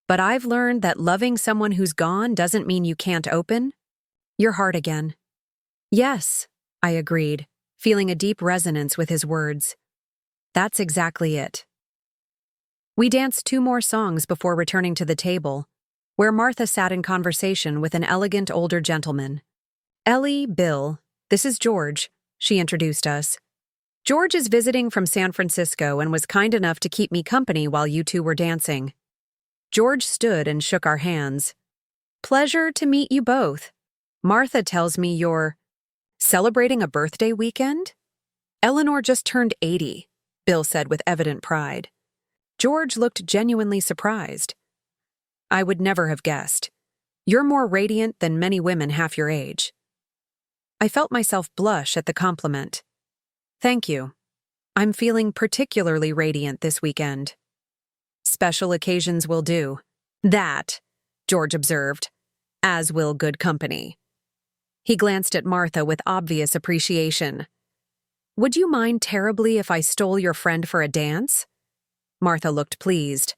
But I've learned that loving someone who's gone doesn't mean you can't open your heart again. Yes, I agreed, feeling a deep resonance with his words. That's exactly it. We danced 2 more songs before returning to the table, where Martha sat in conversation with an elegant older gentleman. Ellie, Bill, this is George, she introduced us. George is visiting from San Francisco and was kind enough to keep me company while you two were dancing. George stood and shook our hands. Pleasure to meet you both. Martha tells me you're celebrating a birthday weekend? Eleanor just turned 80, Bill said with evident pride. George looked genuinely surprised. I would never have guessed. You're more radiant than many women half your age. I felt myself blush at the compliment. Thank you. I'm feeling particularly radiant this weekend. Special occasions will do. That, George observed, as will good company. He glanced at Martha with obvious appreciation. Would you mind terribly if I stole your friend for a dance? Martha looked pleased.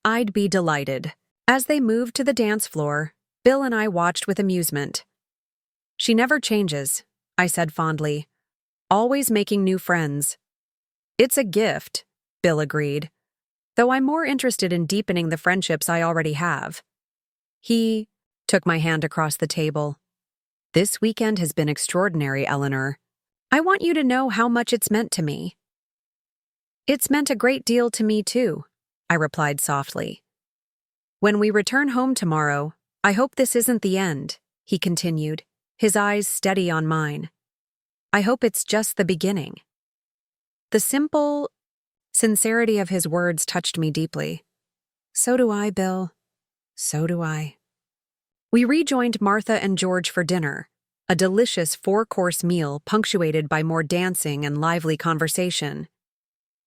I'd be delighted. As they moved to the dance floor, Bill and I watched with amusement. She never changes, I said fondly. Always making new friends. It's a gift, Bill agreed, though I'm more interested in deepening the friendships I already have. He took my hand across the table. This weekend has been extraordinary, Eleanor. I want you to know how much it's meant to me. It's meant a great deal to me, too, I replied softly. When we return home tomorrow, I hope this isn't the end, he continued, his eyes steady on mine. I hope it's just the beginning. The simple sincerity of his words touched me deeply. So do I, Bill. So do I. We rejoined Martha and George for dinner, a delicious 4-course meal punctuated by more dancing and lively conversation.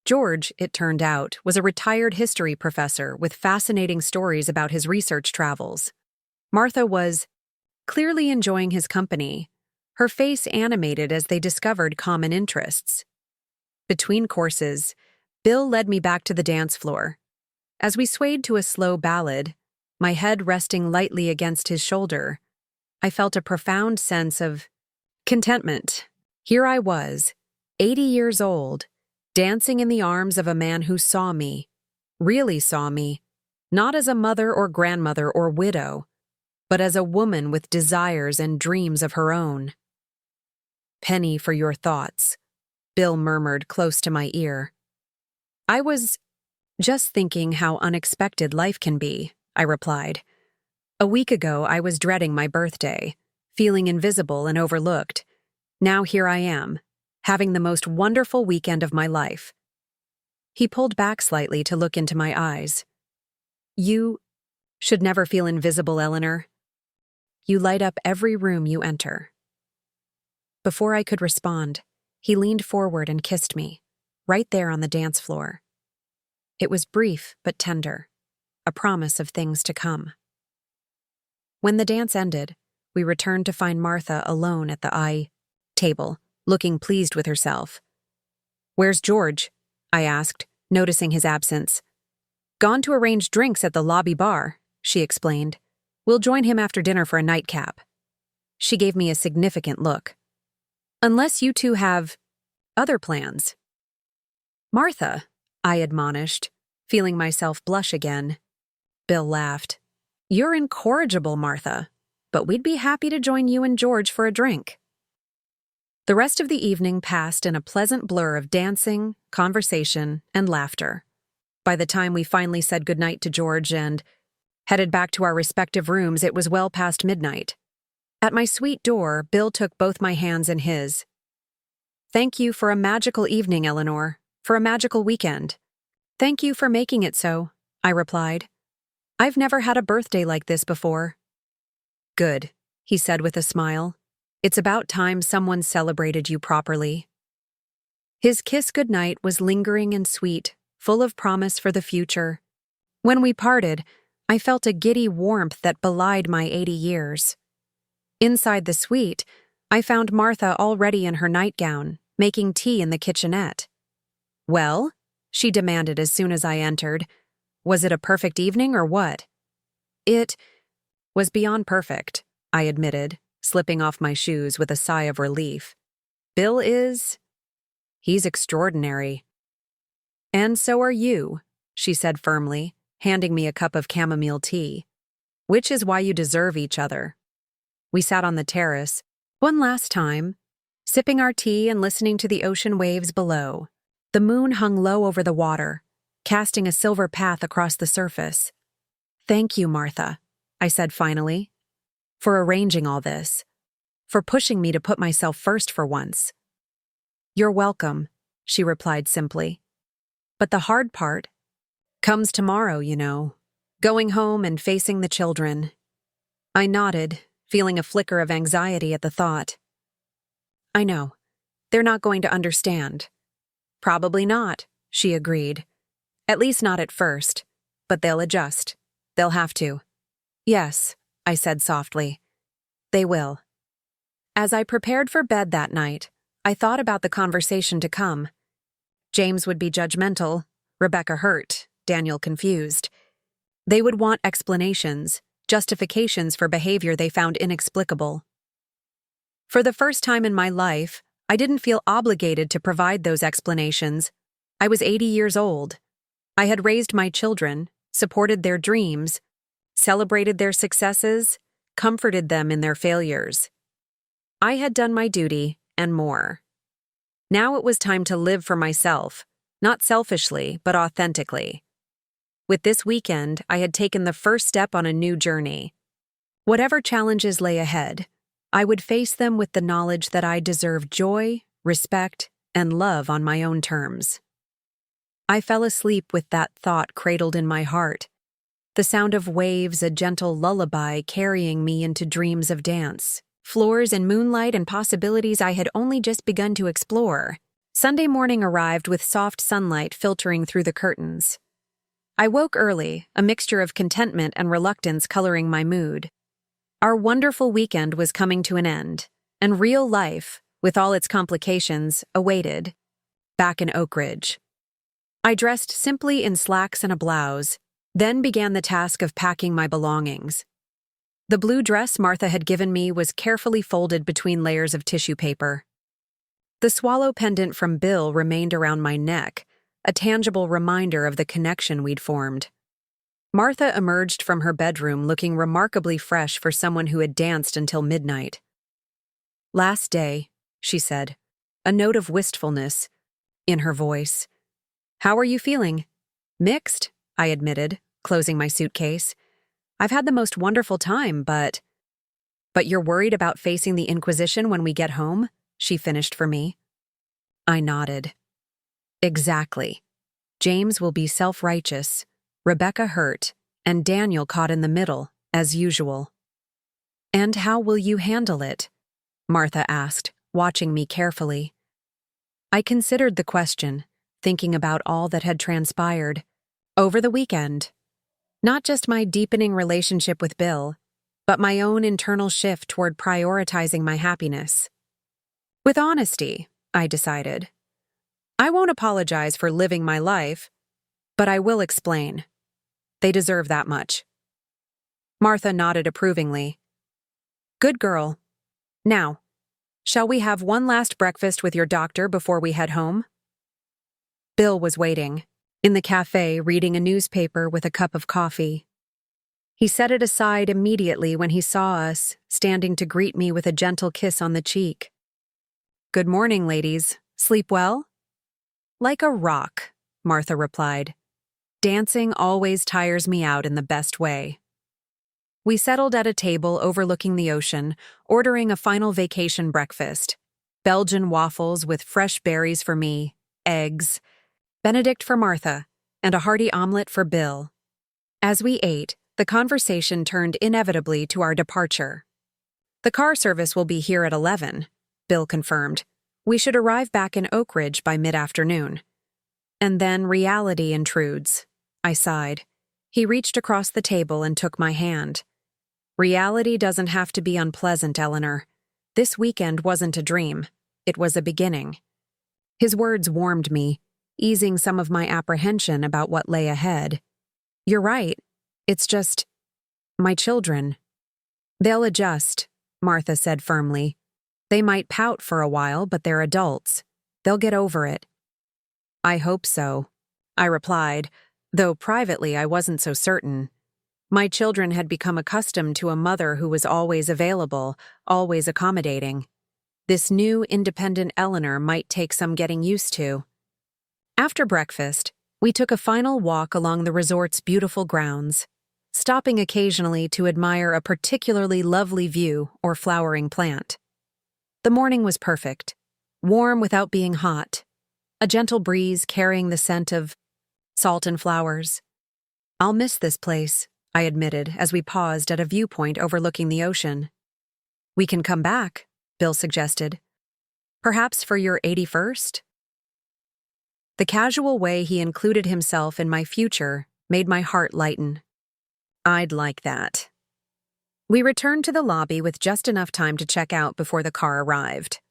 George, it turned out, was a retired history professor with fascinating stories about his research travels. Martha was clearly enjoying his company, her face animated as they discovered common interests. Between courses, Bill led me back to the dance floor. As we swayed to a slow ballad, my head resting lightly against his shoulder, I felt a profound sense of contentment. Here I was, 80 years old, dancing in the arms of a man who saw me, really saw me, not as a mother or grandmother or widow, but as a woman with desires and dreams of her own. Penny for your thoughts, Bill murmured close to my ear. I was just thinking how unexpected life can be, I replied. A week ago, I was dreading my birthday, feeling invisible and overlooked. Now here I am, having the most wonderful weekend of my life. He pulled back slightly to look into my eyes. You should never feel invisible, Eleanor. You light up every room you enter. Before I could respond, he leaned forward and kissed me, right there on the dance floor. It was brief but tender, a promise of things to come. When the dance ended, we returned to find Martha alone at the table, looking pleased with herself. Where's George? I asked, noticing his absence. Gone to arrange drinks at the lobby bar, she explained. We'll join him after dinner for a nightcap. She gave me a significant look. Unless you two have other plans. Martha, I admonished, feeling myself blush again. Bill laughed. You're incorrigible, Martha, but we'd be happy to join you and George for a drink. The rest of the evening passed in a pleasant blur of dancing, conversation, and laughter. By the time we finally said goodnight to George and headed back to our respective rooms, it was well past midnight. At my suite door, Bill took both my hands in his. Thank you for a magical evening, Eleanor, for a magical weekend. Thank you for making it so, I replied. I've never had a birthday like this before. Good, he said with a smile. It's about time someone celebrated you properly. His kiss goodnight was lingering and sweet, full of promise for the future. When we parted, I felt a giddy warmth that belied my 80 years. Inside the suite, I found Martha already in her nightgown, making tea in the kitchenette. "Well?" she demanded as soon as I entered. "Was it a perfect evening or what?" "It was beyond perfect," I admitted, slipping off my shoes with a sigh of relief. "Bill is... he's extraordinary." "And so are you," she said firmly, handing me a cup of chamomile tea. "Which is why you deserve each other." We sat on the terrace, one last time, sipping our tea and listening to the ocean waves below. The moon hung low over the water, casting a silver path across the surface. "Thank you, Martha," I said finally, "for arranging all this, for pushing me to put myself first for once." "You're welcome," she replied simply. "But the hard part comes tomorrow, you know, going home and facing the children." I nodded, feeling a flicker of anxiety at the thought. "I know. They're not going to understand." "Probably not," she agreed. "At least not at first. But they'll adjust. They'll have to." "Yes," I said softly. "They will." As I prepared for bed that night, I thought about the conversation to come. James would be judgmental, Rebecca hurt, Daniel confused. They would want explanations, justifications for behavior they found inexplicable. For the first time in my life, I didn't feel obligated to provide those explanations. I was 80 years old. I had raised my children, supported their dreams, celebrated their successes, comforted them in their failures. I had done my duty and more. Now it was time to live for myself, not selfishly, but authentically. With this weekend, I had taken the first step on a new journey. Whatever challenges lay ahead, I would face them with the knowledge that I deserved joy, respect, and love on my own terms. I fell asleep with that thought cradled in my heart, the sound of waves a gentle lullaby carrying me into dreams of dance, floors and moonlight and possibilities I had only just begun to explore. Sunday morning arrived with soft sunlight filtering through the curtains. I woke early, a mixture of contentment and reluctance coloring my mood. Our wonderful weekend was coming to an end, and real life, with all its complications, awaited, back in Oak Ridge. I dressed simply in slacks and a blouse, then began the task of packing my belongings. The blue dress Martha had given me was carefully folded between layers of tissue paper. The swallow pendant from Bill remained around my neck, a tangible reminder of the connection we'd formed. Martha emerged from her bedroom looking remarkably fresh for someone who had danced until midnight. "Last day," she said, a note of wistfulness in her voice. "How are you feeling?" "Mixed," I admitted, closing my suitcase. "I've had the most wonderful time, but..." "But you're worried about facing the Inquisition when we get home?" she finished for me. I nodded. "Exactly. James will be self-righteous, Rebecca hurt, and Daniel caught in the middle, as usual." "And how will you handle it?" Martha asked, watching me carefully. I considered the question, thinking about all that had transpired over the weekend. Not just my deepening relationship with Bill, but my own internal shift toward prioritizing my happiness. With honesty, I decided. I won't apologize for living my life, but I will explain. They deserve that much. Martha nodded approvingly. "Good girl. Now, shall we have one last breakfast with your doctor before we head home?" Bill was waiting, in the cafe reading a newspaper with a cup of coffee. He set it aside immediately when he saw us, standing to greet me with a gentle kiss on the cheek. "Good morning, ladies. Sleep well?" "Like a rock," Martha replied. "Dancing always tires me out in the best way." We settled at a table overlooking the ocean, ordering a final vacation breakfast. Belgian waffles with fresh berries for me, eggs, Benedict for Martha, and a hearty omelet for Bill. As we ate, the conversation turned inevitably to our departure. "The car service will be here at 11, Bill confirmed. "We should arrive back in Oak Ridge by mid-afternoon." And then reality intrudes. I sighed. He reached across the table and took my hand. Reality doesn't have to be unpleasant, Eleanor. This weekend wasn't a dream. It was a beginning. His words warmed me, easing some of my apprehension about what lay ahead. You're right. It's just my children. They'll adjust, Martha said firmly. They might pout for a while, but they're adults. They'll get over it. I hope so, I replied, though privately I wasn't so certain. My children had become accustomed to a mother who was always available, always accommodating. This new, independent Eleanor might take some getting used to. After breakfast, we took a final walk along the resort's beautiful grounds, stopping occasionally to admire a particularly lovely view or flowering plant. The morning was perfect, warm without being hot, a gentle breeze carrying the scent of salt and flowers. I'll miss this place, I admitted as we paused at a viewpoint overlooking the ocean. We can come back, Bill suggested. Perhaps for your 81st? The casual way he included himself in my future made my heart lighten. I'd like that. We returned to the lobby with just enough time to check out before the car arrived.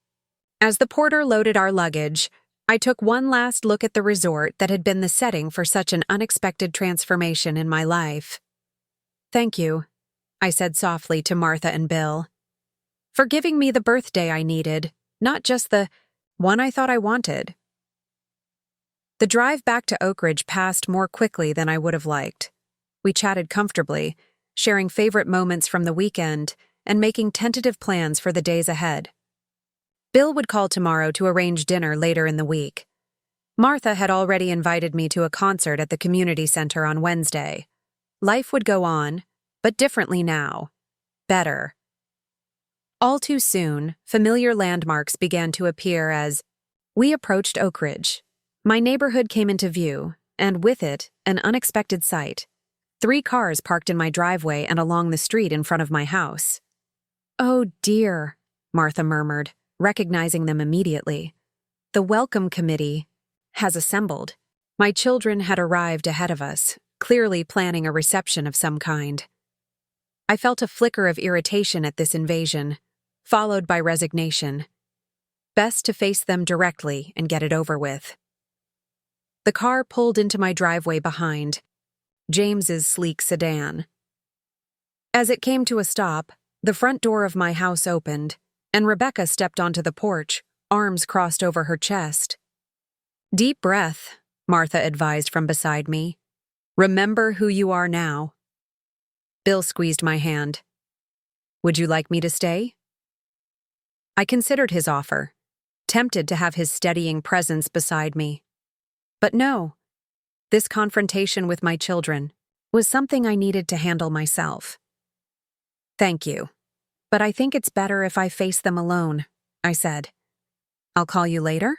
As the porter loaded our luggage, I took one last look at the resort that had been the setting for such an unexpected transformation in my life. Thank you, I said softly to Martha and Bill, for giving me the birthday I needed, not just the one I thought I wanted. The drive back to Oak Ridge passed more quickly than I would have liked. We chatted comfortably, sharing favorite moments from the weekend and making tentative plans for the days ahead. Bill would call tomorrow to arrange dinner later in the week. Martha had already invited me to a concert at the community center on Wednesday. Life would go on, but differently now. Better. All too soon, familiar landmarks began to appear as we approached Oak Ridge. My neighborhood came into view, and with it, an unexpected sight. 3 cars parked in my driveway and along the street in front of my house. Oh dear, Martha murmured, recognizing them immediately. The welcome committee has assembled. My children had arrived ahead of us, clearly planning a reception of some kind. I felt a flicker of irritation at this invasion, followed by resignation. Best to face them directly and get it over with. The car pulled into my driveway behind, James's sleek sedan. As it came to a stop, the front door of my house opened, and Rebecca stepped onto the porch, arms crossed over her chest. Deep breath, Martha advised from beside me. Remember who you are now. Bill squeezed my hand. Would you like me to stay? I considered his offer, tempted to have his steadying presence beside me. But no, this confrontation with my children was something I needed to handle myself. Thank you, but I think it's better if I face them alone, I said. I'll call you later?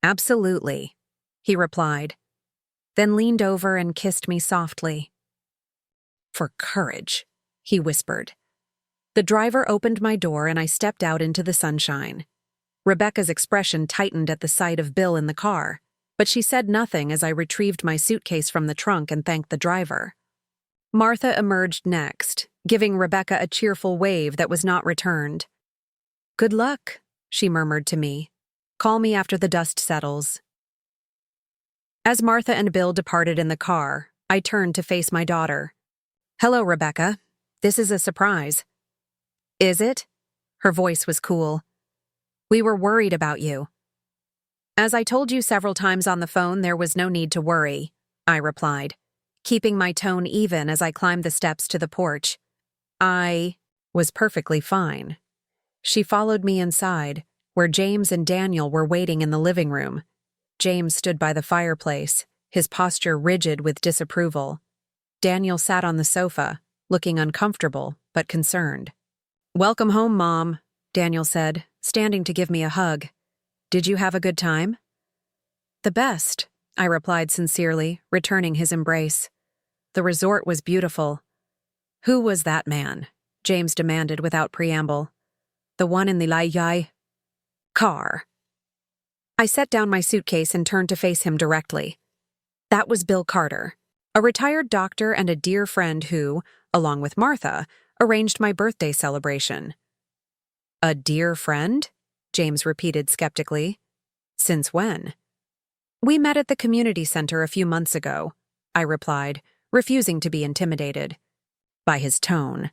Absolutely, he replied, then leaned over and kissed me softly. For courage, he whispered. The driver opened my door and I stepped out into the sunshine. Rebecca's expression tightened at the sight of Bill in the car, but she said nothing as I retrieved my suitcase from the trunk and thanked the driver. Martha emerged next, giving Rebecca a cheerful wave that was not returned. Good luck, she murmured to me. Call me after the dust settles. As Martha and Bill departed in the car, I turned to face my daughter. Hello, Rebecca. This is a surprise. Is it? Her voice was cool. We were worried about you. As I told you several times on the phone, there was no need to worry, I replied, keeping my tone even as I climbed the steps to the porch. I was perfectly fine. She followed me inside, where James and Daniel were waiting in the living room. James stood by the fireplace, his posture rigid with disapproval. Daniel sat on the sofa, looking uncomfortable but concerned. Welcome home, Mom, Daniel said, standing to give me a hug. Did you have a good time? The best, I replied sincerely, returning his embrace. The resort was beautiful. Who was that man? James demanded without preamble. The one in the Lai car. I set down my suitcase and turned to face him directly. That was Bill Carter, a retired doctor and a dear friend who, along with Martha, arranged my birthday celebration. A dear friend? James repeated skeptically. Since when? We met at the community center a few months ago, I replied, refusing to be intimidated by his tone.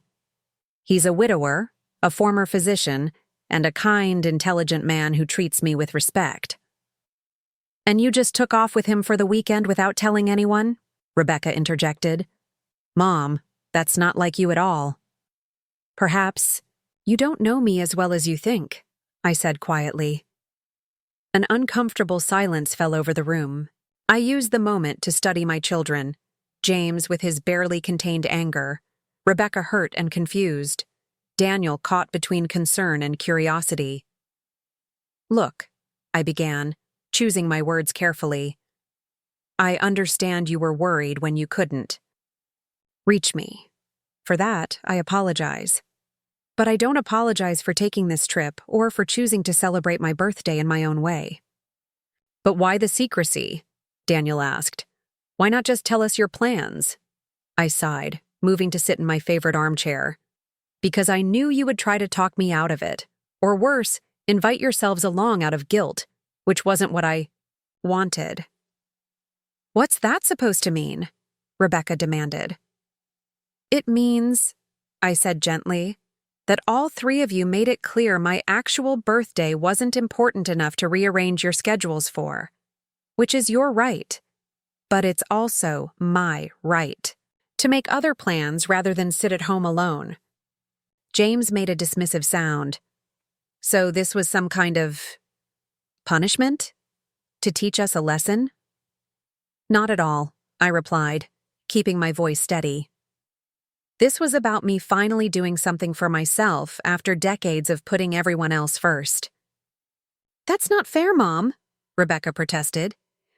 He's a widower, a former physician, and a kind, intelligent man who treats me with respect. And you just took off with him for the weekend without telling anyone? Rebecca interjected. Mom, that's not like you at all. Perhaps you don't know me as well as you think, I said quietly. An uncomfortable silence fell over the room. I used the moment to study my children, James with his barely contained anger, Rebecca hurt and confused, Daniel caught between concern and curiosity. Look, I began, choosing my words carefully. I understand you were worried when you couldn't reach me. For that, I apologize. But I don't apologize for taking this trip or for choosing to celebrate my birthday in my own way. But why the secrecy? Daniel asked. Why not just tell us your plans? I sighed, moving to sit in my favorite armchair. Because I knew you would try to talk me out of it. Or worse, invite yourselves along out of guilt, which wasn't what I wanted. What's that supposed to mean? Rebecca demanded. It means, I said gently, that all three of you made it clear my actual birthday wasn't important enough to rearrange your schedules for, which is your right. But it's also my right to make other plans rather than sit at home alone. James made a dismissive sound. So this was some kind of punishment? To teach us a lesson? Not at all, I replied, keeping my voice steady. This was about me finally doing something for myself after decades of putting everyone else first. That's not fair, Mom, Rebecca protested.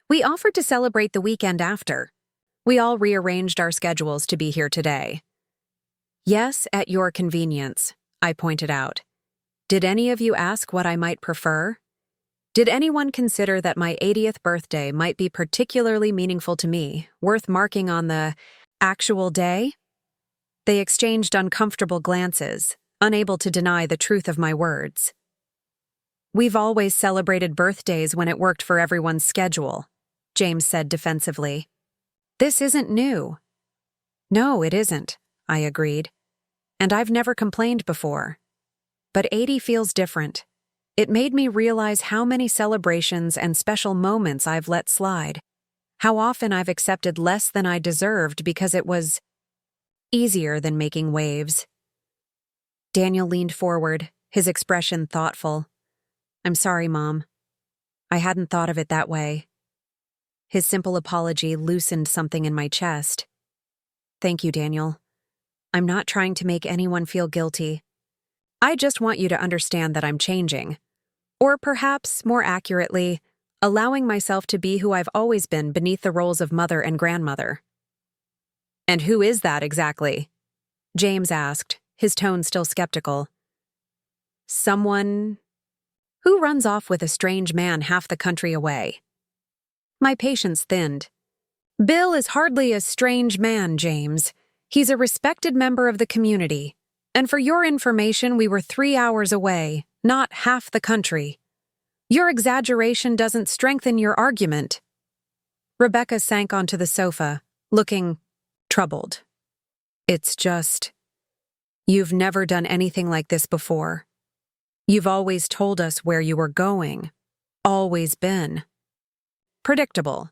We offered to celebrate the weekend after. We all rearranged our schedules to be here today. Yes, at your convenience, I pointed out. Did any of you ask what I might prefer? Did anyone consider that my 80th birthday might be particularly meaningful to me, worth marking on the actual day? They exchanged uncomfortable glances, unable to deny the truth of my words. We've always celebrated birthdays when it worked for everyone's schedule, James said defensively. This isn't new. No, it isn't, I agreed. And I've never complained before. But 80 feels different. It made me realize how many celebrations and special moments I've let slide. How often I've accepted less than I deserved because it was easier than making waves. Daniel leaned forward, his expression thoughtful. I'm sorry, Mom. I hadn't thought of it that way. His simple apology loosened something in my chest. Thank you, Daniel. I'm not trying to make anyone feel guilty. I just want you to understand that I'm changing. Or perhaps, more accurately, allowing myself to be who I've always been beneath the roles of mother and grandmother. And who is that exactly? James asked, his tone still skeptical. Someone who runs off with a strange man half the country away. My patience thinned. Bill is hardly a strange man, James. He's a respected member of the community. And for your information, we were 3 hours away, not half the country. Your exaggeration doesn't strengthen your argument. Rebecca sank onto the sofa, looking troubled. It's just, you've never done anything like this before. You've always told us where you were going. Always been. Predictable.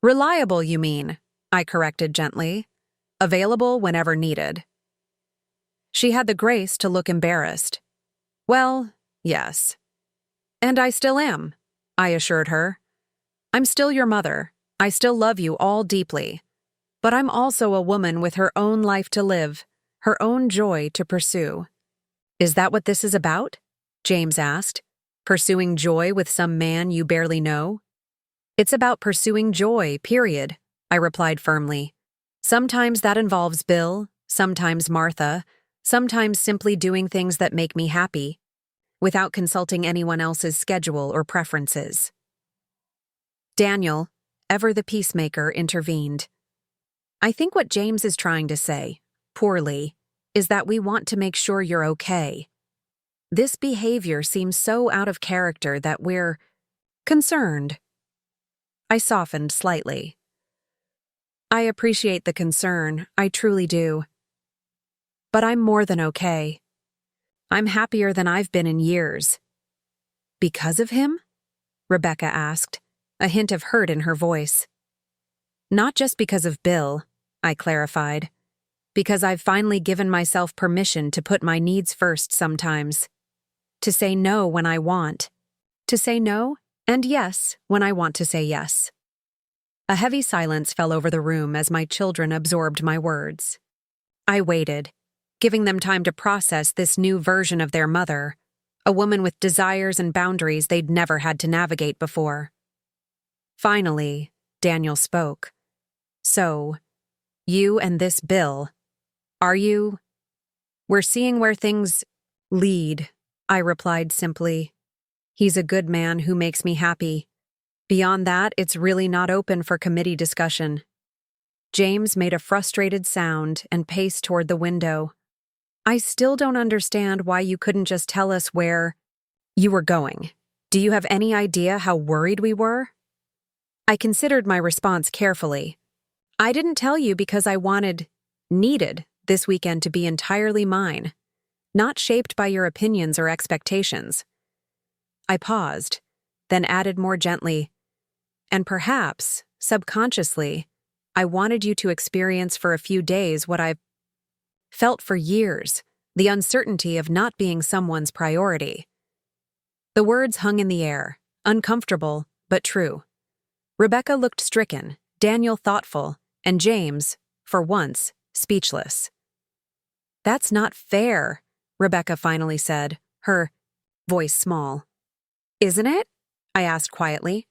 Reliable, you mean, I corrected gently. Available whenever needed. She had the grace to look embarrassed. Well, yes. And I still am, I assured her. I'm still your mother. I still love you all deeply. But I'm also a woman with her own life to live, her own joy to pursue. Is that what this is about? James asked. Pursuing joy with some man you barely know? It's about pursuing joy, period, I replied firmly. Sometimes that involves Bill, sometimes Martha, sometimes simply doing things that make me happy, without consulting anyone else's schedule or preferences. Daniel, ever the peacemaker, intervened. I think what James is trying to say, poorly, is that we want to make sure you're okay. This behavior seems so out of character that we're concerned. I softened slightly. I appreciate the concern, I truly do. But I'm more than okay. I'm happier than I've been in years. Because of him? Rebecca asked, a hint of hurt in her voice. Not just because of Bill, I clarified. Because I've finally given myself permission to put my needs first sometimes. To say no when I want. To say no and yes when I want to say yes. A heavy silence fell over the room as my children absorbed my words. I waited, giving them time to process this new version of their mother, a woman with desires and boundaries they'd never had to navigate before. Finally, Daniel spoke. So, you and this Bill, are you? We're seeing where things lead, I replied simply. He's a good man who makes me happy. Beyond that, it's really not open for committee discussion. James made a frustrated sound and paced toward the window. I still don't understand why you couldn't just tell us where you were going. Do you have any idea how worried we were? I considered my response carefully. I didn't tell you because I needed this weekend to be entirely mine, not shaped by your opinions or expectations. I paused, then added more gently, and perhaps, subconsciously, I wanted you to experience for a few days what I've felt for years, the uncertainty of not being someone's priority. The words hung in the air, uncomfortable, but true. Rebecca looked stricken, Daniel thoughtful, and James, for once, speechless. That's not fair, Rebecca finally said, her voice small. Isn't it? I asked quietly.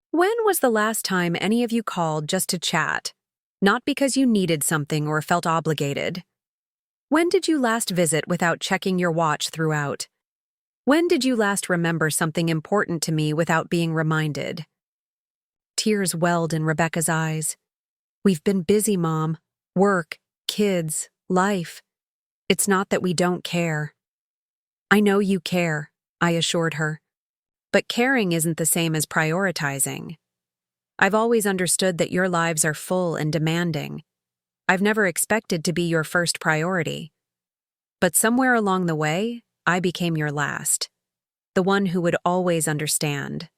When was the last time any of you called just to chat? Not because you needed something or felt obligated. When did you last visit without checking your watch throughout? When did you last remember something important to me without being reminded? Tears welled in Rebecca's eyes. We've been busy, Mom. Work, kids, life. It's not that we don't care. I know you care, I assured her. But caring isn't the same as prioritizing. I've always understood that your lives are full and demanding. I've never expected to be your first priority. But somewhere along the way, I became your last. The one who would always understand.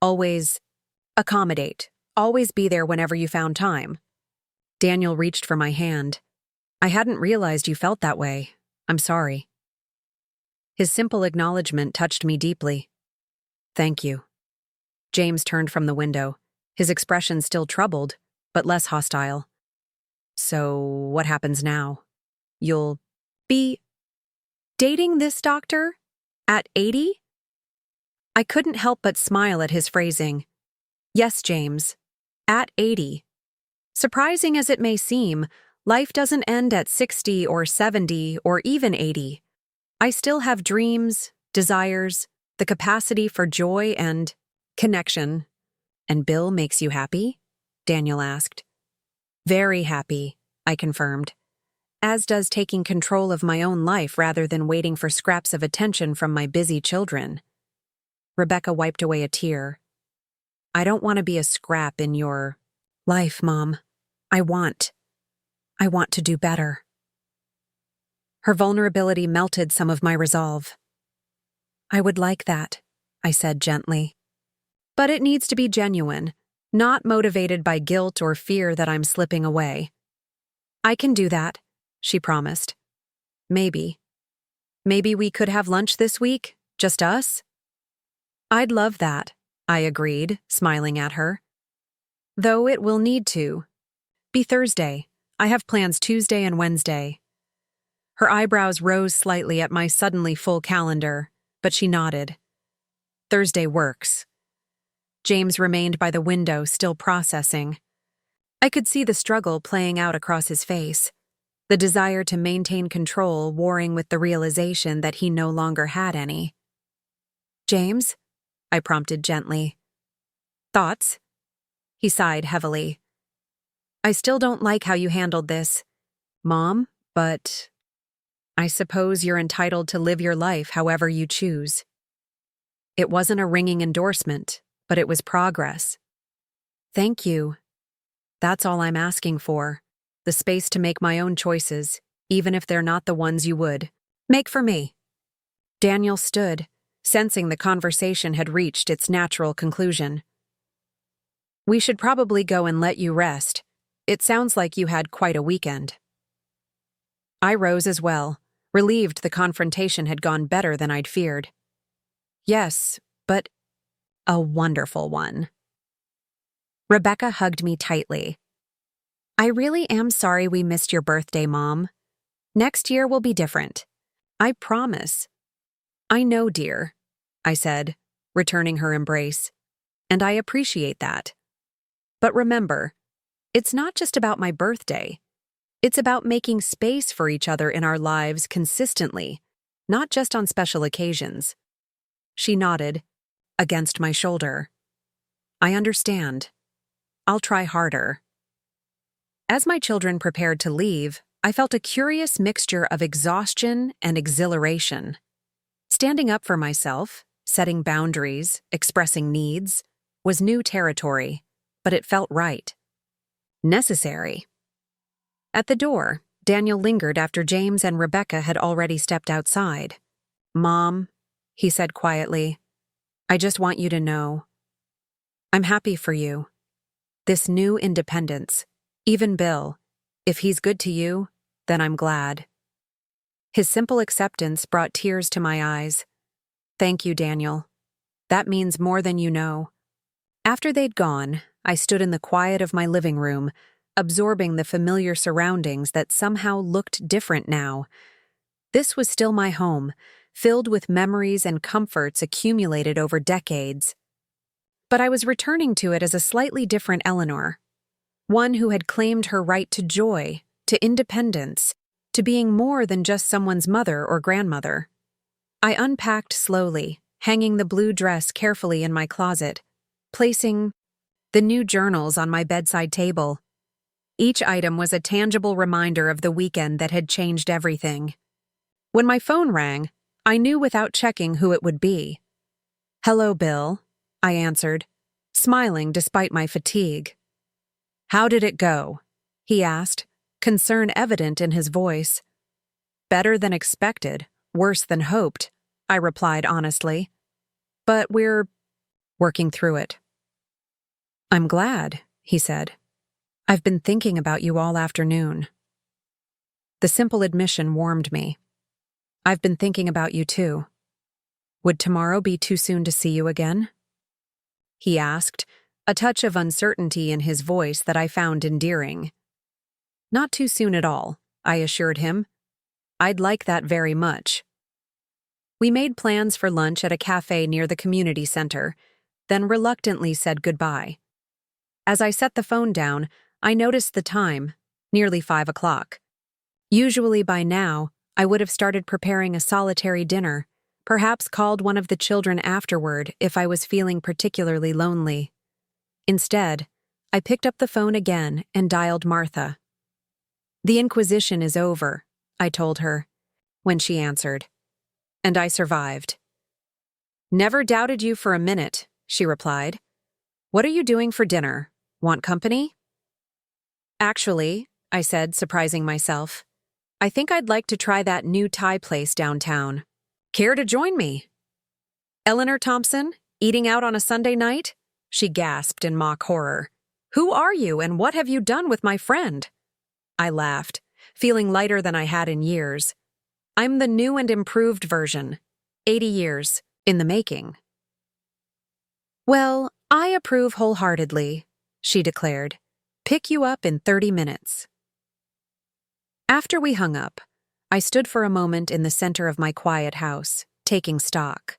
Always accommodate. Always be there whenever you found time. Daniel reached for my hand. I hadn't realized you felt that way. I'm sorry. His simple acknowledgement touched me deeply. Thank you. James turned from the window, his expression still troubled, but less hostile. So, what happens now? You'll be dating this doctor? At 80? I couldn't help but smile at his phrasing. Yes, James. At 80. Surprising as it may seem, life doesn't end at 60 or 70 or even 80. I still have dreams, desires, the capacity for joy and connection. And Bill makes you happy? Daniel asked. Very happy, I confirmed. As does taking control of my own life rather than waiting for scraps of attention from my busy children. Rebecca wiped away a tear. I don't want to be a scrap in your life, Mom. I want to do better. Her vulnerability melted some of my resolve. I would like that, I said gently. But it needs to be genuine, not motivated by guilt or fear that I'm slipping away. I can do that, she promised. Maybe. Maybe we could have lunch this week, just us? I'd love that, I agreed, smiling at her. Though it will need to be Thursday. I have plans Tuesday and Wednesday. Her eyebrows rose slightly at my suddenly full calendar, but she nodded. Thursday works. James remained by the window, still processing. I could see the struggle playing out across his face, the desire to maintain control warring with the realization that he no longer had any. James? I prompted gently. Thoughts? He sighed heavily. I still don't like how you handled this, Mom, but I suppose you're entitled to live your life however you choose. It wasn't a ringing endorsement, but it was progress. Thank you. That's all I'm asking for. The space to make my own choices, even if they're not the ones you would make for me. Daniel stood, sensing the conversation had reached its natural conclusion. We should probably go and let you rest. It sounds like you had quite a weekend. I rose as well, relieved the confrontation had gone better than I'd feared. Yes, but a wonderful one. Rebecca hugged me tightly. I really am sorry we missed your birthday, Mom. Next year will be different. I promise. I know, dear, I said, returning her embrace, and I appreciate that. But remember, it's not just about my birthday. It's about making space for each other in our lives consistently, not just on special occasions. She nodded, against my shoulder. I understand. I'll try harder. As my children prepared to leave, I felt a curious mixture of exhaustion and exhilaration. Standing up for myself, setting boundaries, expressing needs, was new territory, but it felt right. Necessary. At the door, Daniel lingered after James and Rebecca had already stepped outside. Mom, he said quietly, I just want you to know. I'm happy for you. This new independence, even Bill, if he's good to you, then I'm glad. His simple acceptance brought tears to my eyes. Thank you, Daniel. That means more than you know. After they'd gone, I stood in the quiet of my living room, absorbing the familiar surroundings that somehow looked different now. This was still my home, filled with memories and comforts accumulated over decades. But I was returning to it as a slightly different Eleanor, one who had claimed her right to joy, to independence, to being more than just someone's mother or grandmother. I unpacked slowly, hanging the blue dress carefully in my closet, placing the new journals on my bedside table. Each item was a tangible reminder of the weekend that had changed everything. When my phone rang, I knew without checking who it would be. Hello, Bill, I answered, smiling despite my fatigue. How did it go? He asked, concern evident in his voice. Better than expected, worse than hoped, I replied honestly. But we're working through it. I'm glad, he said. I've been thinking about you all afternoon. The simple admission warmed me. I've been thinking about you too. Would tomorrow be too soon to see you again? He asked, a touch of uncertainty in his voice that I found endearing. Not too soon at all, I assured him. I'd like that very much. We made plans for lunch at a cafe near the community center, then reluctantly said goodbye. As I set the phone down, I noticed the time, nearly 5 o'clock. Usually by now, I would have started preparing a solitary dinner, perhaps called one of the children afterward if I was feeling particularly lonely. Instead, I picked up the phone again and dialed Martha. The Inquisition is over, I told her, when she answered. And I survived. Never doubted you for a minute, she replied. What are you doing for dinner? Want company? Actually, I said, surprising myself, I think I'd like to try that new Thai place downtown. Care to join me? Eleanor Thompson, eating out on a Sunday night? She gasped in mock horror. Who are you and what have you done with my friend? I laughed, feeling lighter than I had in years. I'm the new and improved version. 80 years in the making. Well, I approve wholeheartedly, she declared. Pick you up in 30 minutes. After we hung up, I stood for a moment in the center of my quiet house, taking stock.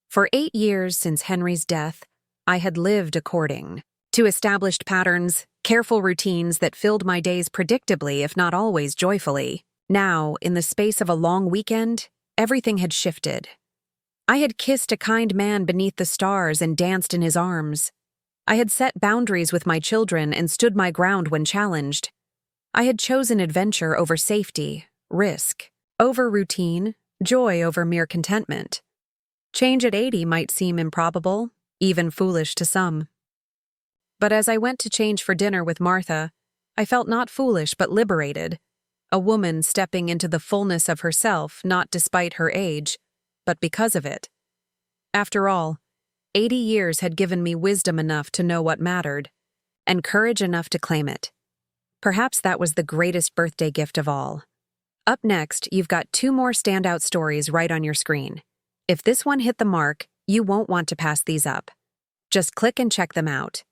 For 8 years since Henry's death, I had lived according to established patterns, careful routines that filled my days predictably, if not always joyfully. Now, in the space of a long weekend, everything had shifted. I had kissed a kind man beneath the stars and danced in his arms. I had set boundaries with my children and stood my ground when challenged. I had chosen adventure over safety, risk over routine, joy over mere contentment. Change at 80 might seem improbable, even foolish to some. But as I went to change for dinner with Martha, I felt not foolish but liberated, a woman stepping into the fullness of herself not despite her age, but because of it. After all, 80 years had given me wisdom enough to know what mattered, and courage enough to claim it. Perhaps that was the greatest birthday gift of all. Up next, you've got 2 more standout stories right on your screen. If this one hit the mark, you won't want to pass these up. Just click and check them out.